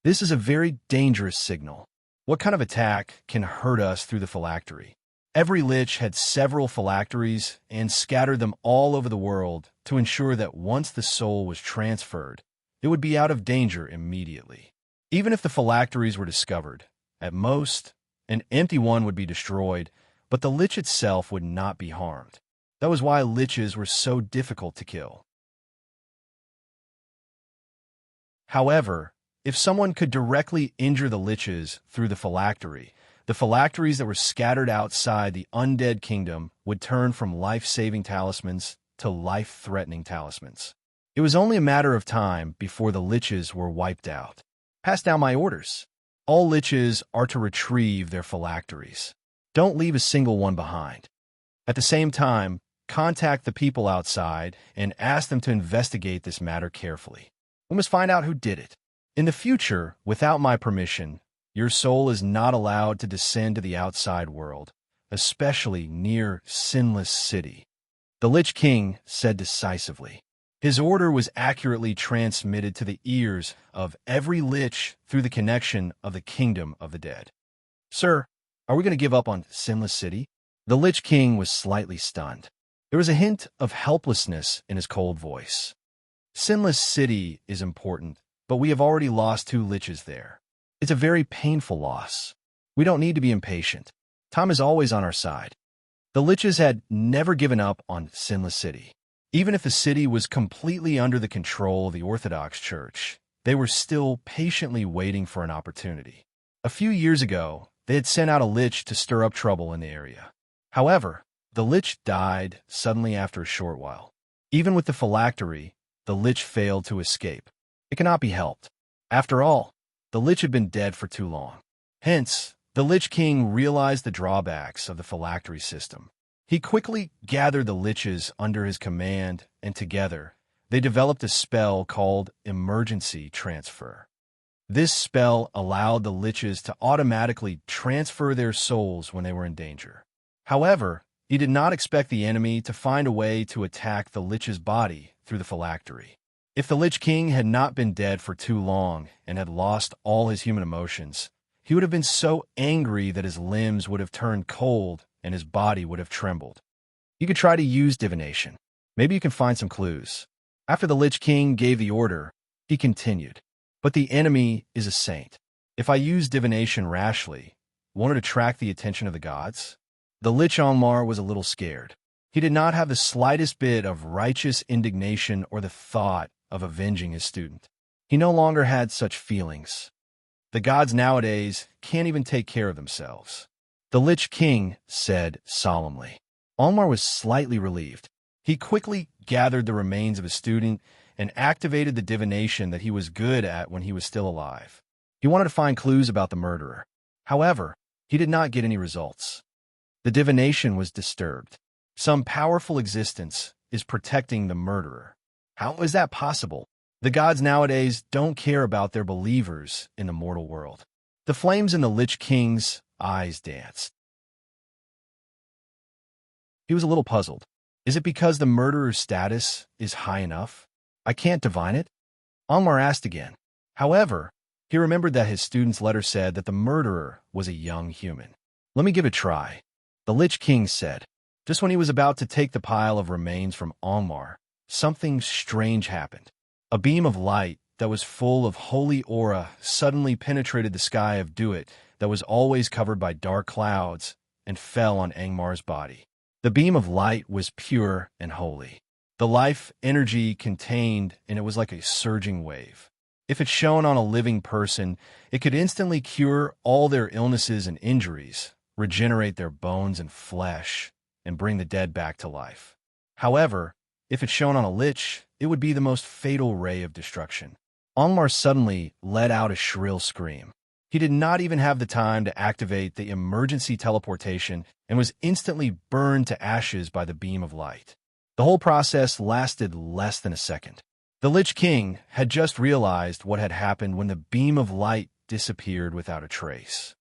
This is a very dangerous signal. What kind of attack can hurt us through the phylactery? Every lich had several phylacteries and scattered them all over the world to ensure that once the soul was transferred, it would be out of danger immediately. Even if the phylacteries were discovered, at most, an empty one would be destroyed, but the lich itself would not be harmed. That was why liches were so difficult to kill. However, if someone could directly injure the liches through the phylacteries that were scattered outside the undead kingdom would turn from life-saving talismans to life-threatening talismans. It was only a matter of time before the liches were wiped out. Pass down my orders. All liches are to retrieve their phylacteries. Don't leave a single one behind. At the same time, contact the people outside and ask them to investigate this matter carefully. We must find out who did it. In the future, without my permission, your soul is not allowed to descend to the outside world, especially near Sinless City. The Lich King said decisively. His order was accurately transmitted to the ears of every lich through the connection of the kingdom of the dead. Sir, are we going to give up on Sinless City? The Lich King was slightly stunned. There was a hint of helplessness in his cold voice. Sinless City is important, but we have already lost 2 liches there. It's a very painful loss. We don't need to be impatient. Time is always on our side. The liches had never given up on Sinless City. Even if the city was completely under the control of the Orthodox Church, they were still patiently waiting for an opportunity. A few years ago, they had sent out a lich to stir up trouble in the area. However, the lich died suddenly after a short while. Even with the phylactery, the lich failed to escape. It cannot be helped. After all, the lich had been dead for too long. Hence, the Lich King realized the drawbacks of the phylactery system. He quickly gathered the liches under his command, and together, they developed a spell called emergency transfer. This spell allowed the liches to automatically transfer their souls when they were in danger. However, he did not expect the enemy to find a way to attack the lich's body through the phylactery. If the Lich King had not been dead for too long and had lost all his human emotions, he would have been so angry that his limbs would have turned cold and his body would have trembled. You could try to use divination. Maybe you can find some clues. After the Lich King gave the order, he continued, "But the enemy is a saint. If I use divination rashly, won't it attract the attention of the gods?" The Lich Angmar was a little scared. He did not have the slightest bit of righteous indignation or the thought of avenging his student. He no longer had such feelings. The gods nowadays can't even take care of themselves. The Lich King said solemnly. Angmar was slightly relieved. He quickly gathered the remains of his student and activated the divination that he was good at when he was still alive. He wanted to find clues about the murderer. However, he did not get any results. The divination was disturbed. Some powerful existence is protecting the murderer. How is that possible? The gods nowadays don't care about their believers in the mortal world. The flames in the Lich King's eyes danced. He was a little puzzled. Is it because the murderer's status is high enough? I can't divine it? Angmar asked again. However, he remembered that his student's letter said that the murderer was a young human. Let me give it a try, the Lich King said. Just when he was about to take the pile of remains from Angmar, something strange happened. A beam of light that was full of holy aura suddenly penetrated the sky of Duat that was always covered by dark clouds and fell on Angmar's body. The beam of light was pure and holy. The life energy contained, and it was like a surging wave. If it shone on a living person, it could instantly cure all their illnesses and injuries, regenerate their bones and flesh, and bring the dead back to life. However, if it shone on a lich, it would be the most fatal ray of destruction. Angmar suddenly let out a shrill scream. He did not even have the time to activate the emergency teleportation and was instantly burned to ashes by the beam of light. The whole process lasted less than a second. The Lich King had just realized what had happened when the beam of light disappeared without a trace.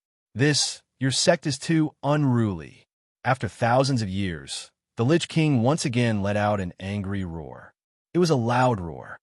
Your sect is too unruly. After thousands of years, the Lich King once again let out an angry roar. It was a loud roar.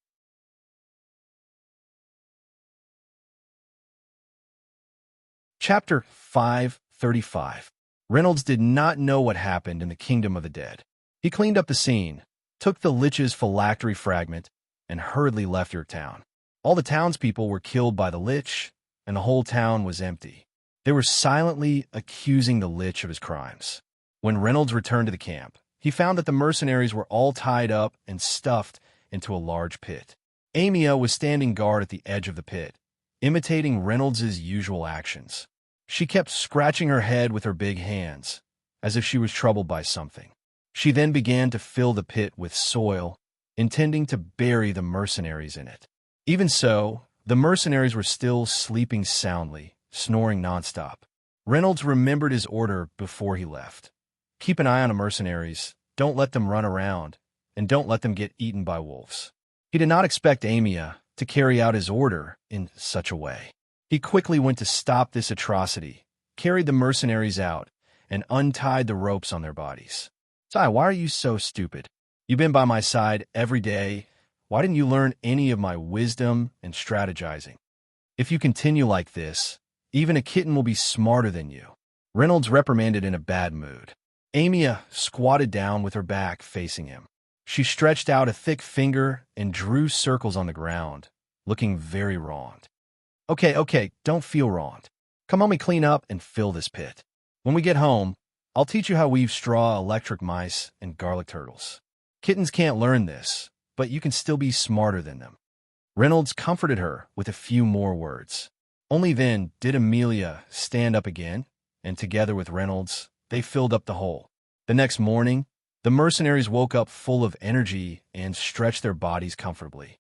Chapter 535. Reynolds did not know what happened in the kingdom of the dead. He cleaned up the scene, took the Lich's phylactery fragment, and hurriedly left your town. All the townspeople were killed by the Lich, and the whole town was empty. They were silently accusing the Lich of his crimes. When Reynolds returned to the camp, he found that the mercenaries were all tied up and stuffed into a large pit. Amia was standing guard at the edge of the pit, imitating Reynolds's usual actions. She kept scratching her head with her big hands, as if she was troubled by something. She then began to fill the pit with soil, intending to bury the mercenaries in it. Even so, the mercenaries were still sleeping soundly, snoring nonstop. Reynolds remembered his order before he left. Keep an eye on the mercenaries, don't let them run around, and don't let them get eaten by wolves. He did not expect Amia to carry out his order in such a way. He quickly went to stop this atrocity, carried the mercenaries out, and untied the ropes on their bodies. Sai, why are you so stupid? You've been by my side every day. Why didn't you learn any of my wisdom and strategizing? If you continue like this, even a kitten will be smarter than you. Reynolds reprimanded in a bad mood. Amia squatted down with her back facing him. She stretched out a thick finger and drew circles on the ground, looking very wronged. Okay, don't feel wronged. Come help me clean up and fill this pit. When we get home, I'll teach you how to weave straw, electric mice, and garlic turtles. Kittens can't learn this, but you can still be smarter than them. Reynolds comforted her with a few more words. Only then did Amelia stand up again, and together with Reynolds, they filled up the hole. The next morning, the mercenaries woke up full of energy and stretched their bodies comfortably.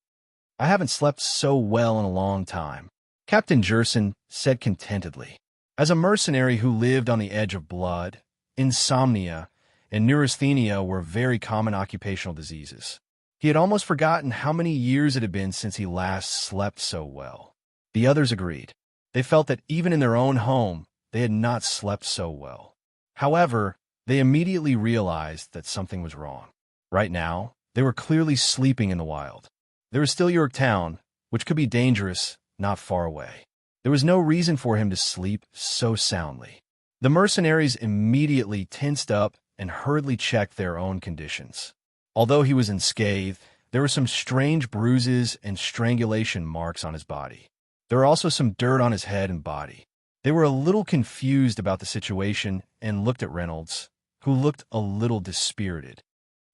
"I haven't slept so well in a long time," Captain Jerson said contentedly. As a mercenary who lived on the edge of blood, insomnia and neurasthenia were very common occupational diseases. He had almost forgotten how many years it had been since he last slept so well. The others agreed. They felt that even in their own home, they had not slept so well. However, they immediately realized that something was wrong. Right now, they were clearly sleeping in the wild. There was still Yorktown, which could be dangerous, not far away. There was no reason for him to sleep so soundly. The mercenaries immediately tensed up and hurriedly checked their own conditions. Although he was unscathed, there were some strange bruises and strangulation marks on his body. There were also some dirt on his head and body. They were a little confused about the situation and looked at Reynolds, who looked a little dispirited.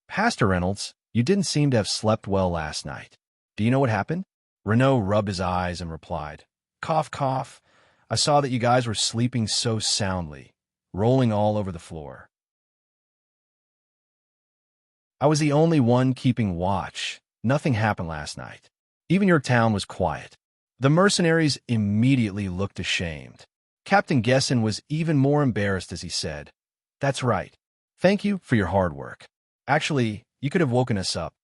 "Pastor Reynolds, you didn't seem to have slept well last night. Do you know what happened?" Renaud rubbed his eyes and replied, "Cough, cough. I saw that you guys were sleeping so soundly, rolling all over the floor. I was the only one keeping watch. Nothing happened last night. Even your town was quiet." The mercenaries immediately looked ashamed. Captain Gesson was even more embarrassed as he said, "That's right. Thank you for your hard work. Actually, you could have woken us up."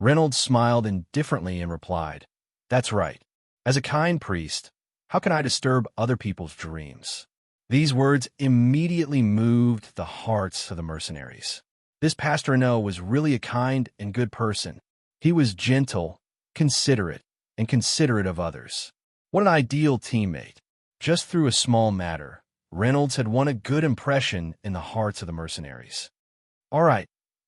Reynolds smiled indifferently and replied, "That's right. As a kind priest, how can I disturb other people's dreams?" These words immediately moved the hearts of the mercenaries. This Pastor Renaud was really a kind and good person. He was gentle, considerate of others. What an ideal teammate. Just through a small matter, Reynolds had won a good impression in the hearts of the mercenaries. "All right,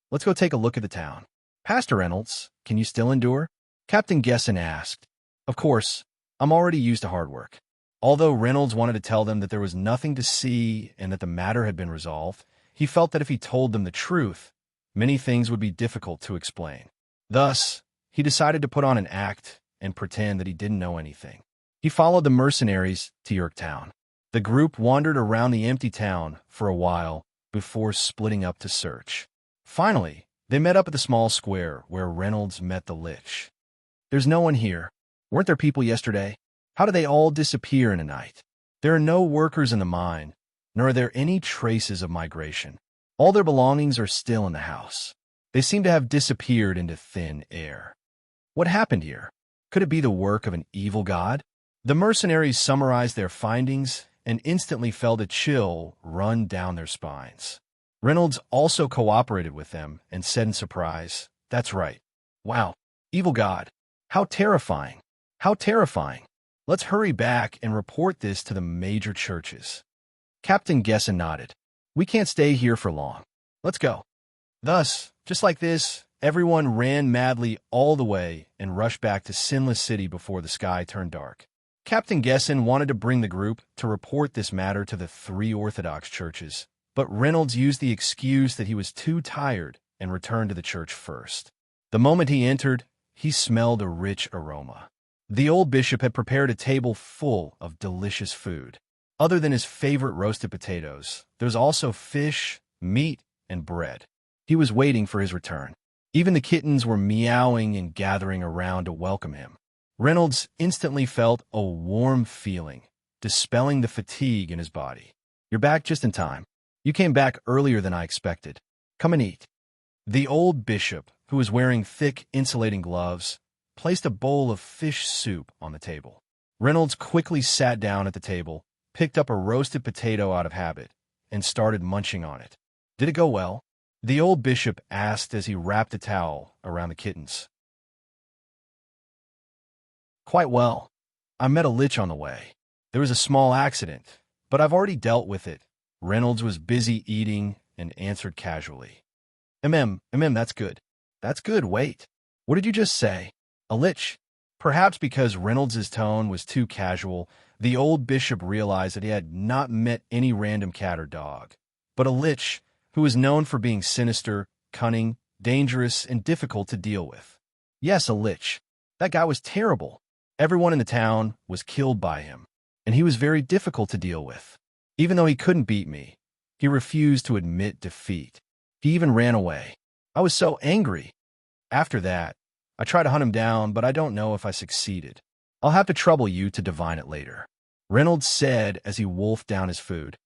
let's go take a look at the town." "Pastor Reynolds, can you still endure?" Captain Gesson asked. "Of course, I'm already used to hard work." Although Reynolds wanted to tell them that there was nothing to see and that the matter had been resolved, he felt that if he told them the truth, many things would be difficult to explain. Thus, he decided to put on an act and pretend that he didn't know anything. He followed the mercenaries to Yorktown. The group wandered around the empty town for a while before splitting up to search. Finally, they met up at the small square where Reynolds met the Lich. "There's no one here. Weren't there people yesterday? How did they all disappear in a night? There are no workers in the mine, nor are there any traces of migration. All their belongings are still in the house. They seem to have disappeared into thin air. What happened here? Could it be the work of an evil god?" The mercenaries summarized their findings and instantly felt a chill run down their spines. Reynolds also cooperated with them and said in surprise, "That's right. Wow, evil god. How terrifying. How terrifying. Let's hurry back and report this to the major churches." Captain Gesson nodded. "We can't stay here for long. Let's go." Thus, just like this, everyone ran madly all the way and rushed back to Sinless City before the sky turned dark. Captain Gesson wanted to bring the group to report this matter to the 3 Orthodox churches, but Reynolds used the excuse that he was too tired and returned to the church first. The moment he entered, he smelled a rich aroma. The old bishop had prepared a table full of delicious food. Other than his favorite roasted potatoes, there was also fish, meat, and bread. He was waiting for his return. Even the kittens were meowing and gathering around to welcome him. Reynolds instantly felt a warm feeling, dispelling the fatigue in his body. "You're back just in time. You came back earlier than I expected. Come and eat." The old bishop, who was wearing thick, insulating gloves, placed a bowl of fish soup on the table. Reynolds quickly sat down at the table, picked up a roasted potato out of habit, and started munching on it. "Did it go well?" the old bishop asked as he wrapped a towel around the kittens. "Quite well. I met a lich on the way. There was a small accident, but I've already dealt with it." Reynolds was busy eating and answered casually. That's good. That's good, wait. What did you just say? A lich?" Perhaps because Reynolds's tone was too casual, the old bishop realized that he had not met any random cat or dog, but a lich who was known for being sinister, cunning, dangerous, and difficult to deal with. Yes, a lich. That guy was terrible. Everyone in the town was killed by him, and he was very difficult to deal with. Even though he couldn't beat me, he refused to admit defeat. He even ran away. I was so angry. After that, I tried to hunt him down, but I don't know if I succeeded. I'll have to trouble you to divine it later," Reynolds said as he wolfed down his food.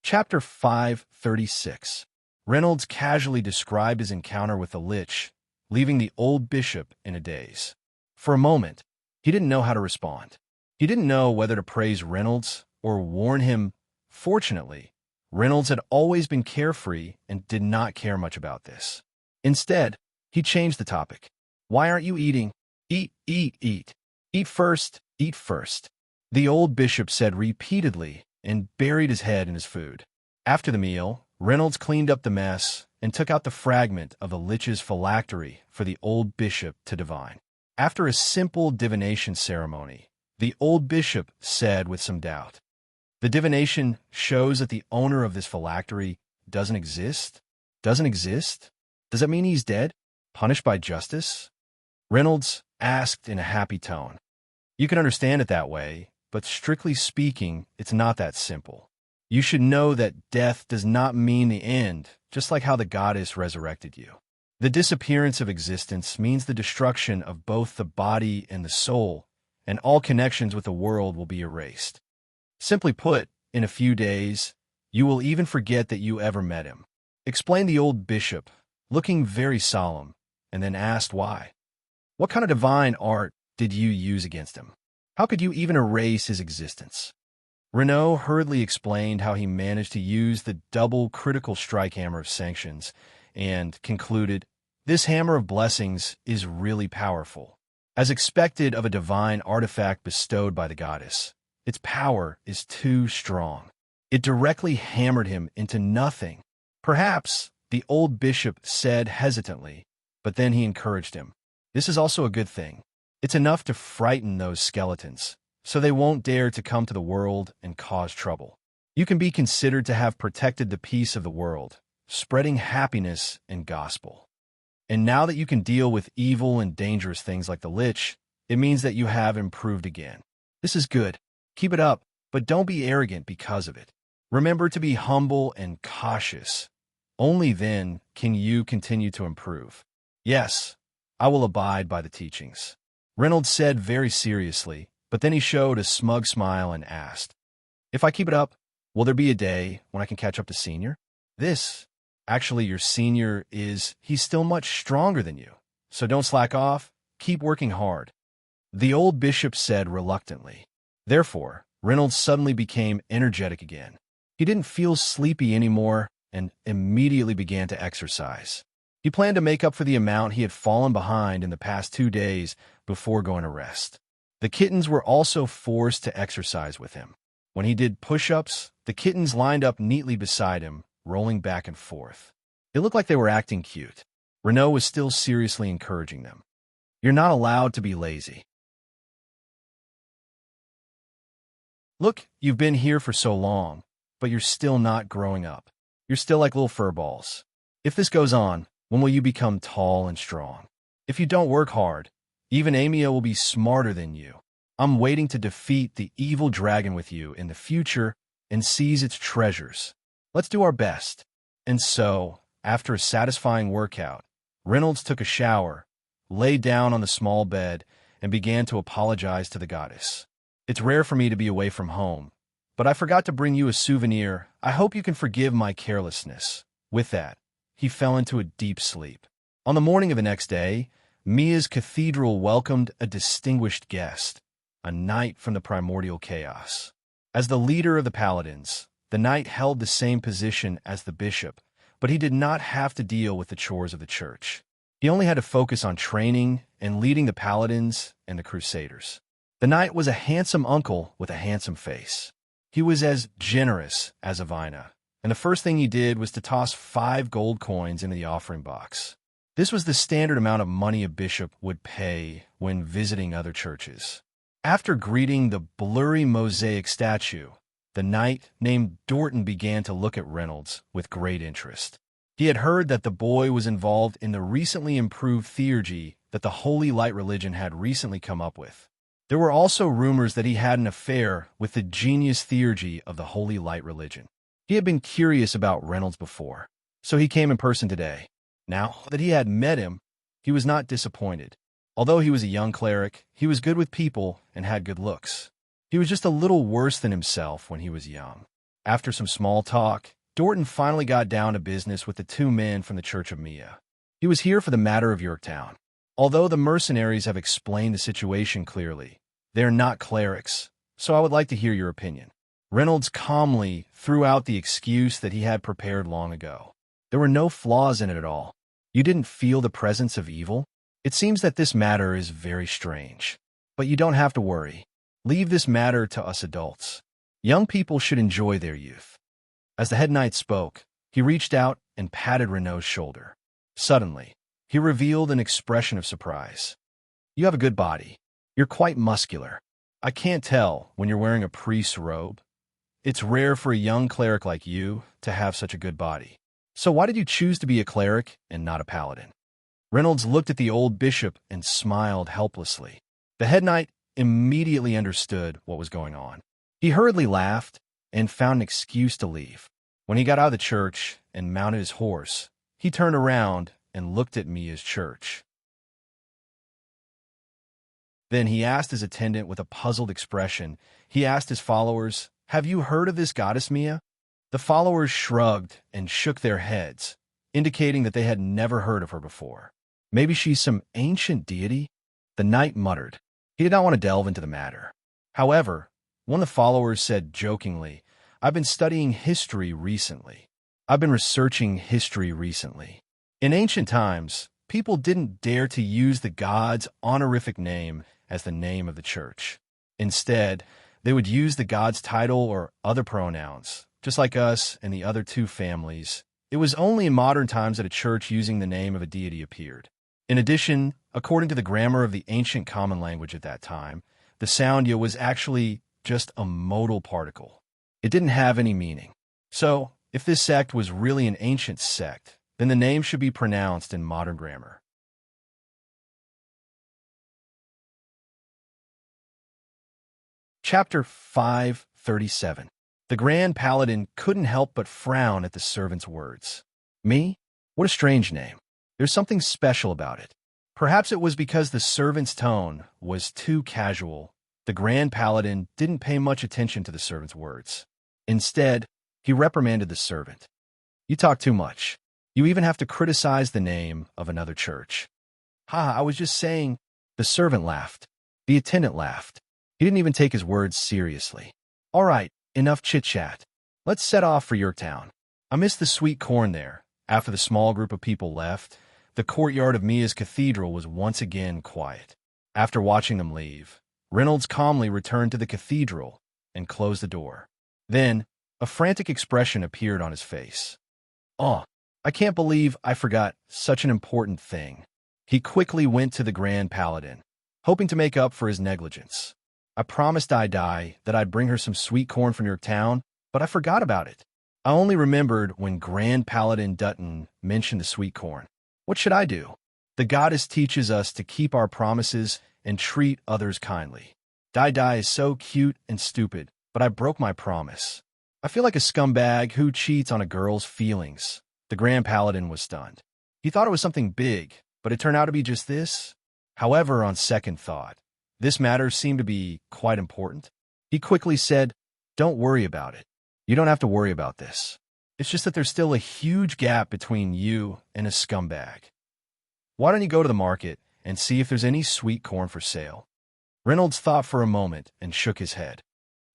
Chapter 536. Reynolds casually described his encounter with the lich, leaving the old bishop in a daze. For a moment, he didn't know how to respond. He didn't know whether to praise Reynolds or warn him. Fortunately, Reynolds had always been carefree and did not care much about this. Instead, he changed the topic. "Why aren't you eating? Eat, eat, eat. Eat first, eat first," the old bishop said repeatedly and buried his head in his food. After the meal, Reynolds cleaned up the mess and took out the fragment of the lich's phylactery for the old bishop to divine. After a simple divination ceremony, the old bishop said with some doubt, "The divination shows that the owner of this phylactery doesn't exist? Doesn't exist? Does that mean he's dead? Punished by justice?" Reynolds asked in a happy tone. "You can understand it that way, but strictly speaking, it's not that simple. You should know that death does not mean the end, just like how the goddess resurrected you. The disappearance of existence means the destruction of both the body and the soul, and all connections with the world will be erased. Simply put, in a few days, you will even forget that you ever met him," explained the old bishop, looking very solemn, and then asked why. "What kind of divine art did you use against him? How could you even erase his existence?" Renaud hurriedly explained how he managed to use the double critical strike hammer of sanctions and concluded, "This hammer of blessings is really powerful. As expected of a divine artifact bestowed by the goddess, its power is too strong. It directly hammered him into nothing." "Perhaps," the old bishop said hesitantly, but then he encouraged him. "This is also a good thing. It's enough to frighten those skeletons, so they won't dare to come to the world and cause trouble. You can be considered to have protected the peace of the world, spreading happiness and gospel. And now that you can deal with evil and dangerous things like the lich, it means that you have improved again. This is good. Keep it up, but don't be arrogant because of it. Remember to be humble and cautious. Only then can you continue to improve." "Yes, I will abide by the teachings," Reynolds said very seriously, but then he showed a smug smile and asked, "If I keep it up, will there be a day when I can catch up to Senior?" Actually, your Senior he's still much stronger than you, so don't slack off, keep working hard," the old bishop said reluctantly. Therefore, Reynolds suddenly became energetic again. He didn't feel sleepy anymore and immediately began to exercise. He planned to make up for the amount he had fallen behind in the past 2 days before going to rest. The kittens were also forced to exercise with him. When he did push-ups, the kittens lined up neatly beside him, rolling back and forth. It looked like they were acting cute. Renaud was still seriously encouraging them. "You're not allowed to be lazy. Look, you've been here for so long, but you're still not growing up. You're still like little furballs. If this goes on, when will you become tall and strong? If you don't work hard, even Amia will be smarter than you. I'm waiting to defeat the evil dragon with you in the future and seize its treasures. Let's do our best." And so, after a satisfying workout, Reynolds took a shower, lay down on the small bed, and began to apologize to the goddess. "It's rare for me to be away from home, but I forgot to bring you a souvenir. I hope you can forgive my carelessness." With that, he fell into a deep sleep. On the morning of the next day, Mia's cathedral welcomed a distinguished guest, a knight from the primordial chaos. As the leader of the paladins, the knight held the same position as the bishop, but he did not have to deal with the chores of the church. He only had to focus on training and leading the paladins and the crusaders. The knight was a handsome uncle with a handsome face. He was as generous as a vina, and the first thing he did was to toss 5 gold coins into the offering box. This was the standard amount of money a bishop would pay when visiting other churches. After greeting the blurry mosaic statue, The knight named Dorton began to look at Reynolds with great interest. He had heard that the boy was involved in the recently improved theurgy that the Holy Light religion had recently come up with. There were also rumors that he had an affair with the genius theurgy of the Holy Light religion. He had been curious about Reynolds before, so he came in person today. Now that he had met him, he was not disappointed. Although he was a young cleric, he was good with people and had good looks. He was just a little worse than himself when he was young. After some small talk, Dorton finally got down to business with the two men from the Church of Mia. He was here for the matter of Yorktown. Although the mercenaries have explained the situation clearly, they are not clerics, so I would like to hear your opinion. Reynolds calmly threw out the excuse that he had prepared long ago. There were no flaws in it at all. You didn't feel the presence of evil? It seems that this matter is very strange. But you don't have to worry. Leave this matter to us adults. Young people should enjoy their youth. As the head knight spoke, he reached out and patted Renault's shoulder. Suddenly, he revealed an expression of surprise. You have a good body. You're quite muscular. I can't tell when you're wearing a priest's robe. It's rare for a young cleric like you to have such a good body. So why did you choose to be a cleric and not a paladin? Reynolds looked at the old bishop and smiled helplessly. The head knight immediately understood what was going on. He hurriedly laughed and found an excuse to leave. When he got out of the church and mounted his horse, he turned around and looked at Mia's church. Then he asked his attendant with a puzzled expression. He asked his followers, "Have you heard of this goddess Mia?" The followers shrugged and shook their heads, indicating that they had never heard of her before. Maybe she's some ancient deity? The knight muttered. He did not want to delve into the matter. However, one of the followers said jokingly, "I've been studying history recently. I've been researching history recently. In ancient times, people didn't dare to use the god's honorific name as the name of the church. Instead, they would use the god's title or other pronouns, just like us and the other two families. It was only in modern times that a church using the name of a deity appeared. In addition, according to the grammar of the ancient common language at that time, the sound ya was actually just a modal particle. It didn't have any meaning. So, if this sect was really an ancient sect, then the name should be pronounced in modern grammar. Chapter 537. The Grand Paladin couldn't help but frown at the servant's words. Me? What a strange name. There's something special about it. Perhaps it was because the servant's tone was too casual. The Grand Paladin didn't pay much attention to the servant's words. Instead, he reprimanded the servant. You talk too much. You even have to criticize the name of another church. I was just saying. The servant laughed. The attendant laughed. He didn't even take his words seriously. All right, enough chit-chat. Let's set off for Yorktown. I missed the sweet corn there. After the small group of people left, the courtyard of Mia's cathedral was once again quiet. After watching them leave, Reynolds calmly returned to the cathedral and closed the door. Then, a frantic expression appeared on his face. Oh, I can't believe I forgot such an important thing. He quickly went to the Grand Paladin, hoping to make up for his negligence. I promised Di that I'd bring her some sweet corn from your town, but I forgot about it. I only remembered when Grand Paladin Dutton mentioned the sweet corn. What should I do? The goddess teaches us to keep our promises and treat others kindly. Di is so cute and stupid, but I broke my promise. I feel like a scumbag who cheats on a girl's feelings. The Grand Paladin was stunned. He thought it was something big, but it turned out to be just this. However, on second thought, this matter seemed to be quite important. He quickly said, "Don't worry about it. You don't have to worry about this. It's just that there's still a huge gap between you and a scumbag. Why don't you go to the market and see if there's any sweet corn for sale?" Reynolds thought for a moment and shook his head.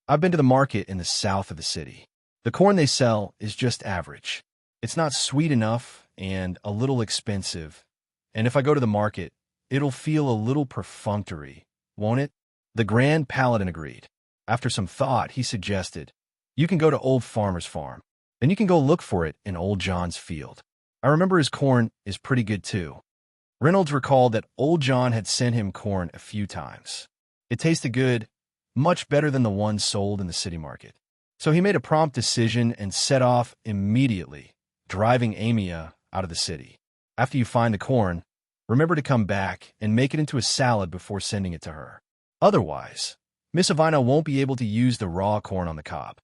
I've been to the market in the south of the city. The corn they sell is just average. It's not sweet enough and a little expensive. And if I go to the market, it'll feel a little perfunctory, won't it? The Grand Paladin agreed. After some thought, he suggested, "You can go to Old Farmer's farm. Then you can go look for it in Old John's field. I remember his corn is pretty good too." Reynolds recalled that Old John had sent him corn a few times. It tasted good, much better than the one sold in the city market. So he made a prompt decision and set off immediately, driving Amia out of the city. After you find the corn, remember to come back and make it into a salad before sending it to her. Otherwise, Miss Avina won't be able to use the raw corn on the cob.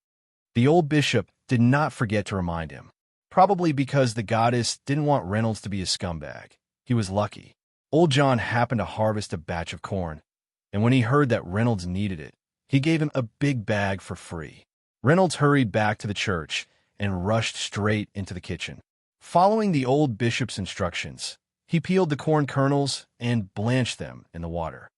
The old bishop did not forget to remind him, probably because the goddess didn't want Reynolds to be a scumbag. He was lucky. Old John happened to harvest a batch of corn, and when he heard that Reynolds needed it, he gave him a big bag for free. Reynolds hurried back to the church and rushed straight into the kitchen. Following the old bishop's instructions, he peeled the corn kernels and blanched them in the water.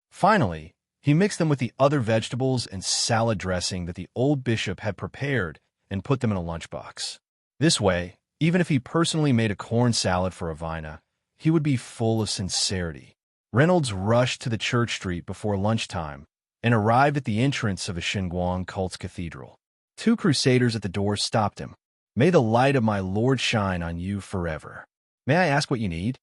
Finally, he mixed them with the other vegetables and salad dressing that the old bishop had prepared and put them in a lunchbox. This way, even if he personally made a corn salad for Avina, he would be full of sincerity. Reynolds rushed to the church street before lunchtime and arrived at the entrance of a Xinguang cult's cathedral. 2 crusaders at the door stopped him. "May the light of my Lord shine on you forever. May I ask what you need?"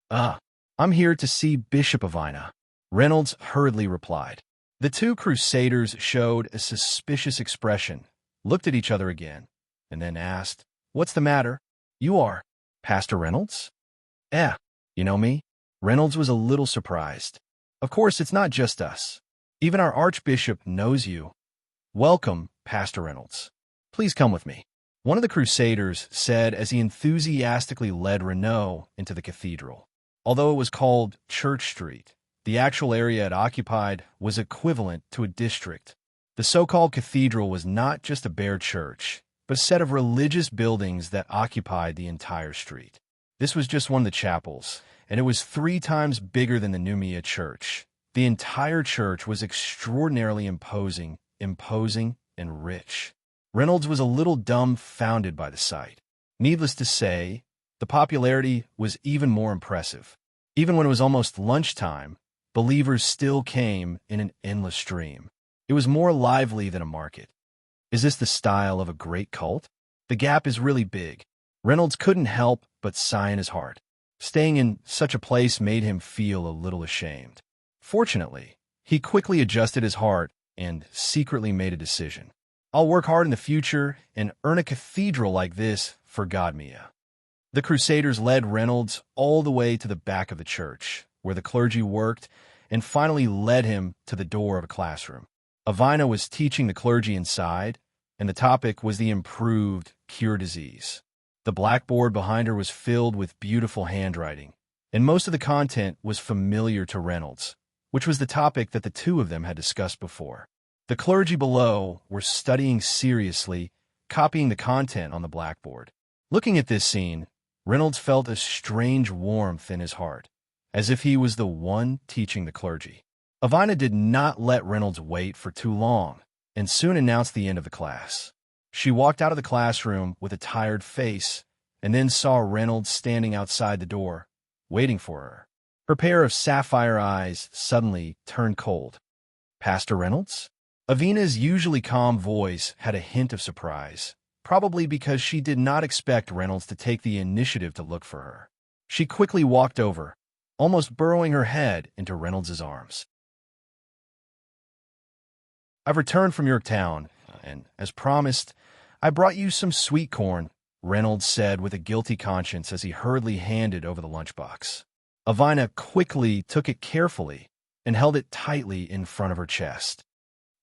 I'm here to see Bishop Avina," Reynolds hurriedly replied. The 2 crusaders showed a suspicious expression, looked at each other again, and then asked, "What's the matter? You are Pastor Reynolds?" You know me?" Reynolds was a little surprised. "Of course, it's not just us. Even our archbishop knows you. Welcome, Pastor Reynolds. Please come with me," one of the crusaders said as he enthusiastically led Renaud into the cathedral. Although it was called Church Street, the actual area it occupied was equivalent to a district. The so-called cathedral was not just a bare church, but a set of religious buildings that occupied the entire street. This was just one of the chapels, and it was 3 times bigger than the Numia church. The entire church was extraordinarily imposing, and rich. Reynolds was a little dumbfounded by the sight. Needless to say, the popularity was even more impressive. Even when it was almost lunchtime, believers still came in an endless stream. It was more lively than a market. Is this the style of a great cult? The gap is really big. Reynolds couldn't help but sigh in his heart. Staying in such a place made him feel a little ashamed. Fortunately, he quickly adjusted his heart and secretly made a decision. "I'll work hard in the future and earn a cathedral like this for Godmia." The Crusaders led Reynolds all the way to the back of the church, where the clergy worked, and finally led him to the door of a classroom. Avina was teaching the clergy inside, and the topic was the improved cure disease. The blackboard behind her was filled with beautiful handwriting, and most of the content was familiar to Reynolds, which was the topic that the 2 of them had discussed before. The clergy below were studying seriously, copying the content on the blackboard. Looking at this scene, Reynolds felt a strange warmth in his heart, as if he was the one teaching the clergy. Avina did not let Reynolds wait for too long, and soon announced the end of the class. She walked out of the classroom with a tired face, and then saw Reynolds standing outside the door, waiting for her. Her pair of sapphire eyes suddenly turned cold. "Pastor Reynolds?" Avina's usually calm voice had a hint of surprise, probably because she did not expect Reynolds to take the initiative to look for her. She quickly walked over, almost burrowing her head into Reynolds' arms. "I've returned from Yorktown, and as promised, I brought you some sweet corn," Reynolds said with a guilty conscience as he hurriedly handed over the lunchbox. Avina quickly took it carefully and held it tightly in front of her chest.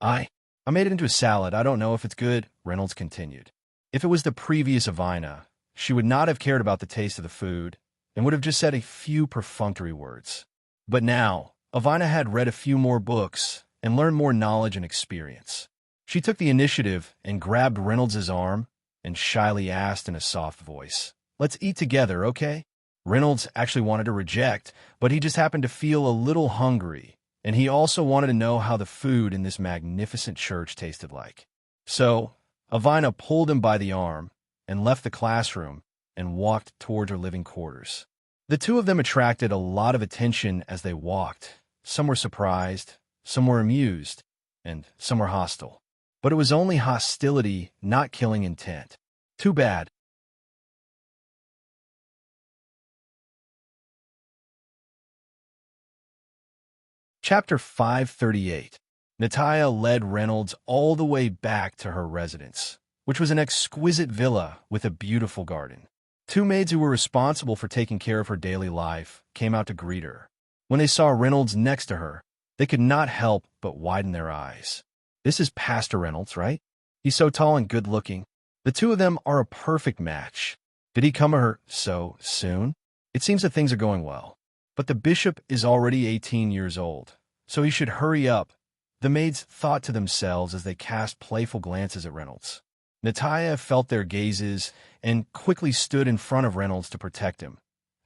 I made it into a salad. I don't know if it's good," Reynolds continued. If it was the previous Avina, she would not have cared about the taste of the food and would have just said a few perfunctory words. But now, Avina had read a few more books and learned more knowledge and experience. She took the initiative and grabbed Reynolds' arm and shyly asked in a soft voice, "Let's eat together, okay?" Reynolds actually wanted to reject, but he just happened to feel a little hungry, and he also wanted to know how the food in this magnificent church tasted like. So, Avina pulled him by the arm and left the classroom and walked toward her living quarters. The 2 of them attracted a lot of attention as they walked. Some were surprised, some were amused, and some were hostile. But it was only hostility, not killing intent. Too bad. Chapter 538. Natalia led Reynolds all the way back to her residence, which was an exquisite villa with a beautiful garden. Two maids who were responsible for taking care of her daily life came out to greet her. When they saw Reynolds next to her, they could not help but widen their eyes. This is Pastor Reynolds, right? He's so tall and good-looking. The two of them are a perfect match. Did he come to her so soon? It seems that things are going well. But the bishop is already 18 years old, so he should hurry up. The maids thought to themselves as they cast playful glances at Reynolds. Natalia felt their gazes and quickly stood in front of Reynolds to protect him,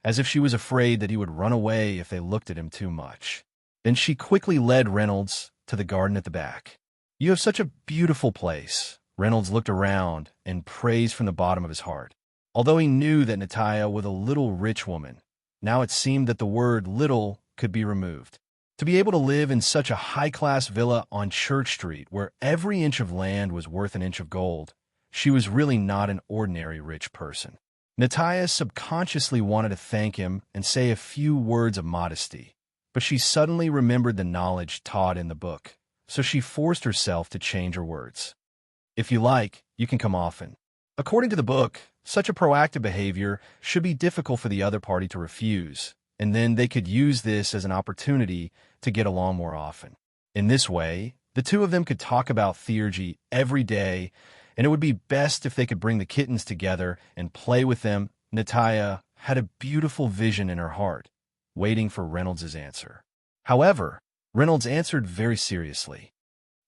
as if she was afraid that he would run away if they looked at him too much. Then she quickly led Reynolds to the garden at the back. "You have such a beautiful place." Reynolds looked around and praised from the bottom of his heart. Although he knew that Natalia was a little rich woman, now it seemed that the word little could be removed. To be able to live in such a high-class villa on Church Street, where every inch of land was worth an inch of gold, she was really not an ordinary rich person. Natalia subconsciously wanted to thank him and say a few words of modesty, but she suddenly remembered the knowledge taught in the book, so she forced herself to change her words. "If you like, you can come often." According to the book, such a proactive behavior should be difficult for the other party to refuse, and then they could use this as an opportunity to get along more often. In this way, the two of them could talk about theurgy every day, and it would be best if they could bring the kittens together and play with them. Natalia had a beautiful vision in her heart, waiting for Reynolds' answer. However, Reynolds answered very seriously.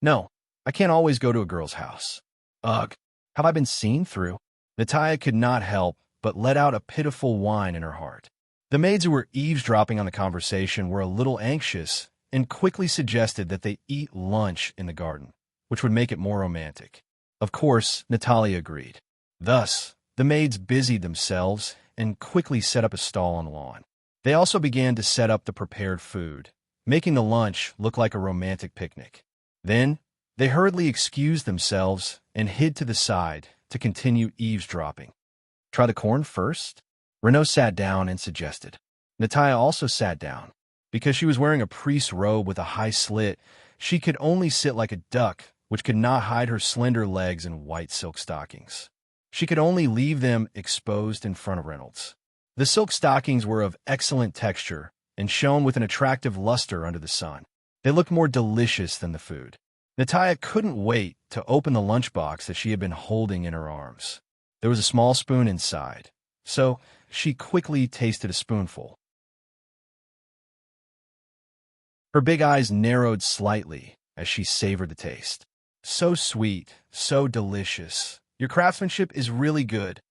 "No, I can't always go to a girl's house." "Ugh, have I been seen through?" Natalia could not help but let out a pitiful whine in her heart. The maids who were eavesdropping on the conversation were a little anxious and quickly suggested that they eat lunch in the garden, which would make it more romantic. Of course, Natalia agreed. Thus, the maids busied themselves and quickly set up a stall on the lawn. They also began to set up the prepared food, making the lunch look like a romantic picnic. Then, they hurriedly excused themselves and hid to the side to continue eavesdropping. "Try the corn first?" Renaud sat down and suggested. Natalia also sat down. Because she was wearing a priest's robe with a high slit, she could only sit like a duck, which could not hide her slender legs and white silk stockings. She could only leave them exposed in front of Reynolds. The silk stockings were of excellent texture and shone with an attractive luster under the sun. They looked more delicious than the food. Natalia couldn't wait to open the lunchbox that she had been holding in her arms. There was a small spoon inside, so she quickly tasted a spoonful. Her big eyes narrowed slightly as she savored the taste. "So sweet, so delicious. Your craftsmanship is really good."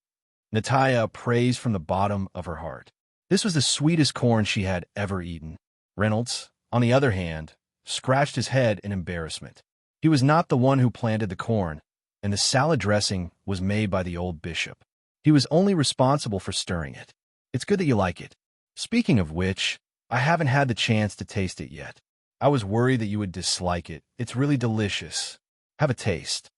Natalia praised from the bottom of her heart. This was the sweetest corn she had ever eaten. Reynolds, on the other hand, scratched his head in embarrassment. He was not the one who planted the corn, and the salad dressing was made by the old bishop. He was only responsible for stirring it. "It's good that you like it. Speaking of which, I haven't had the chance to taste it yet. I was worried that you would dislike it. It's really delicious. Have a taste,"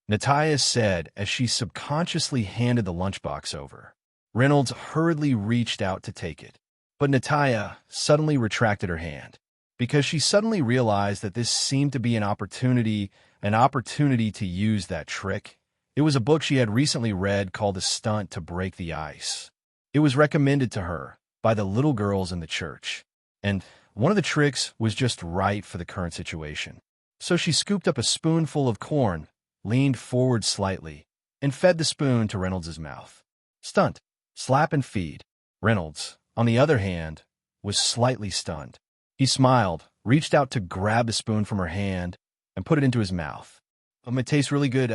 Natalia said as she subconsciously handed the lunchbox over. Reynolds hurriedly reached out to take it, but Natalia suddenly retracted her hand, because she suddenly realized that this seemed to be an opportunity to use that trick. It was a book she had recently read called A Stunt to Break the Ice. It was recommended to her by the little girls in the church, and one of the tricks was just right for the current situation. So she scooped up a spoonful of corn, leaned forward slightly, and fed the spoon to Reynolds' mouth. Stunt, slap and feed. Reynolds, on the other hand, was slightly stunned. He smiled, reached out to grab the spoon from her hand, and put it into his mouth. It tastes really good.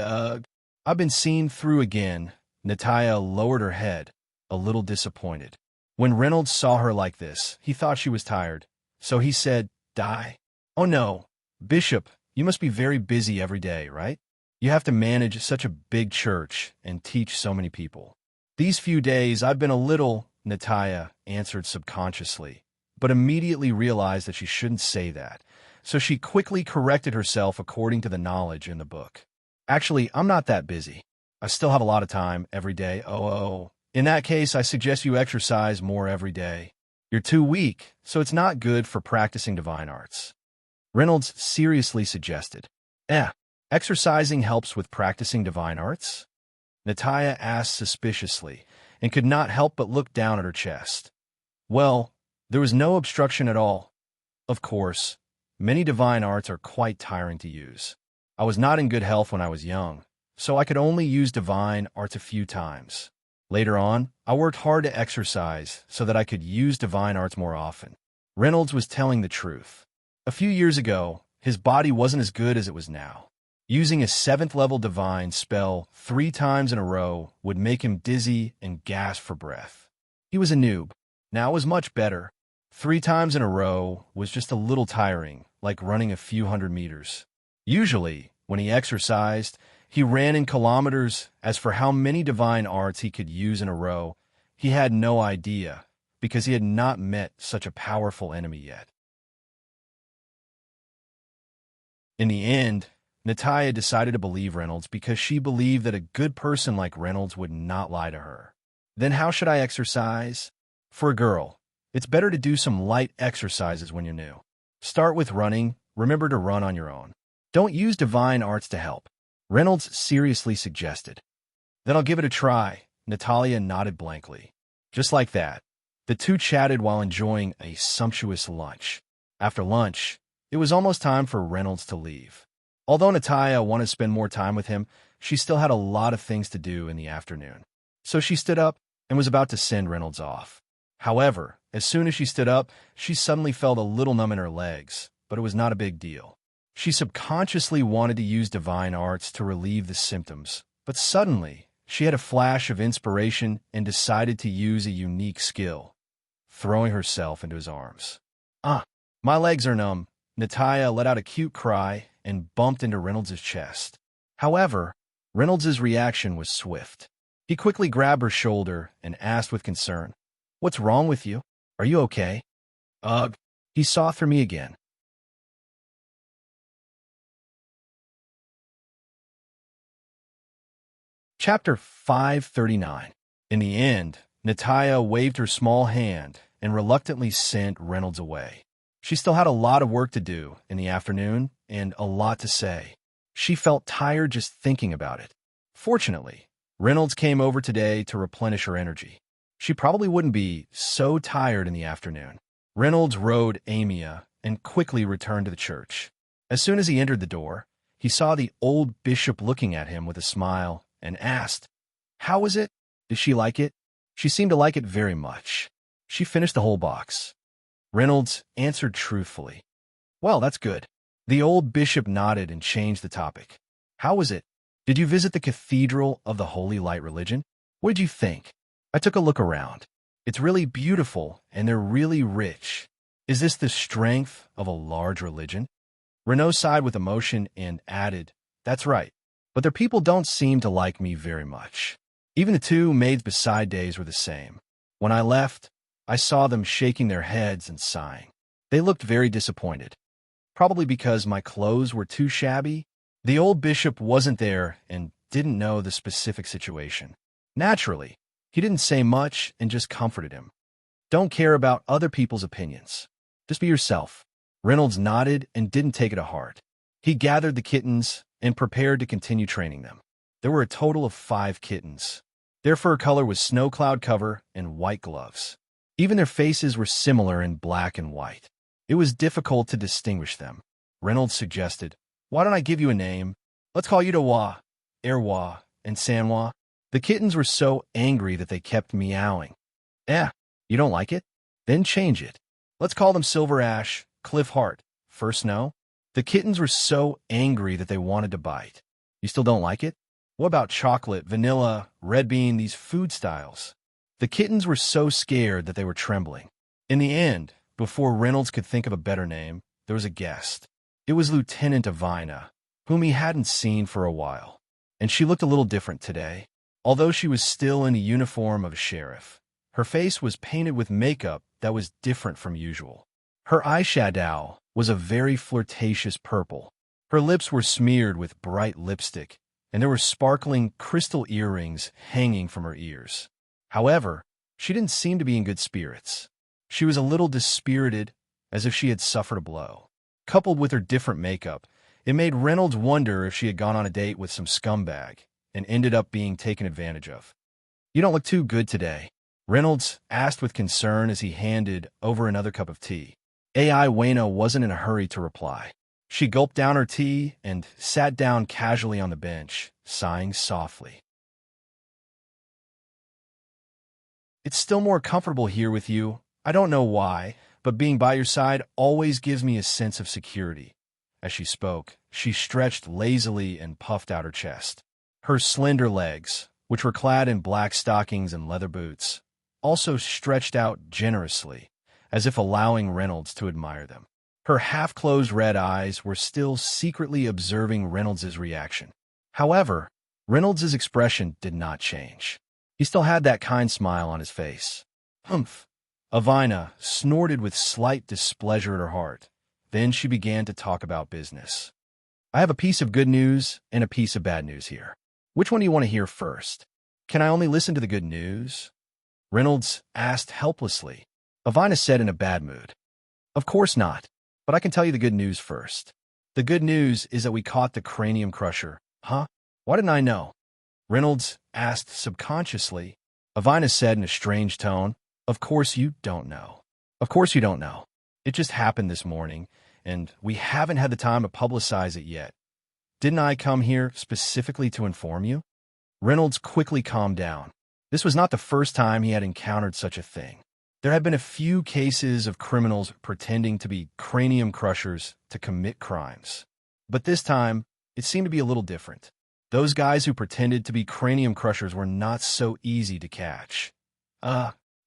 I've been seen through again." Natalia lowered her head, a little disappointed. When Reynolds saw her like this, he thought she was tired, so he said, "Die." "Oh no, Bishop, you must be very busy every day, right? You have to manage such a big church and teach so many people." "These few days I've been a little," Natalia answered subconsciously, but immediately realized that she shouldn't say that, so she quickly corrected herself according to the knowledge in the book. "Actually, I'm not that busy. I still have a lot of time every day. Oh. In that case, I suggest you exercise more every day. You're too weak, so it's not good for practicing divine arts." Reynolds seriously suggested. Eh, exercising helps with practicing divine arts? Natalia asked suspiciously, and could not help but look down at her chest. Well, there was no obstruction at all. Of course, many divine arts are quite tiring to use. I was not in good health when I was young, so I could only use divine arts a few times. Later on, I worked hard to exercise so that I could use divine arts more often. Reynolds was telling the truth. A few years ago, his body wasn't as good as it was now. Using a 7th-level divine spell 3 times in a row would make him dizzy and gasp for breath. He was a noob. Now it was much better. 3 times in a row was just a little tiring, like running a few hundred meters. Usually, when he exercised, he ran in kilometers. As for how many divine arts he could use in a row, he had no idea, because he had not met such a powerful enemy yet. In the end, Natalia decided to believe Reynolds because she believed that a good person like Reynolds would not lie to her. Then how should I exercise? For a girl, it's better to do some light exercises when you're new. Start with running. Remember to run on your own. Don't use divine arts to help. Reynolds seriously suggested. Then I'll give it a try. Natalia nodded blankly. Just like that, the two chatted while enjoying a sumptuous lunch. After lunch, it was almost time for Reynolds to leave. Although Natalia wanted to spend more time with him, she still had a lot of things to do in the afternoon. So she stood up and was about to send Reynolds off. However, as soon as she stood up, she suddenly felt a little numb in her legs, but it was not a big deal. She subconsciously wanted to use divine arts to relieve the symptoms, but suddenly, she had a flash of inspiration and decided to use a unique skill, throwing herself into his arms. My legs are numb. Natalia let out a cute cry and bumped into Reynolds' chest. However, Reynolds' reaction was swift. He quickly grabbed her shoulder and asked with concern, "What's wrong with you? Are you okay?" Ugh. He saw through me again. Chapter 539. In the end, Natalia waved her small hand and reluctantly sent Reynolds away. She still had a lot of work to do in the afternoon and a lot to say. She felt tired just thinking about it. Fortunately, Reynolds came over today to replenish her energy. She probably wouldn't be so tired in the afternoon. Reynolds rode Amia and quickly returned to the church. As soon as he entered the door, he saw the old bishop looking at him with a smile and asked, "How was it? Did she like it?" She seemed to like it very much. She finished the whole box. Reynolds answered truthfully. "Well, that's good." The old bishop nodded and changed the topic. "How was it? Did you visit the Cathedral of the Holy Light Religion? What did you think?" "I took a look around. It's really beautiful, and they're really rich. Is this the strength of a large religion?" Renaud sighed with emotion and added, "That's right. But their people don't seem to like me very much." Even the two maids beside Days were the same. When I left, I saw them shaking their heads and sighing. They looked very disappointed. Probably because my clothes were too shabby. The old bishop wasn't there and didn't know the specific situation. Naturally, he didn't say much and just comforted him. "Don't care about other people's opinions. Just be yourself." Reynolds nodded and didn't take it to heart. He gathered the kittens and prepared to continue training them. There were a total of 5 kittens. Their fur color was snow cloud cover and white gloves. Even their faces were similar in black and white. It was difficult to distinguish them. Reynolds suggested, "Why don't I give you a name? Let's call you Dewa, Erwa, and Sanwa." The kittens were so angry that they kept meowing. You don't like it? Then change it. Let's call them Silver Ash, Cliff Heart, First Snow." The kittens were so angry that they wanted to bite. "You still don't like it? What about chocolate, vanilla, red bean, these food styles?" The kittens were so scared that they were trembling. In the end, before Reynolds could think of a better name, there was a guest. It was Lieutenant Avina, whom he hadn't seen for a while. And she looked a little different today. Although she was still in the uniform of a sheriff, her face was painted with makeup that was different from usual. Her eyeshadow was a very flirtatious purple. Her lips were smeared with bright lipstick, and there were sparkling crystal earrings hanging from her ears. However, she didn't seem to be in good spirits. She was a little dispirited, as if she had suffered a blow. coupled with her different makeup, it made Reynolds wonder if she had gone on a date with some scumbag and ended up being taken advantage of. "You don't look too good today," Reynolds asked with concern as he handed over another cup of tea. AI Wayna wasn't in a hurry to reply. She gulped down her tea and sat down casually on the bench, sighing softly. "It's still more comfortable here with you. I don't know why, but being by your side always gives me a sense of security." As she spoke, she stretched lazily and puffed out her chest. Her slender legs, which were clad in black stockings and leather boots, also stretched out generously, as if allowing Reynolds to admire them. Her half-closed red eyes were still secretly observing Reynolds's reaction. However, Reynolds's expression did not change. He still had that kind smile on his face. "Humph." Avina snorted with slight displeasure at her heart. Then she began to talk about business. "I have a piece of good news and a piece of bad news here. Which one do you want to hear first?" "Can I only listen to the good news?" Reynolds asked helplessly. Avina said in a bad mood. "Of course not, but I can tell you the good news first. The good news is that we caught the cranium crusher." "Huh? Why didn't I know?" Reynolds asked subconsciously. Avina said in a strange tone, "Of course you don't know. Of course you don't know. It just happened this morning, and we haven't had the time to publicize it yet. Didn't I come here specifically to inform you?" Reynolds quickly calmed down. This was not the first time he had encountered such a thing. There had been a few cases of criminals pretending to be cranium crushers to commit crimes. But this time, it seemed to be a little different. Those guys who pretended to be cranium crushers were not so easy to catch.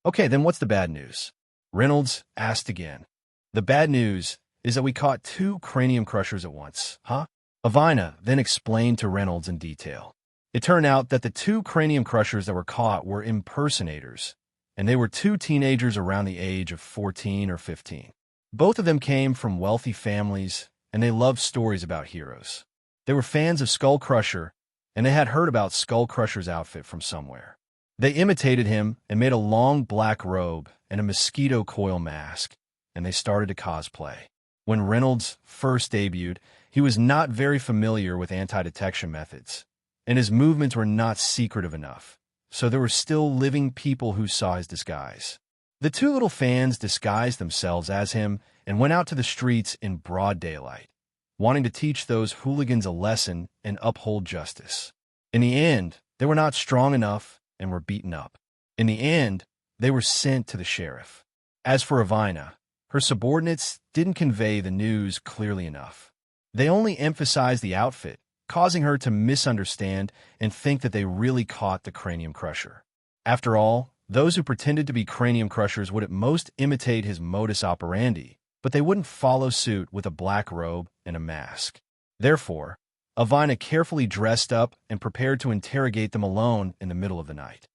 Okay, then what's the bad news?" Reynolds asked again. "The bad news is that we caught 2 cranium crushers at once." "Huh?" Avina then explained to Reynolds in detail. It turned out that the 2 cranium crushers that were caught were impersonators, and they were 2 teenagers around the age of 14 or 15. Both of them came from wealthy families, and they loved stories about heroes. They were fans of Skull Crusher, and they had heard about Skull Crusher's outfit from somewhere. They imitated him and made a long black robe and a mosquito coil mask, and they started to cosplay. When Reynolds first debuted, he was not very familiar with anti-detection methods, and his movements were not secretive enough, so there were still living people who saw his disguise. The 2 little fans disguised themselves as him and went out to the streets in broad daylight, wanting to teach those hooligans a lesson and uphold justice. In the end, they were not strong enough and were beaten up. In the end, they were sent to the sheriff. As for Avina, her subordinates didn't convey the news clearly enough. They only emphasized the outfit, causing her to misunderstand and think that they really caught the cranium crusher. After all, those who pretended to be cranium crushers would at most imitate his modus operandi, but they wouldn't follow suit with a black robe and a mask. Therefore, Avina carefully dressed up and prepared to interrogate them alone in the middle of the night.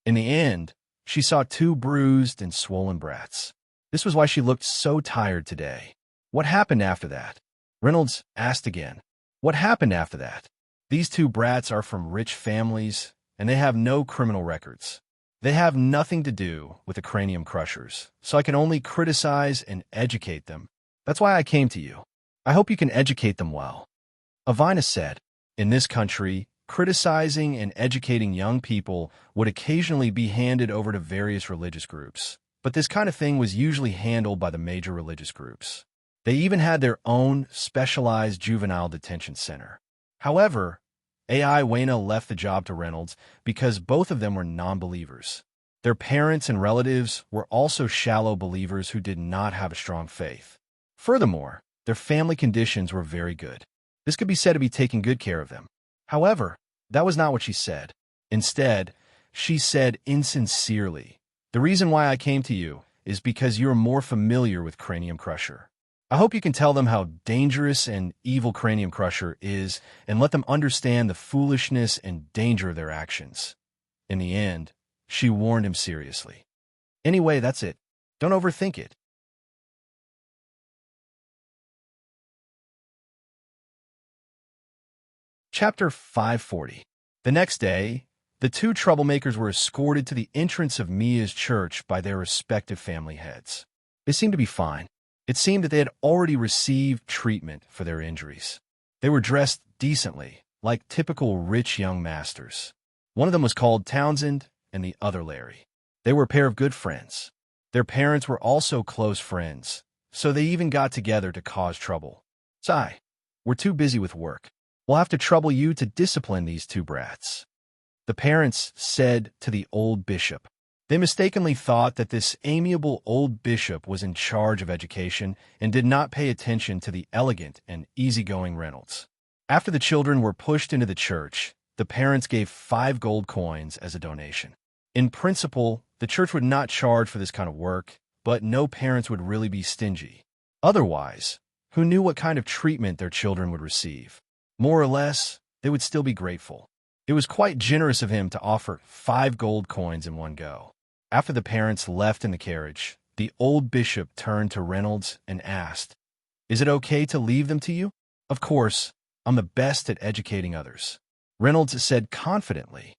In the end, she saw 2 bruised and swollen brats. This was why she looked so tired today. "What happened after that?" Reynolds asked again. "What happened after that?" "These 2 brats are from rich families, and they have no criminal records. They have nothing to do with the cranium crushers, so I can only criticize and educate them. That's why I came to you. I hope you can educate them well." Avina said, "In this country, criticizing and educating young people would occasionally be handed over to various religious groups, but this kind of thing was usually handled by the major religious groups. They even had their own specialized juvenile detention center. However, AI Wayna left the job to Reynolds because both of them were non-believers. Their parents and relatives were also shallow believers who did not have a strong faith. Furthermore, their family conditions were very good. This could be said to be taking good care of them. However, that was not what she said. Instead, she said insincerely, "The reason why I came to you is because you're more familiar with Cranium Crusher. I hope you can tell them how dangerous and evil Cranium Crusher is and let them understand the foolishness and danger of their actions." In the end, she warned him seriously. "Anyway, that's it. Don't overthink it." Chapter 540. The next day, the 2 troublemakers were escorted to the entrance of Mia's church by their respective family heads. They seemed to be fine. It seemed that they had already received treatment for their injuries. They were dressed decently, like typical rich young masters. One of them was called Townsend and the other Larry. They were a pair of good friends. Their parents were also close friends, so they even got together to cause trouble. Sigh, we're too busy with work. We'll have to trouble you to discipline these two brats, the parents said to the old bishop. They mistakenly thought that this amiable old bishop was in charge of education and did not pay attention to the elegant and easygoing Reynolds. After the children were pushed into the church, the parents gave 5 gold coins as a donation. In principle, the church would not charge for this kind of work, but no parents would really be stingy. Otherwise, who knew what kind of treatment their children would receive? More or less, they would still be grateful. It was quite generous of him to offer 5 gold coins in one go. After the parents left in the carriage, the old bishop turned to Reynolds and asked, "Is it okay to leave them to you?" "Of course, I'm the best at educating others," Reynolds said confidently.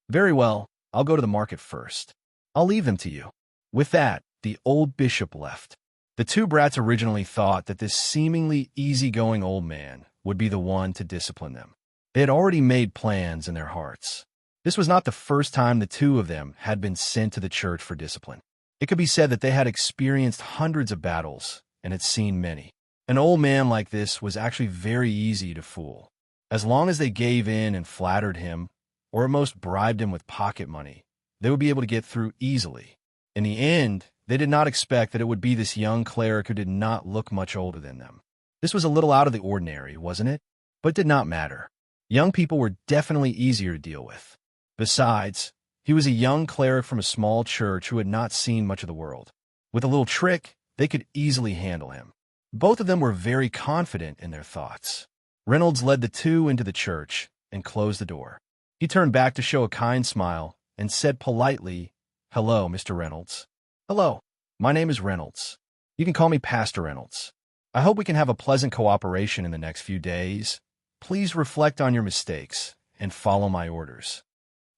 "Very well, I'll go to the market first. I'll leave them to you." With that, the old bishop left. The two brats originally thought that this seemingly easygoing old man would be the one to discipline them. They had already made plans in their hearts. This was not the first time the two of them had been sent to the church for discipline. It could be said that they had experienced hundreds of battles and had seen many. An old man like this was actually very easy to fool. As long as they gave in and flattered him, or at most bribed him with pocket money, they would be able to get through easily. In the end, they did not expect that it would be this young cleric who did not look much older than them. This was a little out of the ordinary, wasn't it? But it did not matter. Young people were definitely easier to deal with. Besides, he was a young cleric from a small church who had not seen much of the world. With a little trick, they could easily handle him. Both of them were very confident in their thoughts. Reynolds led the two into the church and closed the door. He turned back to show a kind smile and said politely, "Hello, Mr. Reynolds." "Hello, my name is Reynolds. You can call me Pastor Reynolds. I hope we can have a pleasant cooperation in the next few days. Please reflect on your mistakes and follow my orders."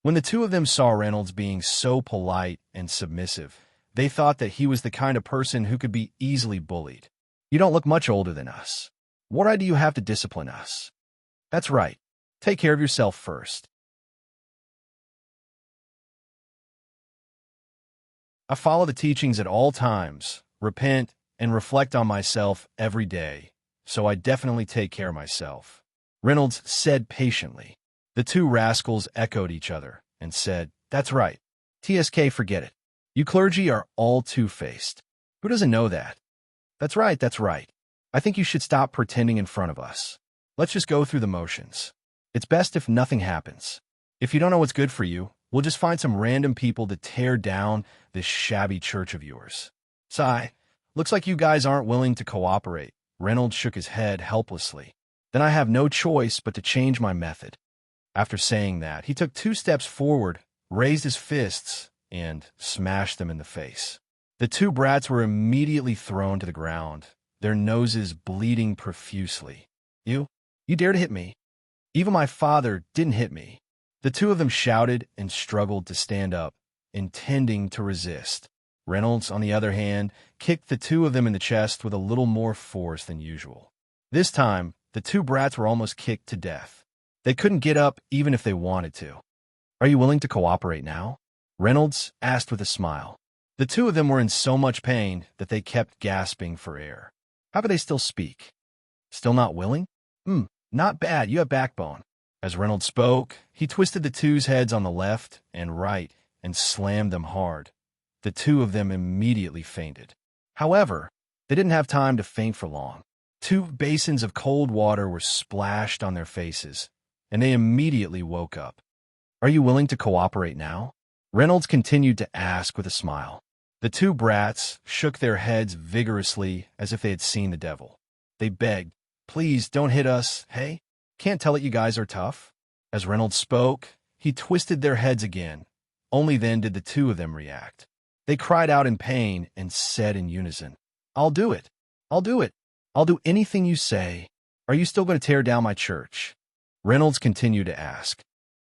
When the two of them saw Reynolds being so polite and submissive, they thought that he was the kind of person who could be easily bullied. "You don't look much older than us. What right do you have to discipline us?" "That's right. Take care of yourself first. I follow the teachings at all times, repent, and reflect on myself every day, so I definitely take care of myself," Reynolds said patiently. The two rascals echoed each other and said, "That's right. TSK, forget it. You clergy are all two-faced. Who doesn't know that?" That's right, that's right. I think you should stop pretending in front of us. Let's just go through the motions. It's best if nothing happens. If you don't know what's good for you, we'll just find some random people to tear down this shabby church of yours." "Sigh, looks like you guys aren't willing to cooperate." Reynolds shook his head helplessly. "Then I have no choice but to change my method." After saying that, he took 2 steps forward, raised his fists, and smashed them in the face. The two brats were immediately thrown to the ground, their noses bleeding profusely. You dare to hit me? Even my father didn't hit me." The two of them shouted and struggled to stand up, intending to resist. Reynolds, on the other hand, kicked the two of them in the chest with a little more force than usual. This time, the two brats were almost kicked to death. They couldn't get up even if they wanted to. "Are you willing to cooperate now?" Reynolds asked with a smile. The two of them were in so much pain that they kept gasping for air. How could they still speak? "Still not willing? Not bad, you have backbone." As Reynolds spoke, he twisted the two's heads on the left and right and slammed them hard. The two of them immediately fainted. However, they didn't have time to faint for long. 2 basins of cold water were splashed on their faces, and they immediately woke up. "Are you willing to cooperate now?" Reynolds continued to ask with a smile. The two brats shook their heads vigorously as if they had seen the devil. They begged, "Please don't hit us, hey? Can't tell that you guys are tough?" As Reynolds spoke, he twisted their heads again. Only then did the two of them react. They cried out in pain and said in unison, "I'll do it. I'll do it. I'll do anything you say. Are you still going to tear down my church?" Reynolds continued to ask.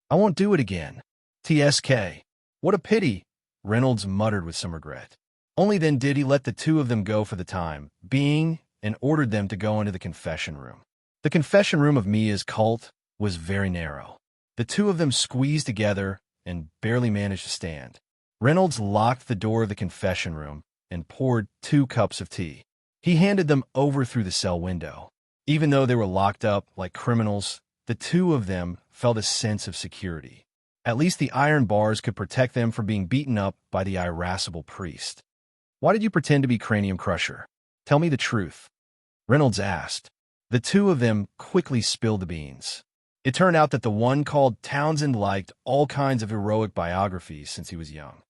"I won't do it again." "TSK. What a pity," Reynolds muttered with some regret. Only then did he let the two of them go for the time being and ordered them to go into the confession room. The confession room of Mia's cult was very narrow. The two of them squeezed together and barely managed to stand. Reynolds locked the door of the confession room and poured 2 cups of tea. He handed them over through the cell window. Even though they were locked up like criminals, the two of them felt a sense of security. At least the iron bars could protect them from being beaten up by the irascible priest. "Why did you pretend to be Cranium Crusher? Tell me the truth," Reynolds asked. The two of them quickly spilled the beans. It turned out that the one called Townsend liked all kinds of heroic biographies since he was young.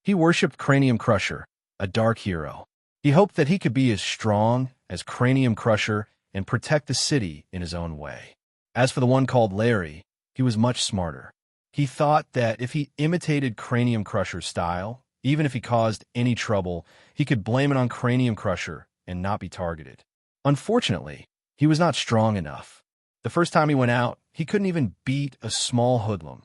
He worshipped Cranium Crusher, a dark hero. He hoped that he could be as strong as Cranium Crusher and protect the city in his own way. As for the one called Larry, he was much smarter. He thought that if he imitated Cranium Crusher's style, even if he caused any trouble, he could blame it on Cranium Crusher and not be targeted. Unfortunately, he was not strong enough. The first time he went out, he couldn't even beat a small hoodlum.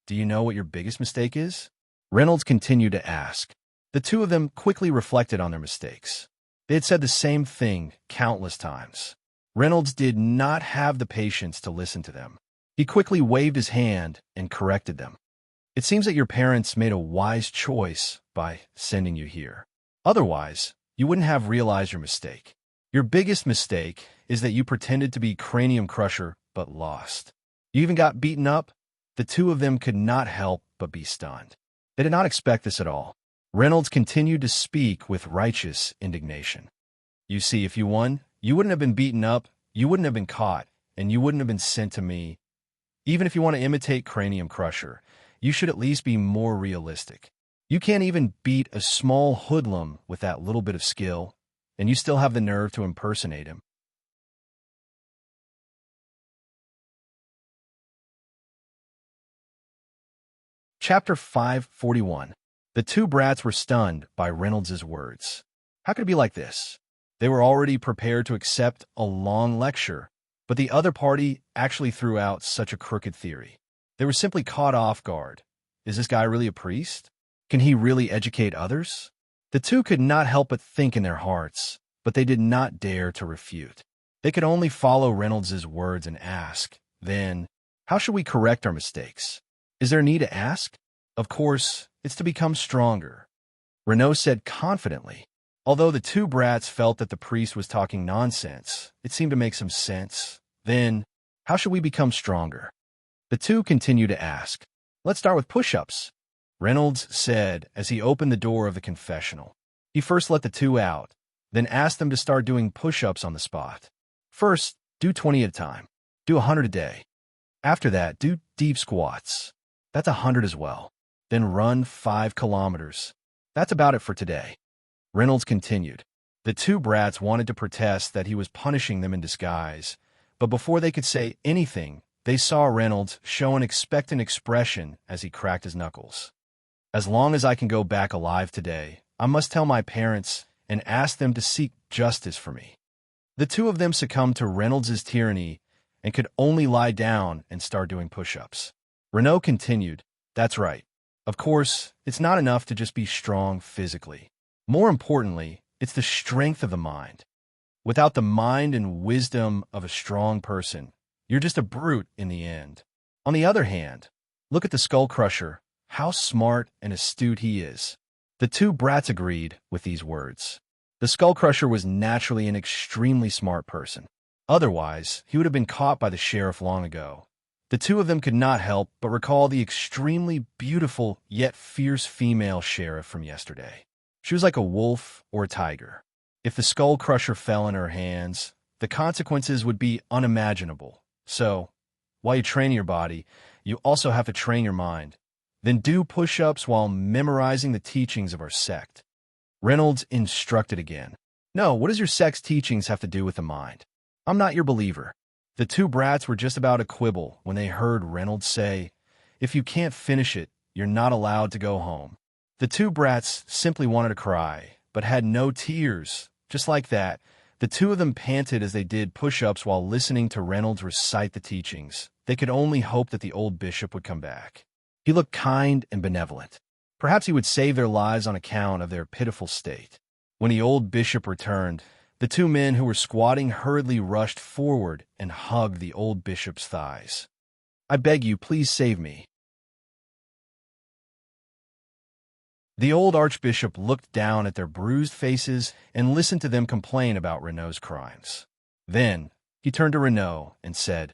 "Do you know what your biggest mistake is?" Reynolds continued to ask. The two of them quickly reflected on their mistakes. They had said the same thing countless times. Reynolds did not have the patience to listen to them. He quickly waved his hand and corrected them. "It seems that your parents made a wise choice by sending you here. Otherwise, you wouldn't have realized your mistake. Your biggest mistake is that you pretended to be Cranium Crusher but lost. You even got beaten up." The two of them could not help but be stunned. They did not expect this at all. Reynolds continued to speak with righteous indignation. "You see, if you won, you wouldn't have been beaten up, you wouldn't have been caught, and you wouldn't have been sent to me. Even if you want to imitate Cranium Crusher, you should at least be more realistic. You can't even beat a small hoodlum with that little bit of skill, and you still have the nerve to impersonate him." Chapter 541. The two brats were stunned by Reynolds's words. How could it be like this? They were already prepared to accept a long lecture, but the other party actually threw out such a crooked theory. They were simply caught off guard. Is this guy really a priest? Can he really educate others? The two could not help but think in their hearts, but they did not dare to refute. They could only follow Reynolds's words and ask, then, how should we correct our mistakes? Is there a need to ask? Of course, it's to become stronger, Renaud said confidently. Although the two brats felt that the priest was talking nonsense, it seemed to make some sense. Then, how should we become stronger? The two continued to ask. Let's start with push-ups, Reynolds said as he opened the door of the confessional. He first let the two out, then asked them to start doing push-ups on the spot. First, do 20 at a time. Do 100 a day. After that, do deep squats. That's 100 as well. Then run 5 kilometers. That's about it for today. Reynolds continued. The two brats wanted to protest that he was punishing them in disguise, but before they could say anything, they saw Reynolds show an expectant expression as he cracked his knuckles. As long as I can go back alive today, I must tell my parents and ask them to seek justice for me. The two of them succumbed to Reynolds's tyranny and could only lie down and start doing push-ups. Renaud continued, That's right. Of course, it's not enough to just be strong physically. More importantly, it's the strength of the mind. Without the mind and wisdom of a strong person, you're just a brute in the end. On the other hand, look at the Skull Crusher, how smart and astute he is. The two brats agreed with these words. The Skull Crusher was naturally an extremely smart person. Otherwise, he would have been caught by the sheriff long ago. The two of them could not help but recall the extremely beautiful yet fierce female sheriff from yesterday. She was like a wolf or a tiger. If the Skull Crusher fell in her hands, the consequences would be unimaginable. So, while you train your body, you also have to train your mind. Then do push-ups while memorizing the teachings of our sect. Reynolds instructed again. No, what does your sect's teachings have to do with the mind? I'm not your believer. The two brats were just about to quibble when they heard Reynolds say, If you can't finish it, you're not allowed to go home. The two brats simply wanted to cry, but had no tears. Just like that, the two of them panted as they did push-ups while listening to Reynolds recite the teachings. They could only hope that the old bishop would come back. He looked kind and benevolent. Perhaps he would save their lives on account of their pitiful state. When the old bishop returned, the two men who were squatting hurriedly rushed forward and hugged the old bishop's thighs. "I beg you, please save me." The old archbishop looked down at their bruised faces and listened to them complain about Renaud's crimes. Then he turned to Renaud and said,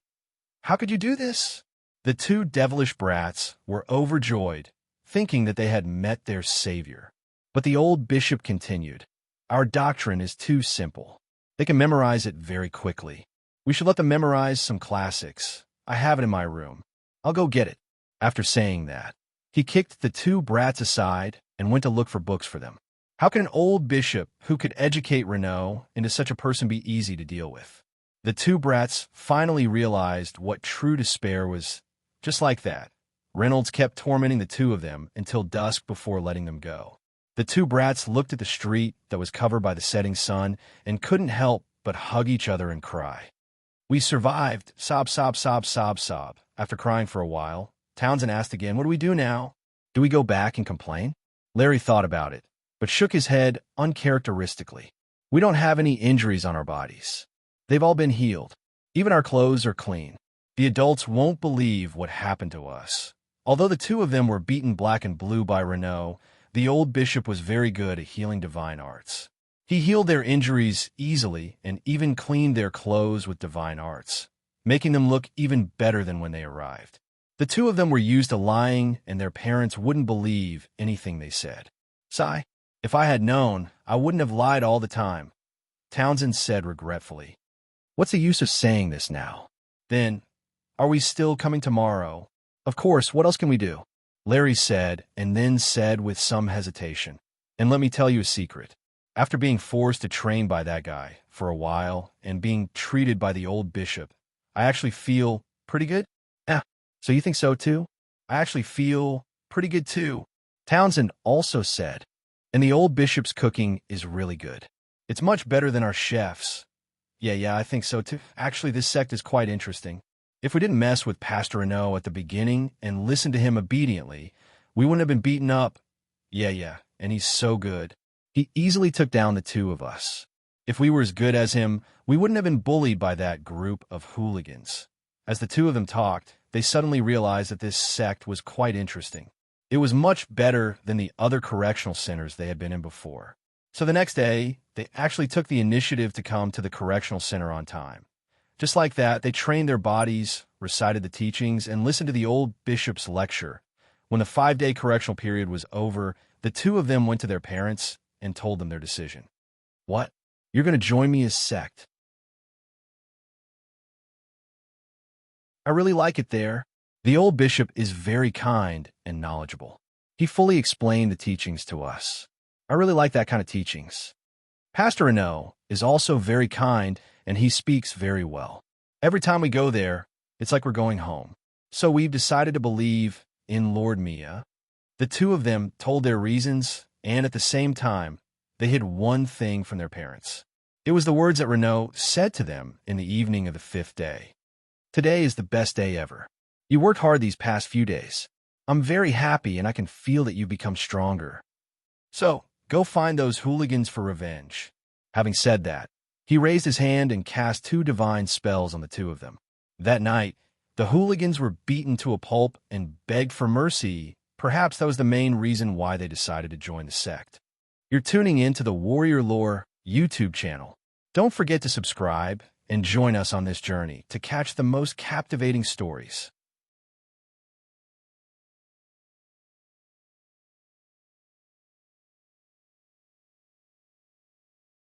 "How could you do this?" The two devilish brats were overjoyed, thinking that they had met their savior. But the old bishop continued, "Our doctrine is too simple. They can memorize it very quickly. We should let them memorize some classics. I have it in my room. I'll go get it." After saying that, he kicked the two brats aside and went to look for books for them. How can an old bishop who could educate Renaud into such a person be easy to deal with? The two brats finally realized what true despair was. Just like that, Reynolds kept tormenting the two of them until dusk before letting them go. The two brats looked at the street that was covered by the setting sun and couldn't help but hug each other and cry. "We survived," sob, sob, sob, sob, sob. After crying for a while, Townsend asked again, "What do we do now? Do we go back and complain?" Larry thought about it, but shook his head uncharacteristically. "We don't have any injuries on our bodies. They've all been healed. Even our clothes are clean. The adults won't believe what happened to us." Although the two of them were beaten black and blue by Renaud, the old bishop was very good at healing divine arts. He healed their injuries easily and even cleaned their clothes with divine arts, making them look even better than when they arrived. The two of them were used to lying, and their parents wouldn't believe anything they said. "Sigh, if I had known, I wouldn't have lied all the time," Townsend said regretfully. "What's the use of saying this now? Then, are we still coming tomorrow?" "Of course, what else can we do?" Larry said, and then said with some hesitation, "And let me tell you a secret. After being forced to train by that guy for a while and being treated by the old bishop, I actually feel pretty good." "Eh, so you think so too?" "I actually feel pretty good too," Townsend also said. "And the old bishop's cooking is really good. It's much better than our chef's." Yeah, I think so too. Actually, this sect is quite interesting. If we didn't mess with Pastor Renaud at the beginning and listen to him obediently, we wouldn't have been beaten up. Yeah, and he's so good. He easily took down the two of us. If we were as good as him, we wouldn't have been bullied by that group of hooligans." As the two of them talked, they suddenly realized that this sect was quite interesting. It was much better than the other correctional centers they had been in before. So the next day, they actually took the initiative to come to the correctional center on time. Just like that, they trained their bodies, recited the teachings, and listened to the old bishop's lecture. When the 5-day correctional period was over, the two of them went to their parents and told them their decision. "What? You're going to join me as sect?" "I really like it there. The old bishop is very kind and knowledgeable. He fully explained the teachings to us. I really like that kind of teachings. Pastor Renaud is also very kind, and he speaks very well. Every time we go there, it's like we're going home. So we've decided to believe in Lord Mia." The two of them told their reasons, and at the same time, they hid one thing from their parents. It was the words that Renaud said to them in the evening of the 5th day. "Today is the best day ever. You worked hard these past few days. I'm very happy, and I can feel that you've become stronger. So, go find those hooligans for revenge." Having said that, he raised his hand and cast 2 divine spells on the two of them. That night, the hooligans were beaten to a pulp and begged for mercy. Perhaps that was the main reason why they decided to join the sect. You're tuning in to the Warrior Lore YouTube channel. Don't forget to subscribe and join us on this journey to catch the most captivating stories.